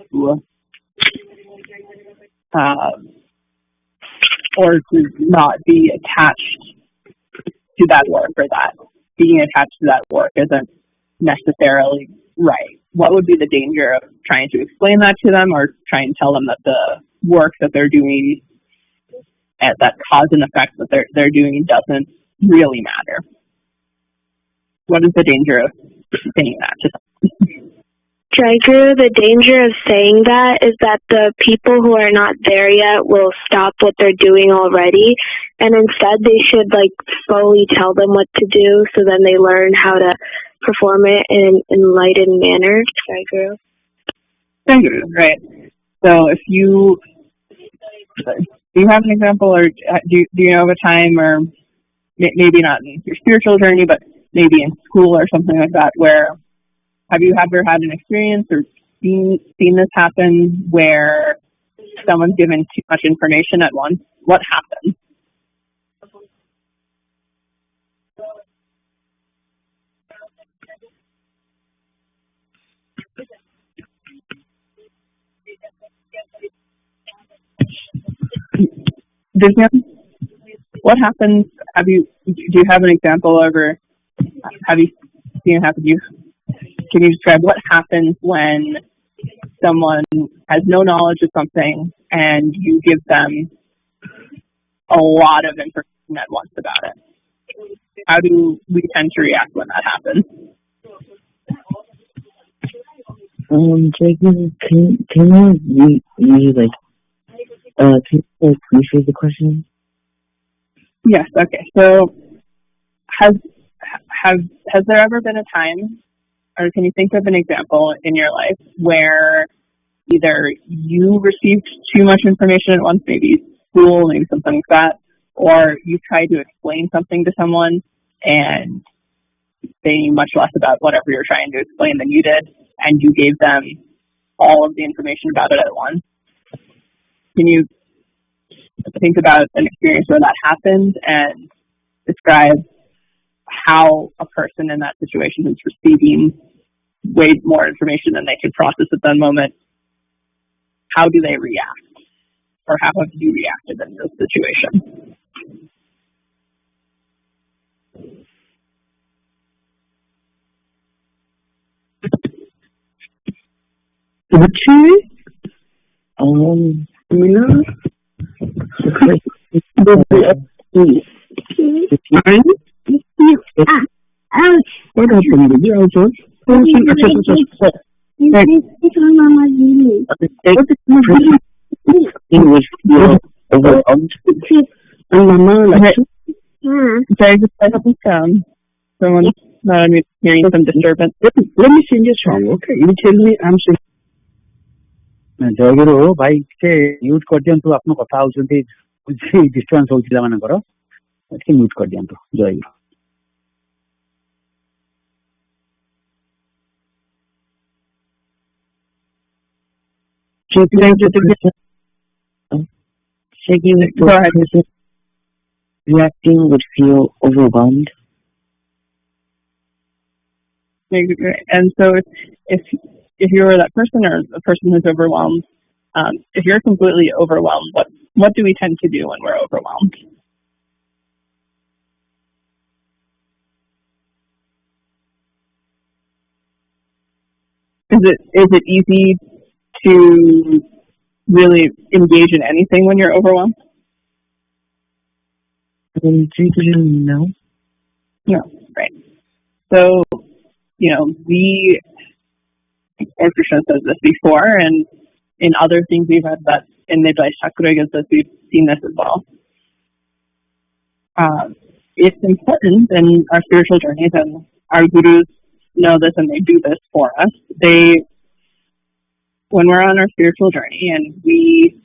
not be attached to that work, or that being attached to that work isn't necessarily right? What would be the danger of trying to explain that to them, or trying to tell them that the work that they're doing, that cause and effect that they're doing, doesn't really matter? What is the danger of saying that to them? Jagger, the danger of saying that is that the people who are not there yet will stop what they're doing already, and instead they should slowly tell them what to do so then they learn how to perform it in an enlightened manner. Jagger, right. So if do you have an example, or do you know of a time, or maybe not in your spiritual journey, but maybe in school or something like that, where have you ever had an experience or seen this happen where someone's given too much information at once? What happens? What happens? Do you have an example of, or have you seen it happen to you? Can you describe what happens when someone has no knowledge of something and you give them a lot of information at once about it? How do we tend to react when that happens? Jacob, can you rephrase the question? Yes. Okay. So, has there ever been a time, or can you think of an example in your life where either you received too much information at once, maybe school, maybe something like that, or you tried to explain something to someone and they knew much less about whatever you were trying to explain than you did, and you gave them all of the information about it at once? can you think about an experience where that happened and describe how a person in that situation who's receiving way more information than they can process at that moment, how do they react? Or how have you reacted in this situation? What happened, baby? Also, He was overwhelmed. and Mama, like, Sorry, just I hope someone not hearing some disturbance. let me sing a song, okay? You tell me I'm singing. ଜୟଗୁରୁ ଭାଇ ଟିକେ mute କରିଦିଅନ୍ତୁ, ଆପଣ କଥା ହଉଛନ୍ତି disturbance ହଉଛି ପିଲାମାନଙ୍କର, ଟିକେ mute କରିଦିଅନ୍ତୁ। ଜୟଗୁରୁ। Reacting would feel overwhelmed. And so if you're that person or a person who's overwhelmed, if you're completely overwhelmed, what do we tend to do when we're overwhelmed? Is it easy to really engage in anything when you're overwhelmed? No. No, right. So, or Krishna says this before, and in other things we've read that in Nidai Chakra gives us, we've seen this as well. It's important in our spiritual journeys, and our gurus know this and they do this for us. When we're on our spiritual journey and we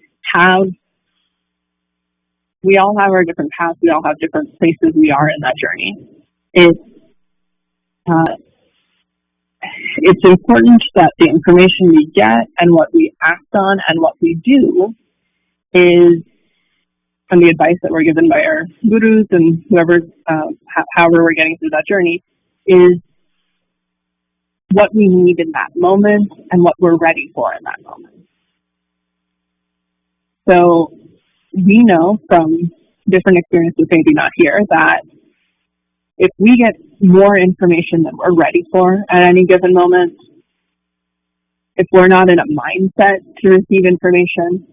all have our different paths, we all have different places we are in that journey. It's important that the information we get and what we act on and what we do and the advice that we're given by our gurus and whoever, however we're getting through that journey, is what we need in that moment and what we're ready for in that moment. So we know from different experiences, maybe not here, that if we get more information than we're ready for at any given moment, if we're not in a mindset to receive information,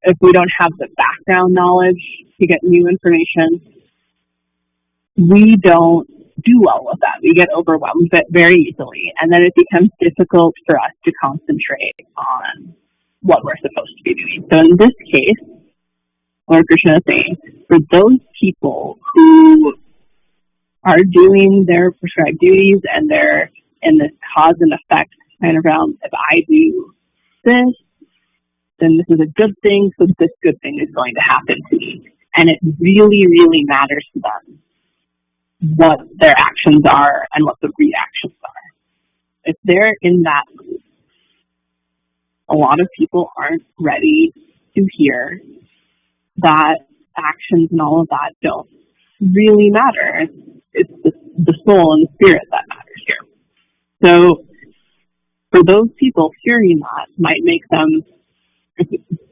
if we don't have the background knowledge to get new information, we don't do well with that. We get overwhelmed very easily, and then it becomes difficult for us to concentrate on what we're supposed to be doing. So in this case, Lord Krishna is saying, for those people who are doing their prescribed duties and they're in this cause and effect kind of realm, if I do this, then this is a good thing, so this good thing is going to happen to me. And it really, really matters to them what their actions are and what the reactions are. If they're in that group, a lot of people aren't ready to hear that actions and all of that don't really matter. It's the soul and the spirit that matters here. So for those people, hearing that might make them,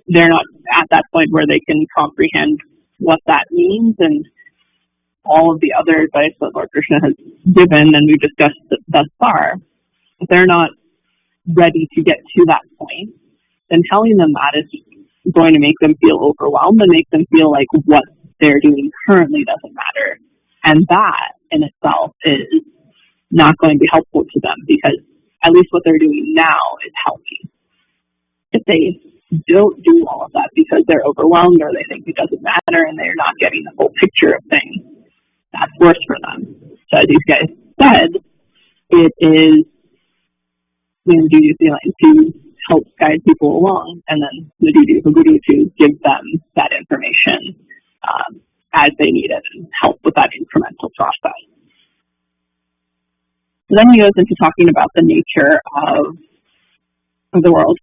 they're not at that point where they can comprehend what that means and all of the other advice that Lord Krishna has given and we've discussed thus far. If they're not ready to get to that point, then telling them that is going to make them feel overwhelmed and make them feel like what they're doing currently doesn't matter. And that in itself is not going to be helpful to them, because at least what they're doing now is healthy. If they don't do all of that because they're overwhelmed or they think it doesn't matter and they're not getting the whole picture of things, that's worse for them. So as these guys said, it is the duty of the line to help guide people along, and then the duty of the guru to give them that information as they need it and help with that incremental process. So then he goes into talking about the nature of the world.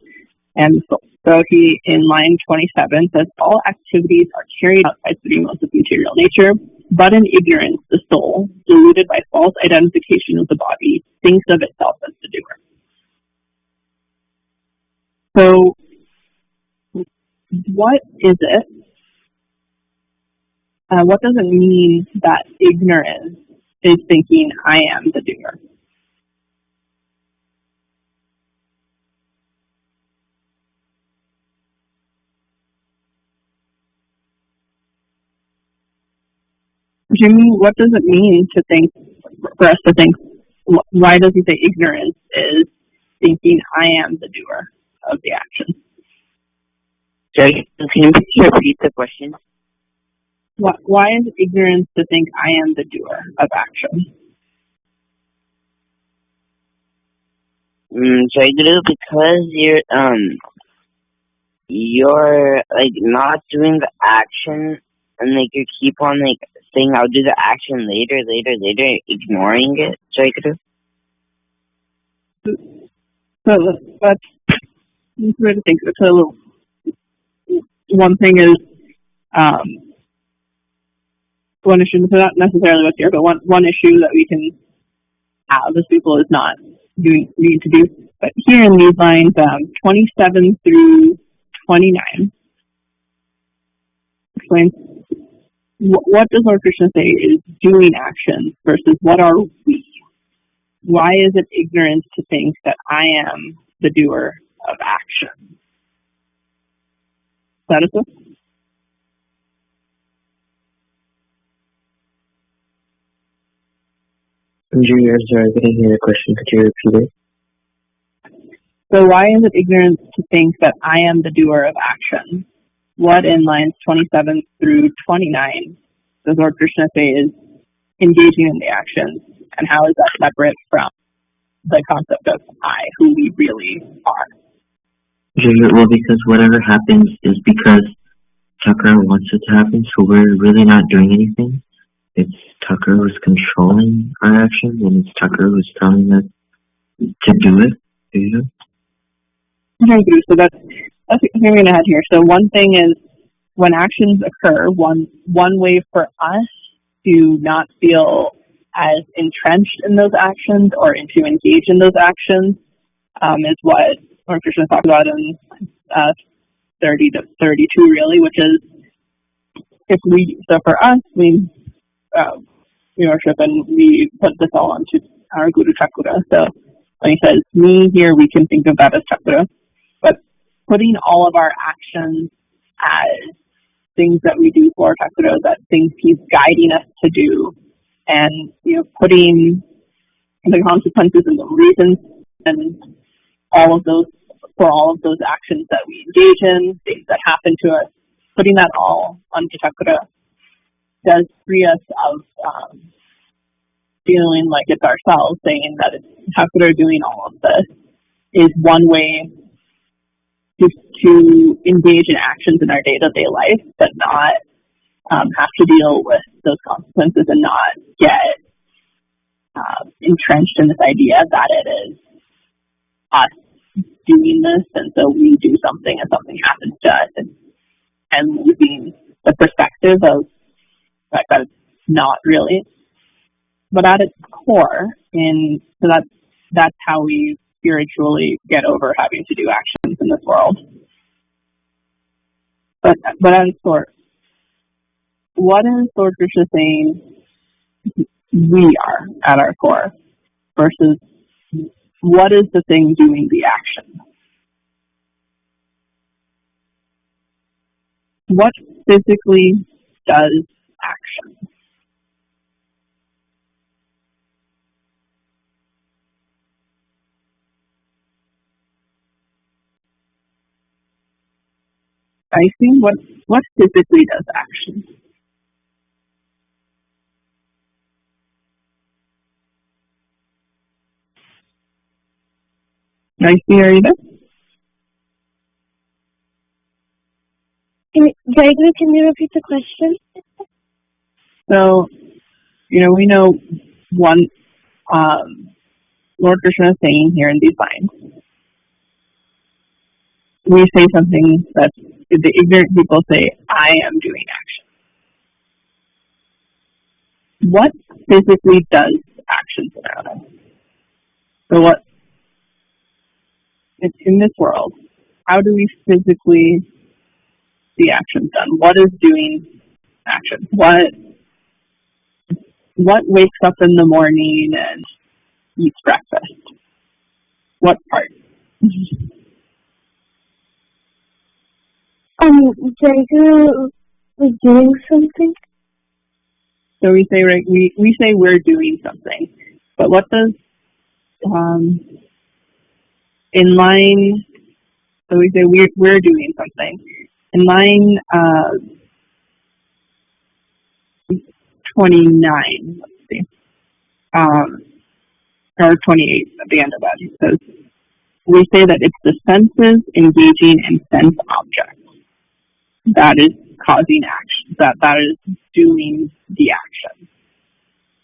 and soul. So he, in line 27, says, all activities are carried out by three modes of material nature, but in ignorance, the soul, deluded by false identification of the body, thinks of itself as the doer. So, what is it? What does it mean that ignorance is thinking I am the doer? Jimmy, what does it mean to think, for us to think, why does he say ignorance is thinking I am the doer of the action? Sorry, can you please repeat the question? Why is ignorance to think I am the doer of action? Because you're like not doing the action, and like you keep on like saying I'll do the action later, ignoring it. So that's way to think. So one thing is one issue, so not necessarily what's here, but one issue that we can have as people is not doing need to do. But here in these lines, 27 through 29, explains what does Lord Krishna say is doing action versus what are we? Why is it ignorance to think that I am the doer of action? Saraswata? I'm sorry, I didn't hear the question. Could you repeat it? So why is it ignorance to think that I am the doer of action? What in lines 27 through 29 does Lord Krishna say is engaging in the action, and how is that separate from the concept of I, who we really are? Well, because whatever happens is because Tucker wants it to happen, so we're really not doing anything. It's Tucker who's controlling our actions, and it's Tucker who's telling us to do it. So that's what we're going to add here. So one thing is when actions occur, one way for us to not feel as entrenched in those actions or to engage in those actions is what Lord Krishna talked about in 30 to 32, really, which is so for us, we worship and we put this all onto our Guru Chakra. So when he says me here, we can think of that as Chakra. But putting all of our actions as things that we do for Chakra, that things he's guiding us to do, and putting the consequences and the reasons and all of those for all of those actions that we engage in, things that happen to us, putting that all onto Chakra does free us of feeling like it's ourselves, saying that it's Chakra doing all of this is one way to engage in actions in our day-to-day life, but not have to deal with those consequences and not get entrenched in this idea that it is us doing this, and so we do something and something happens to us, and losing the perspective of that it's not really. But at its core, so that's how we spiritually get over having to do actions in this world. But at its core, what is Lord Krishna saying we are at our core versus what is the thing doing the action? What physically does action? I see what physically does action. I see, are you there? Gregory, can you repeat the question? So, we know one Lord Krishna is saying here in these lines. we say something that the ignorant people say, I am doing action. What physically does actions around us? So what, in this world, how do we physically see actions done? What is doing action? What wakes up in the morning and eats breakfast? What part? Jacob was doing something. So we say, right, we say we're doing something, but what does in line? So we say we're doing something. In line 29, let's see, or 28 at the end of that, it says, we say that it's the senses engaging in sense objects that is causing action, that is doing the action.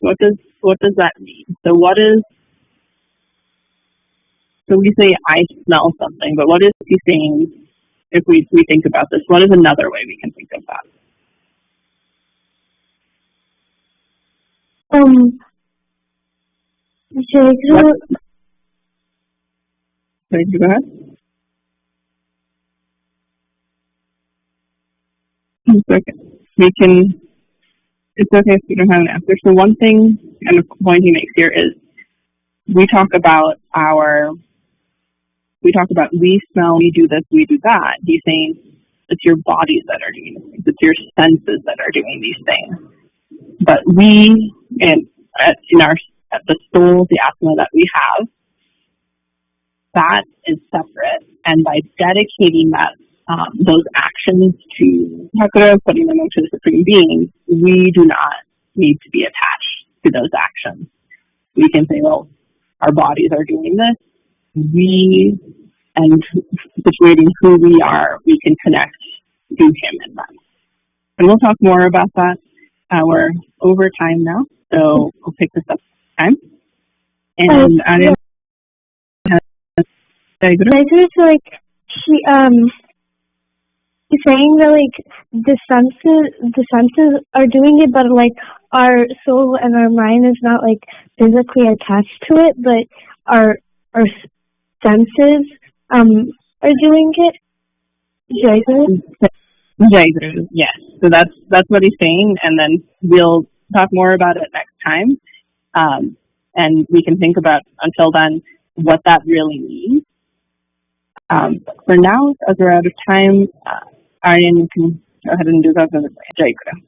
What does that mean? So we say I smell something, but what is he saying if we think about this? What is another way we can think of that? Jacob. Sorry, go ahead. It's okay. It's okay if you don't have an answer. So one thing, and a point he makes here is, we talk about we smell, we do this, we do that. He's saying it's your bodies that are doing these things. It's your senses that are doing these things. But we, and at the soul, the Atma that we have, that is separate. And by dedicating those actions to Thakura, putting them into the Supreme Being, we do not need to be attached to those actions. We can say, well, our bodies are doing this. And situating who we are, we can connect to Him in that. And we'll talk more about that. We're over time now, so we'll pick this up next time. And It's like he's saying that like the senses are doing it, but like our soul and our mind is not like physically attached to it, but our senses are doing it. Jaiguru, yes. So that's what he's saying, and then we'll talk more about it next time. And we can think about, until then, what that really means. For now, as we're out of time, Aryan, you can go ahead and do that. Jaiguru.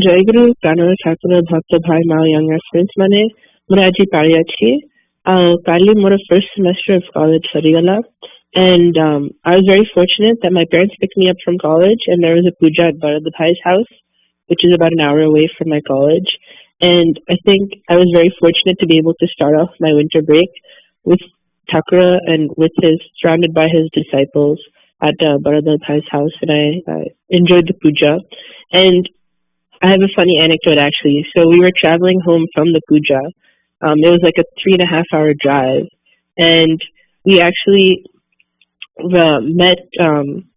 ଜୟଗୁରୁ ପ୍ରାଣର ଠାକୁର ଭକ୍ତ ଭାଇ ମା young friends ମାନେ ମୋର ଆଜି ପାଳି ଅଛି କାଲି ମୋର first semester of college ସରିଗଲା and I was very fortunate that my parents picked me up from college and there was a puja at Bharat Bhai's house, which is about an hour away from my college, and I think I was very fortunate to be able to start off my winter break with Thakura and surrounded by his disciples at Bharat Bhai's house, and I enjoyed the puja. And I have a funny anecdote actually. So we were traveling home from the puja. It was like a 3.5 hour drive, and we actually met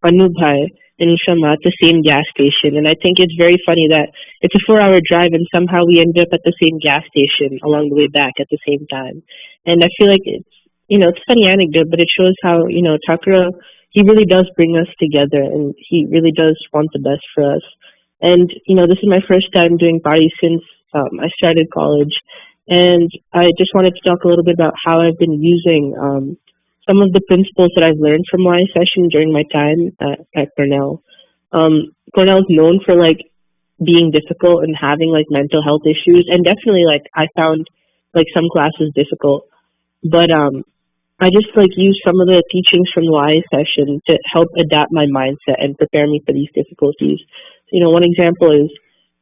Anubhai and Shama at the same gas station. And I think it's very funny that it's a 4 hour drive and somehow we ended up at the same gas station along the way back at the same time. And I feel like it's a funny anecdote, but it shows how, Thakura, he really does bring us together and he really does want the best for us. And, this is my first time doing party since I started college. And I just wanted to talk a little bit about how I've been using some of the principles that I've learned from Y session during my time at Cornell. Cornell is known for being difficult and having mental health issues, and definitely I found some classes difficult. But I just use some of the teachings from the Y session to help adapt my mindset and prepare me for these difficulties. One example is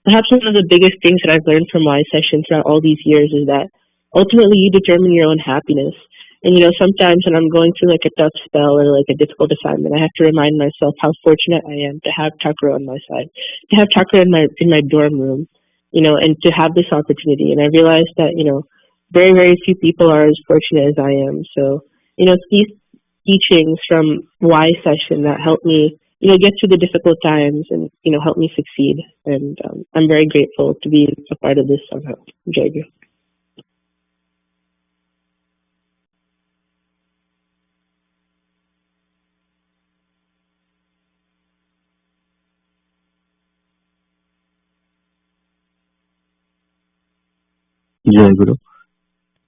perhaps one of the biggest things that I've learned from Y session throughout all these years is that ultimately you determine your own happiness. And, sometimes when I'm going through a tough spell or a difficult assignment, I have to remind myself how fortunate I am to have Thakura on my side, to have Thakura in my dorm room, and to have this opportunity. And I realized that, very, very few people are as fortunate as I am. So these teachings from Y session that helped me, get through the difficult times and, help me succeed. And I'm very grateful to be a part of this Sangha. Jai Guru. जय गुरु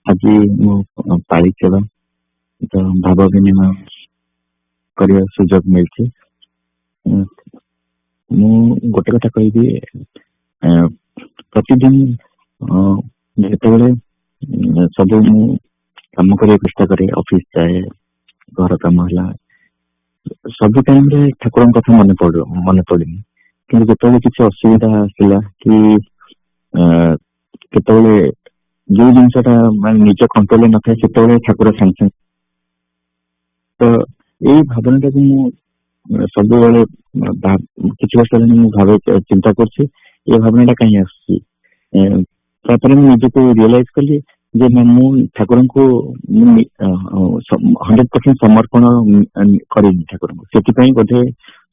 आज पाली सेवा तो भाव विनिमय कर सुजोग मिलती मु गोटे कथा कहि प्रतिदिन जो सब मु काम कर चेष्टा करे ऑफिस जाए घर काम है सब टाइम रे ठाकुर कथा मन पड़े कि जो किसी असुविधा आसला कि केतले जो जिनसा निज कंट्रोल न था से ठाकुर सांगे तो यही भावना को सब किसी वर्ष भाव चिंता कर भावना कहीं आसपर निज को रियलाइज कली जे मु ठाकुर को 100% समर्पण कर ठाकुर से बोधे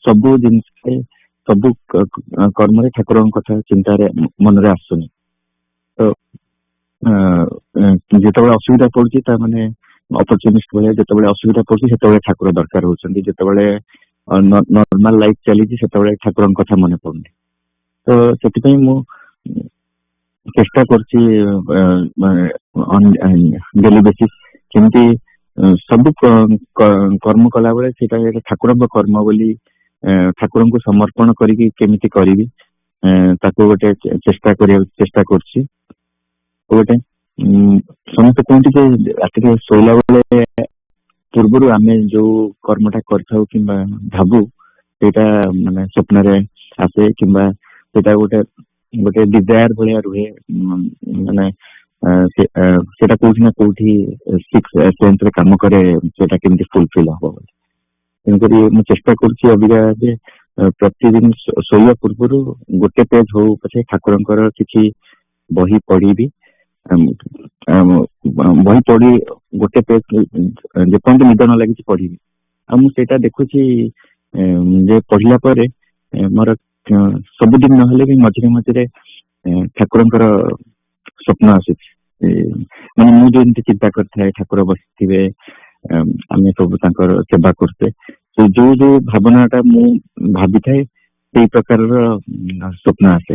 सब जिन सब कर्म ठाकुर कथा चिंता मन में आसुनी तो जिते असुविधा पड़ती माने अपरचुनिस्ट भाई जो असुविधा पड़ती से ठाकुर दरकार होती जो नॉर्मल लाइफ चली से ठाकुर कथा मन पड़नी तो से मु चेष्टा कर डेली बेसिस केमती सब कर्म कला बेले ठाकुर कर्म बोली ठाकुर को समर्पण करी करी गोटे चेष्टा कर गोटे समस्त कहते कि राति शोला बेले पूर्व आम जो कर्मटा कर भावु सेटा माने स्वप्न आसे कि गोटे गोटे डिजायर भाया रुहे माने सेटा कोठी ना कोठी सिक्स सेंस रे काम करे सेटा केमती फुलफिल हो तेणुक मुझे चेष्टा कर प्रतिदिन शोया पूर्व गोटे पेज हो पछे ठाकुर किसी बही पढ़ी बही पढ़ी गोटे पेज जेपर्यंत निद न लगी पढ़ी आटा देखुची पढ़ला पर मोर सबुदिन ना भी मझे मझे ठाकुर स्वप्न आस मैंने मुझे चिंता करता ठाकुर बसवे आम सब सेवा करते जो जो भावनाटा मु भावी थाए से प्रकार स्वप्न आसे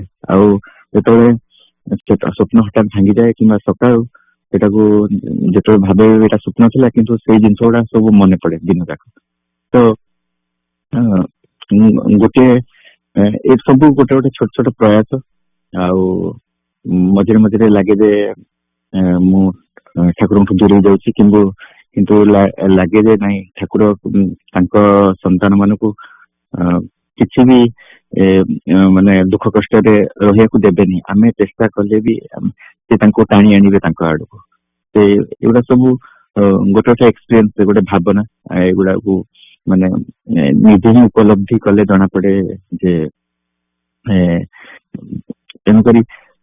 आते स्वप्न हठात भांगी जाए कि सका जो भावे यहाँ स्वप्न था कि जिन गुड़ा सब मन पड़े दिन जाक तो गोटे सब गोटे गोटे छोट छोट प्रयास मझे मझे लगे जे मु ठाकुर दूर जाऊँ किंतु लगे जे नहीं ठाकुर संतान मान को किसी भी माने दुख कष्ट रहा देवेनि आम चेष्टा कले भी टाणी आने आड़ को एगुड़ा सब गोटे गोटे एक्सपीरियंस गोटे भावना एगुड़ा को माने निजे ही उपलब्धि कले जना पड़े जे तेणुक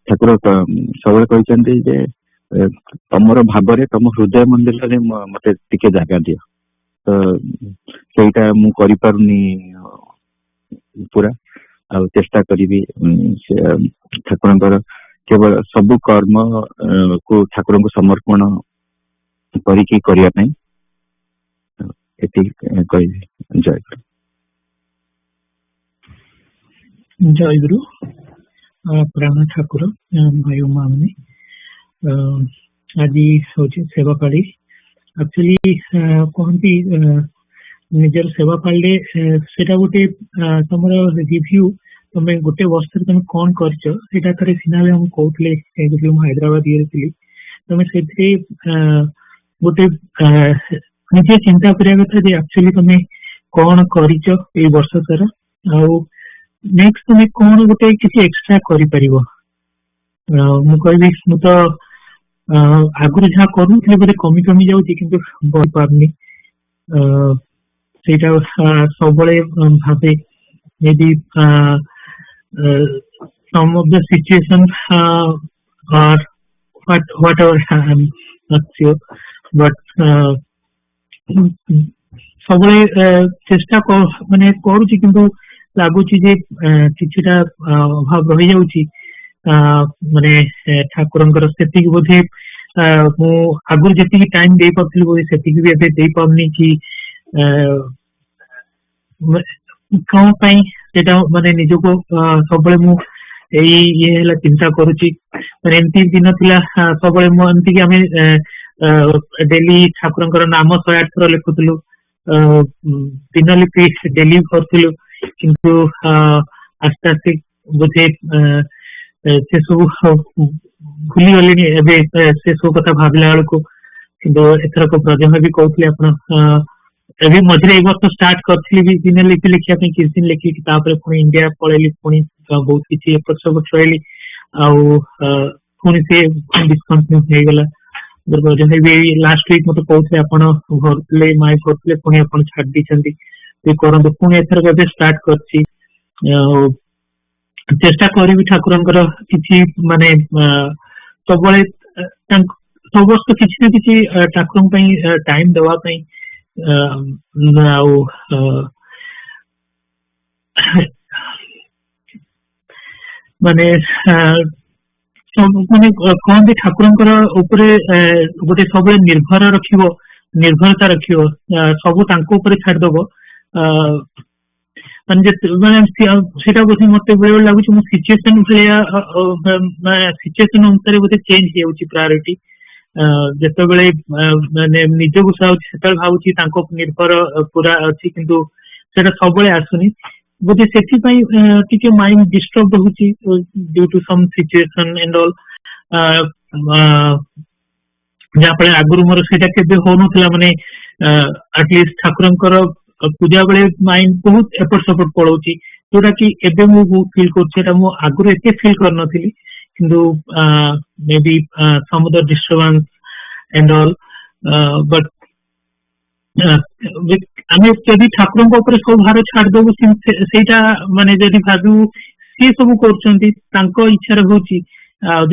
ठाकुर सब कहते जे तमर भाव तुम हृदय मंदिर में मत टिके जगह दियो तो सेटा मु करि पारुनी पूरा आ चेष्टा करी ठाकुर केवल सब कर्म को ठाकुर को समर्पण करी जय जय गुरु प्राण ठाकुर भाई माने आज हूँ सेवा पाड़ी एक्चुअली कहती निजर सेवा पाड़े सेटा गोटे तुम रिव्यू तुम गोटे वर्ष तुम कौन करटा थे सिन्हा हम कहते हैदराबाद ये थी तुम से गोटे निजे चिंता करिया कथा जे एक्चुअली तुम कौन कर वर्ष सारा आउ नेक्स्ट तुम कौन गोटे किसी एक्सट्रा कर मु तो आगुरी जहाँ करूँ बोले कमी कमी जाऊँगी कि बढ़ पारनी सब भावे may be some of the situations are whatever I'm not sure but सबले चेष्टा माने करूची किंतु लागुची जे किछिटा अभाव रही जाउची माने ठाकुरंकर सेति बोधे मु आगुर जेति टाइम दे पाथि बोधे सेति भी एबे दे पाउनी कि कौन पई सेटा माने निजको सबले मु एई ये हला चिंता करूची माने एंती दिन थिला सबले मु एंती कि हमें डेली ठाकुरंकर नाम 108 थर लिखुतलु दिन लिपि डेली करथलु किंतु आस्ते आस्ते बोधे से सब भूली गले एबे से सब कथा भाबला बेलको किंतु एथरक प्रजन भी कहथले आपण एबे मझरे एक वर्ष स्टार्ट करथली भी दिन लिपि लिखिया पे किस दिन लिखि कि तापर पुणी इंडिया पळेली पुणी बहुत किछि एपट सब छळेली आउ पुणी से डिस्कंटिन्यू हे गेला प्रजन भी लास्ट वीक मते कहथले आपण भरले माय भरले पुणी आपण छाड दी छंती ते करन पुणी एथरक एबे स्टार्ट करछि चेष्टा करी ठाकुरंकर किछि माने सबले समस्त किछि न किछि ठाकुरन पई टाइम देवा पई माने माने कहते ठाकुरंकर उपरे गोटे सब निर्भर रखिबो निर्भरता रखिबो सब तांको उपरे छाड़दबो माने सेटा बोधे मते बेले बेले लागुची मो सिचुएशन भलिया सिचुएशन अनुसार बोधे चेंज हे होची प्रायोरिटी जेते बेले माने निजको साउची सेटा भाउची तांको निर्भर पूरा अछि किंतु सेटा सबले आसुनी बोधे सेठी पई टिके माइंड डिस्टर्ब होची due to some situation and all जापळे आगुरु मोर सेटा केबे हो नथला माने एटलीस्ट ठाकुरंकर पूजा बेले माइंड बहुत एपट सपोर्ट पड़ोची जोटा कि एबे मु बहुत फील करछेटा मु आगुरु एते फील करनथिली किंतु maybe some of the disturbance and all but आमे जदि ठाकुरंक ऊपर सब भार छाड़ देबु सेटा माने जदि भाबु से सब करछंती तांको इच्छा रे होची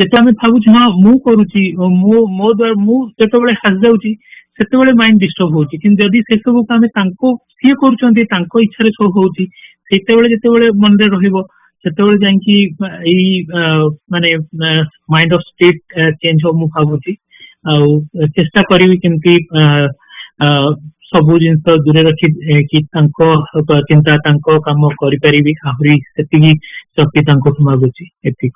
जेते आमे भाबु हां मु करूची मो द्वारा मु जेते बेले हास जाउची सेते बेले माइंड डिस्टर्ब होची किंतु जदि से सब को आमे तांको से करछंती तांको इच्छा रे सब होची सेते बेले जेते बेले मन रे रहिबो सेते बेले जांकी एई माने माइंड ऑफ स्टेट चेंज हो मु भाबुची आ चेष्टा करिवि केमती सबु जिनस दूरे रखी कि चिंता तांको काम करि परिबी आहुरी सेतिकी शक्ति तांको मागुची एतिक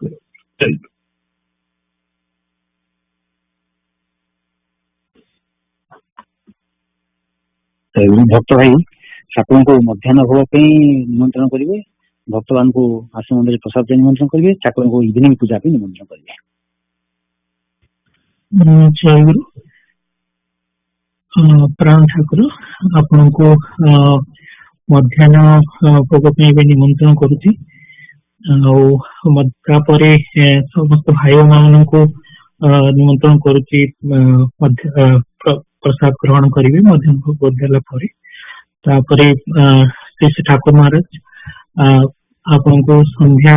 भक्त भाई ठाकुर को मध्याह्न भोग निमंत्रण करेंगे भक्त मान को आश्रम मंदिर प्रसाद निमंत्रण करेंगे ठाकुर को इवनिंग पूजा पे निमंत्रण करेंगे। जय गुरु प्राण ठाकुर आपण को मध्याह्न भोग निमंत्रण करुची समस्त भाई मान को निमंत्रण करुची प्रसाद ग्रहण करेंगे मध्याह्न भोग देला तापरे श्री ठाकुर महाराज आपण को संध्या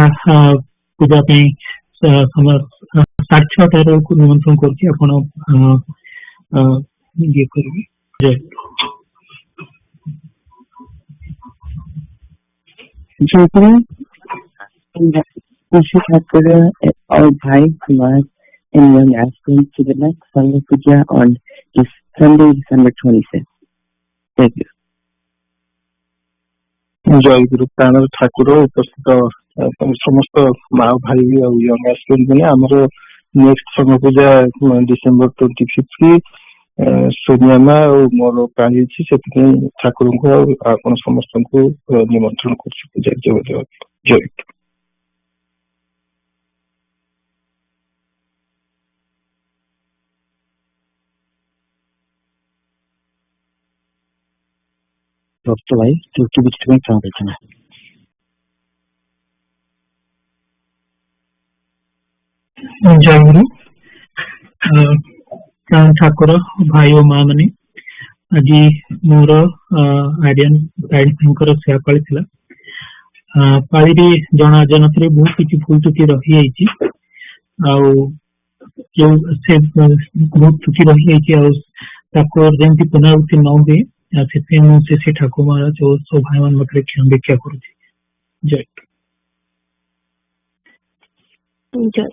पूजा पे 6:30 को निमंत्रण करके आपण ये करेंगे। जय ठाकुर और भाई Kumar and young aspirants to the next Sangha Puja on this Sunday, December 26th. Thank you. जय गुरु प्राण ठाकुर उपस्थित समस्त माँ भाई और यंग एस्पिरेंट मैंने आमर नेक्स्ट संघ पूजा डिसेम्बर 25 सोनिया माँ और मोर प्राणी से ठाकुर को आप समस्त को निमंत्रण कर पूजा जय जय भक्त भाई त्रुटि बिष्टि में क्षमा प्रार्थना। जय गुरु प्राण ठाकुर भाई और माँ माने आज मोर आर्यन गाइड सेवा पाली थिला पाली जना जनथरे बहुत किछि भूल त्रुटि रही जाइछि आ जो से बहुत त्रुटि रही जाइछि आ जमी पुनरावृत्ति न हुए से ठाकुर महाराज और सब भाई मान पाखे भिक्षा करुच्ची। जय जय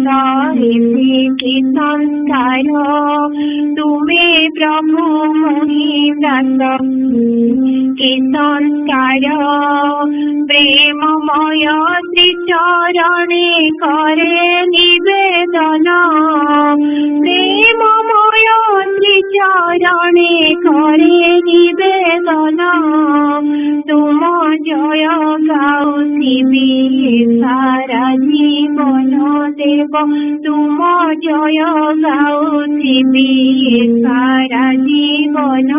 सहिते कि संसार तुमे प्रभु मोहि व्रत कि संस्कार प्रेममय श्री चरणे करे निवेदन प्रेममय श्री चरणे करे निवेदन तुम जय गाउथिबि सारा जीवन देव तुम जय गाउथिबि सारा जीवन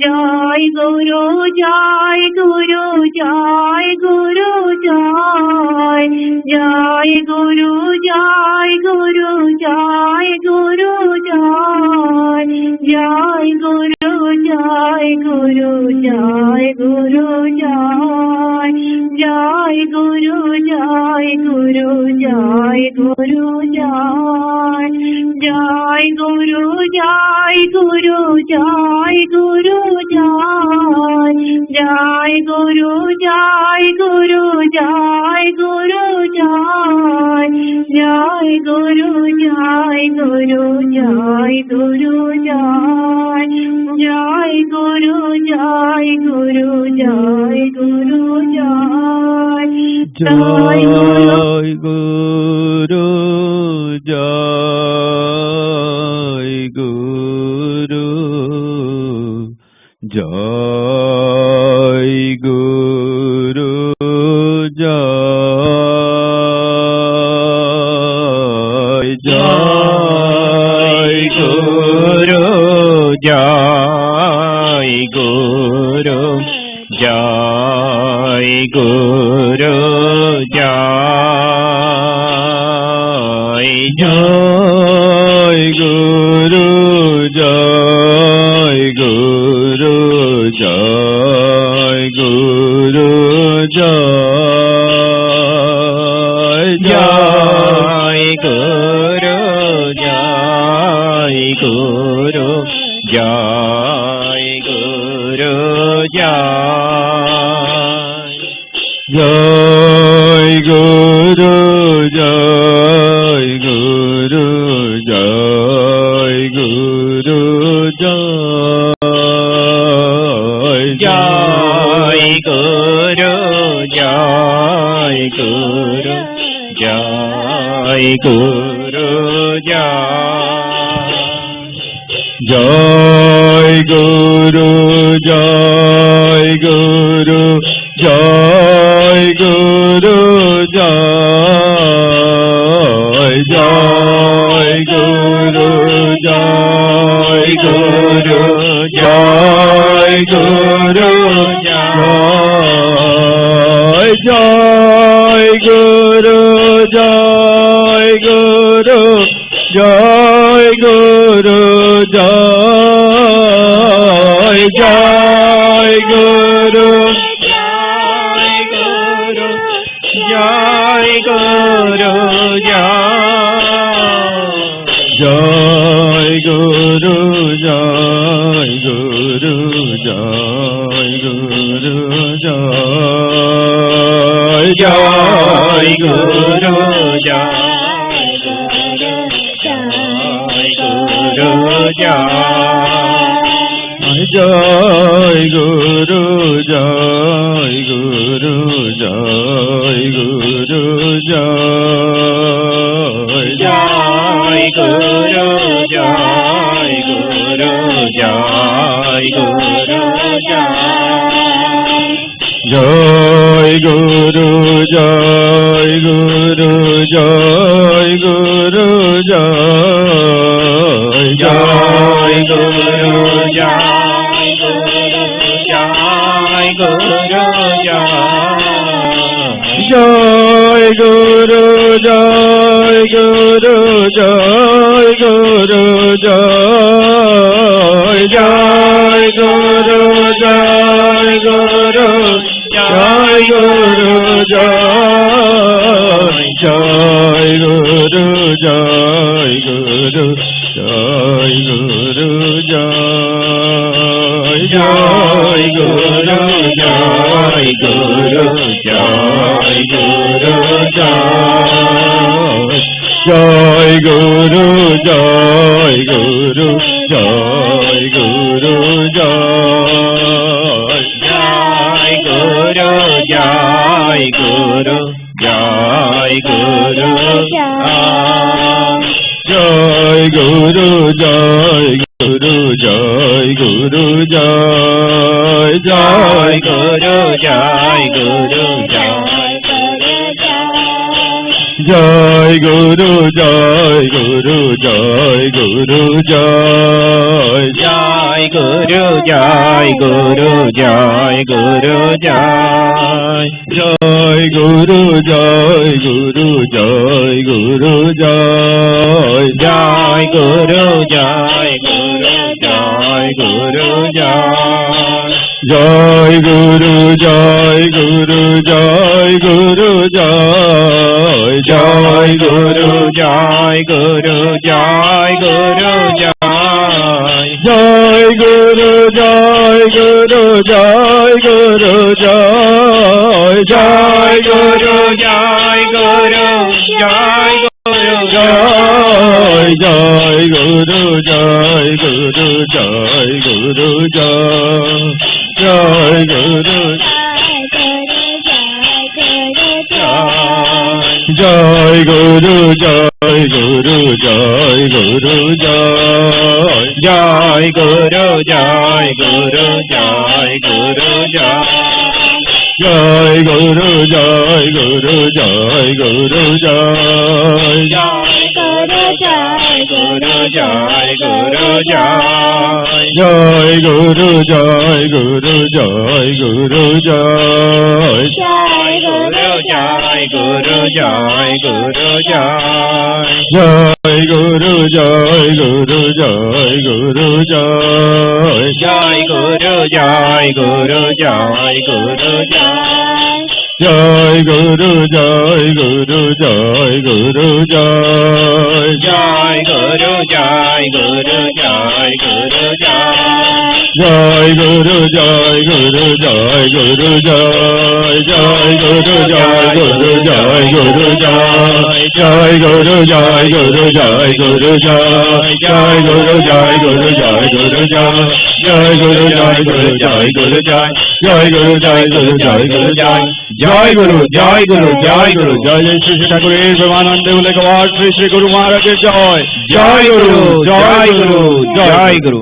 जय गुरु जय गुरु जय गुरु जय जय गुरु जय गुरु जय गुरु जय जय गुरु जय गुरु जय गुरु जय जय गुरु जय गुरु जय गुरु जय जय गुरु जय गुरु जय गुरु जय जय गुरु जय गुरु जय गुरु जय जय गुरु जय गुरु जय गुरु जय जय गुरु जय गुरु जय गुरु जय जय गुरु जय गुरु जय गुरु जय जय गुरु जय गुरु जय गुरु जय जय गुरु जय गुरु जय गुरु जय जय गुरु जय गुरु जय गुरु जय गुरु जय गुरु जय गुरु जय जय गुरु जय गुरु जय गुरु जय गुरु जय गुरु जय गुरु जय जय गुरु जय गुरु जय गुरु जय जय गुरु जय गुरु जय गुरु जय जय गुरु जय गुरु जय गुरु जय गुरु जय गुरु जय जय गुरु जय गुरु जय गुरु जय गुरु जय जय गुरु जय गुरु जय गुरु जय गुरु जय गुरु जय गुरु जय जय गुरु जय गुरु जय गुरु जय गुरु जय गुरु जय जय गुरु जय गुरु जय गुरु जय जय गुरु जय गुरु जय गुरु जय जय गुरु जय गुरु जय गुरु जय জয় গুরু জয় গুরু জয় গুরু জয় জয় গুরু জয় গুরু জয় গুরু জয় গুরু জয় গুরু জয় গুরু জয় জয় গুরু জয় গুরু জয় গুরু জয় গুরু জয় গুরু জয় জয় গুরু জয় গুরু জয় গুরু জয় জয় গুরু জয় গুরু জয় গুরু জয় জয় গুরু জয় গুরু জয় গুরু জয় জয় গুরু জয় গুরু জয় গুরু জয় জয় গুরু জয় গুরু জয় গুরু জয় জয় গুরু জয় গুরু জয় গুরু জয় জয় গুরু জয় গুরু জয় গুরু জয় জয় গুরু জয় গুরু জয় গুরু জয় জয় গুরু জয় গুরু জয় গুরু জয় গুরু জয় জয় গুরু জয় গুরু জয় গুরু জয় গুরু জয় গুরু জয় গুরু জয় জয় গুরু জয় গুরু জয় গুরু জয় জয় গুরু জয় গুরু জয় গুরু জয় জয় গুরু জয় গুরু জয় গুরু জয় জয় গুরু জয় গুরু জয় গুরু জয় জয় গুরু জয় গুরু জয় গুরু জয় জয় গুরু জয় গুরু জয় গুরু জয় জয় গুরু জয় গুরু জয় গুরু জয় জয় গুরু জয় গুরু জয় গুরু জয় জয় গুরু জয় গুরু জয় গুরু জয় জয় গুরু জয় গুরু জয় গুরু জয় জয় গুরু জয় গুরু জয় গুরু জয় জয় গুরু জয় গুরু জয় গুরু জয় জয় গুরু জয় গুরু জয় গুরু জয় জয় গুরু জয় গুরু জয় গুরু জয় জয় শ্রী শ্রী ঠাকুরের প্রেমানন্দে বলে গবার শ্রী শ্রী গুরু মহারাজের জয় জয় গুরু জয় গুরু জয় গুরু।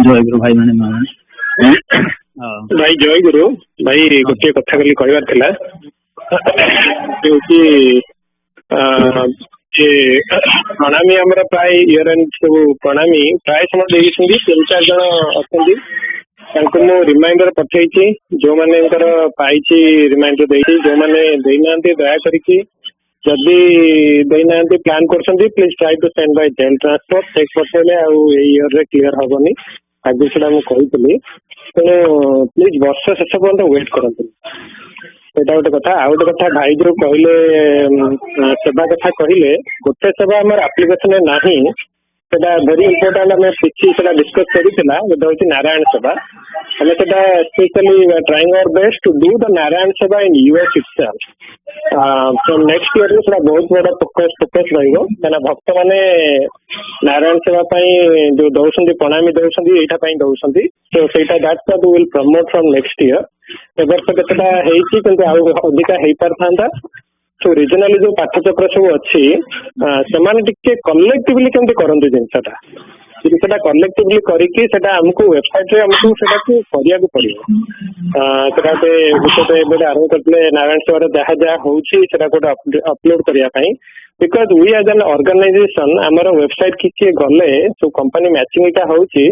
ଜୟ ଗୁରୁ ଭାଇ ମାନେ ଭାଇ ଜୟ ଗୁରୁ ଭାଇ ଗୋଟିଏ କଥା ଖାଲି କହିବାର ଥିଲା ହଉଛି ପ୍ରଣାମୀ ଆମର ପ୍ରାୟ ଇୟର ଏଣ୍ଡ ସବୁ ପ୍ରଣାମୀ ପ୍ରାୟ ସମସ୍ତେ ଦେଇଛନ୍ତି 3-4 ଜଣ ଅଛନ୍ତି ତାଙ୍କୁ ମୁଁ ରିମାଇଣ୍ଡର ପଠେଇଛି ଯୋଉମାନଙ୍କର ପାଇଛି ରିମାଇଣ୍ଡର ଦେଇଛି ଯୋଉମାନେ ଦେଇନାହାନ୍ତି ଦୟା କରିକି ଯଦି ଦେଇନାହାନ୍ତି ପ୍ଲାନ୍ କରୁଛନ୍ତି please try to send by jail transport check ପଠେଇଲେ ଆଉ ଏଇ ଇୟରରେ କ୍ଲିୟର ହବନି ଆଗରୁ ସେଟା ମୁଁ କହିଥିଲି ତେଣୁ ପ୍ଲିଜ ବର୍ଷ ଶେଷ ପର୍ଯ୍ୟନ୍ତ ୱେଟ୍ କରନ୍ତୁ ସେଇଟା ଗୋଟେ କଥା। ଆଉ ଗୋଟେ କଥା ଭାଇ ଯୋଉ କହିଲେ ସେବା କଥା କହିଲେ ଗୋଟେ ସେବା ଆମର ଆପ୍ଲିକେସନରେ ନାହିଁ ସେଟା ଭେରି ଇମ୍ପୋର୍ଟାଣ୍ଟ ଆମେ କିଛି ସେଟା ଡିସ୍କସ୍ କରିଥିଲା ଗୋଟେ ହଉଛି ନାରାୟଣ ସେବା ଆମେ ସେଟା specially trying our best to do the Narayan Seva in US itself next ଇୟରରେ ସେଟା ବହୁତ ବଡ ଫୋକସ ରହିବ କାହିଁକିନା ଭକ୍ତମାନେ ନାରାୟଣ ସେବା ପାଇଁ ଯୋଉ ଦଉଛନ୍ତି ପ୍ରଣାମୀ ଦଉଛନ୍ତି ଏଇଟା ପାଇଁ ଦଉଛନ୍ତି ତ ସେଇଟା that's what will promote from next year. ଏ ବର୍ଷ କେତେଟା ହେଇଛି କିନ୍ତୁ ଆଉ ଅଧିକା ହେଇପାରିଥାନ୍ତା। ସୋ ରିଜନାଲି ଯୋଉ ପାଠଚକ୍ର ସବୁ ଅଛି ସେମାନେ ଟିକେ କଲେକ୍ଟିଭଲି କେମିତି କରନ୍ତୁ ଜିନିଷଟା କଲେକ୍ଟିଭଲି କରିକି ସେଟା ଆମକୁ ୱେବସାଇଟରେ ଆମକୁ ସେଟାକୁ କରିବାକୁ ପଡିବ। ସେଟା ଗୋଟେ ଏବେ ଆରମ୍ଭ କରିଥିଲେ ନାରାୟଣ ସେବାର ଯାହା ଯାହା ହଉଛି ସେଟା ଗୋଟେ ଅପଲୋଡ କରିବା ପାଇଁ ବିକଜ ୱି ଆଜ୍ ଆନ୍ ଅର୍ଗାନାଇଜେସନ ଆମର ୱେବସାଇଟ କିଛି ଗଲେ ସବୁ କମ୍ପାନୀ ମ୍ୟାଚିଂ ଏଇଟା ହଉଛି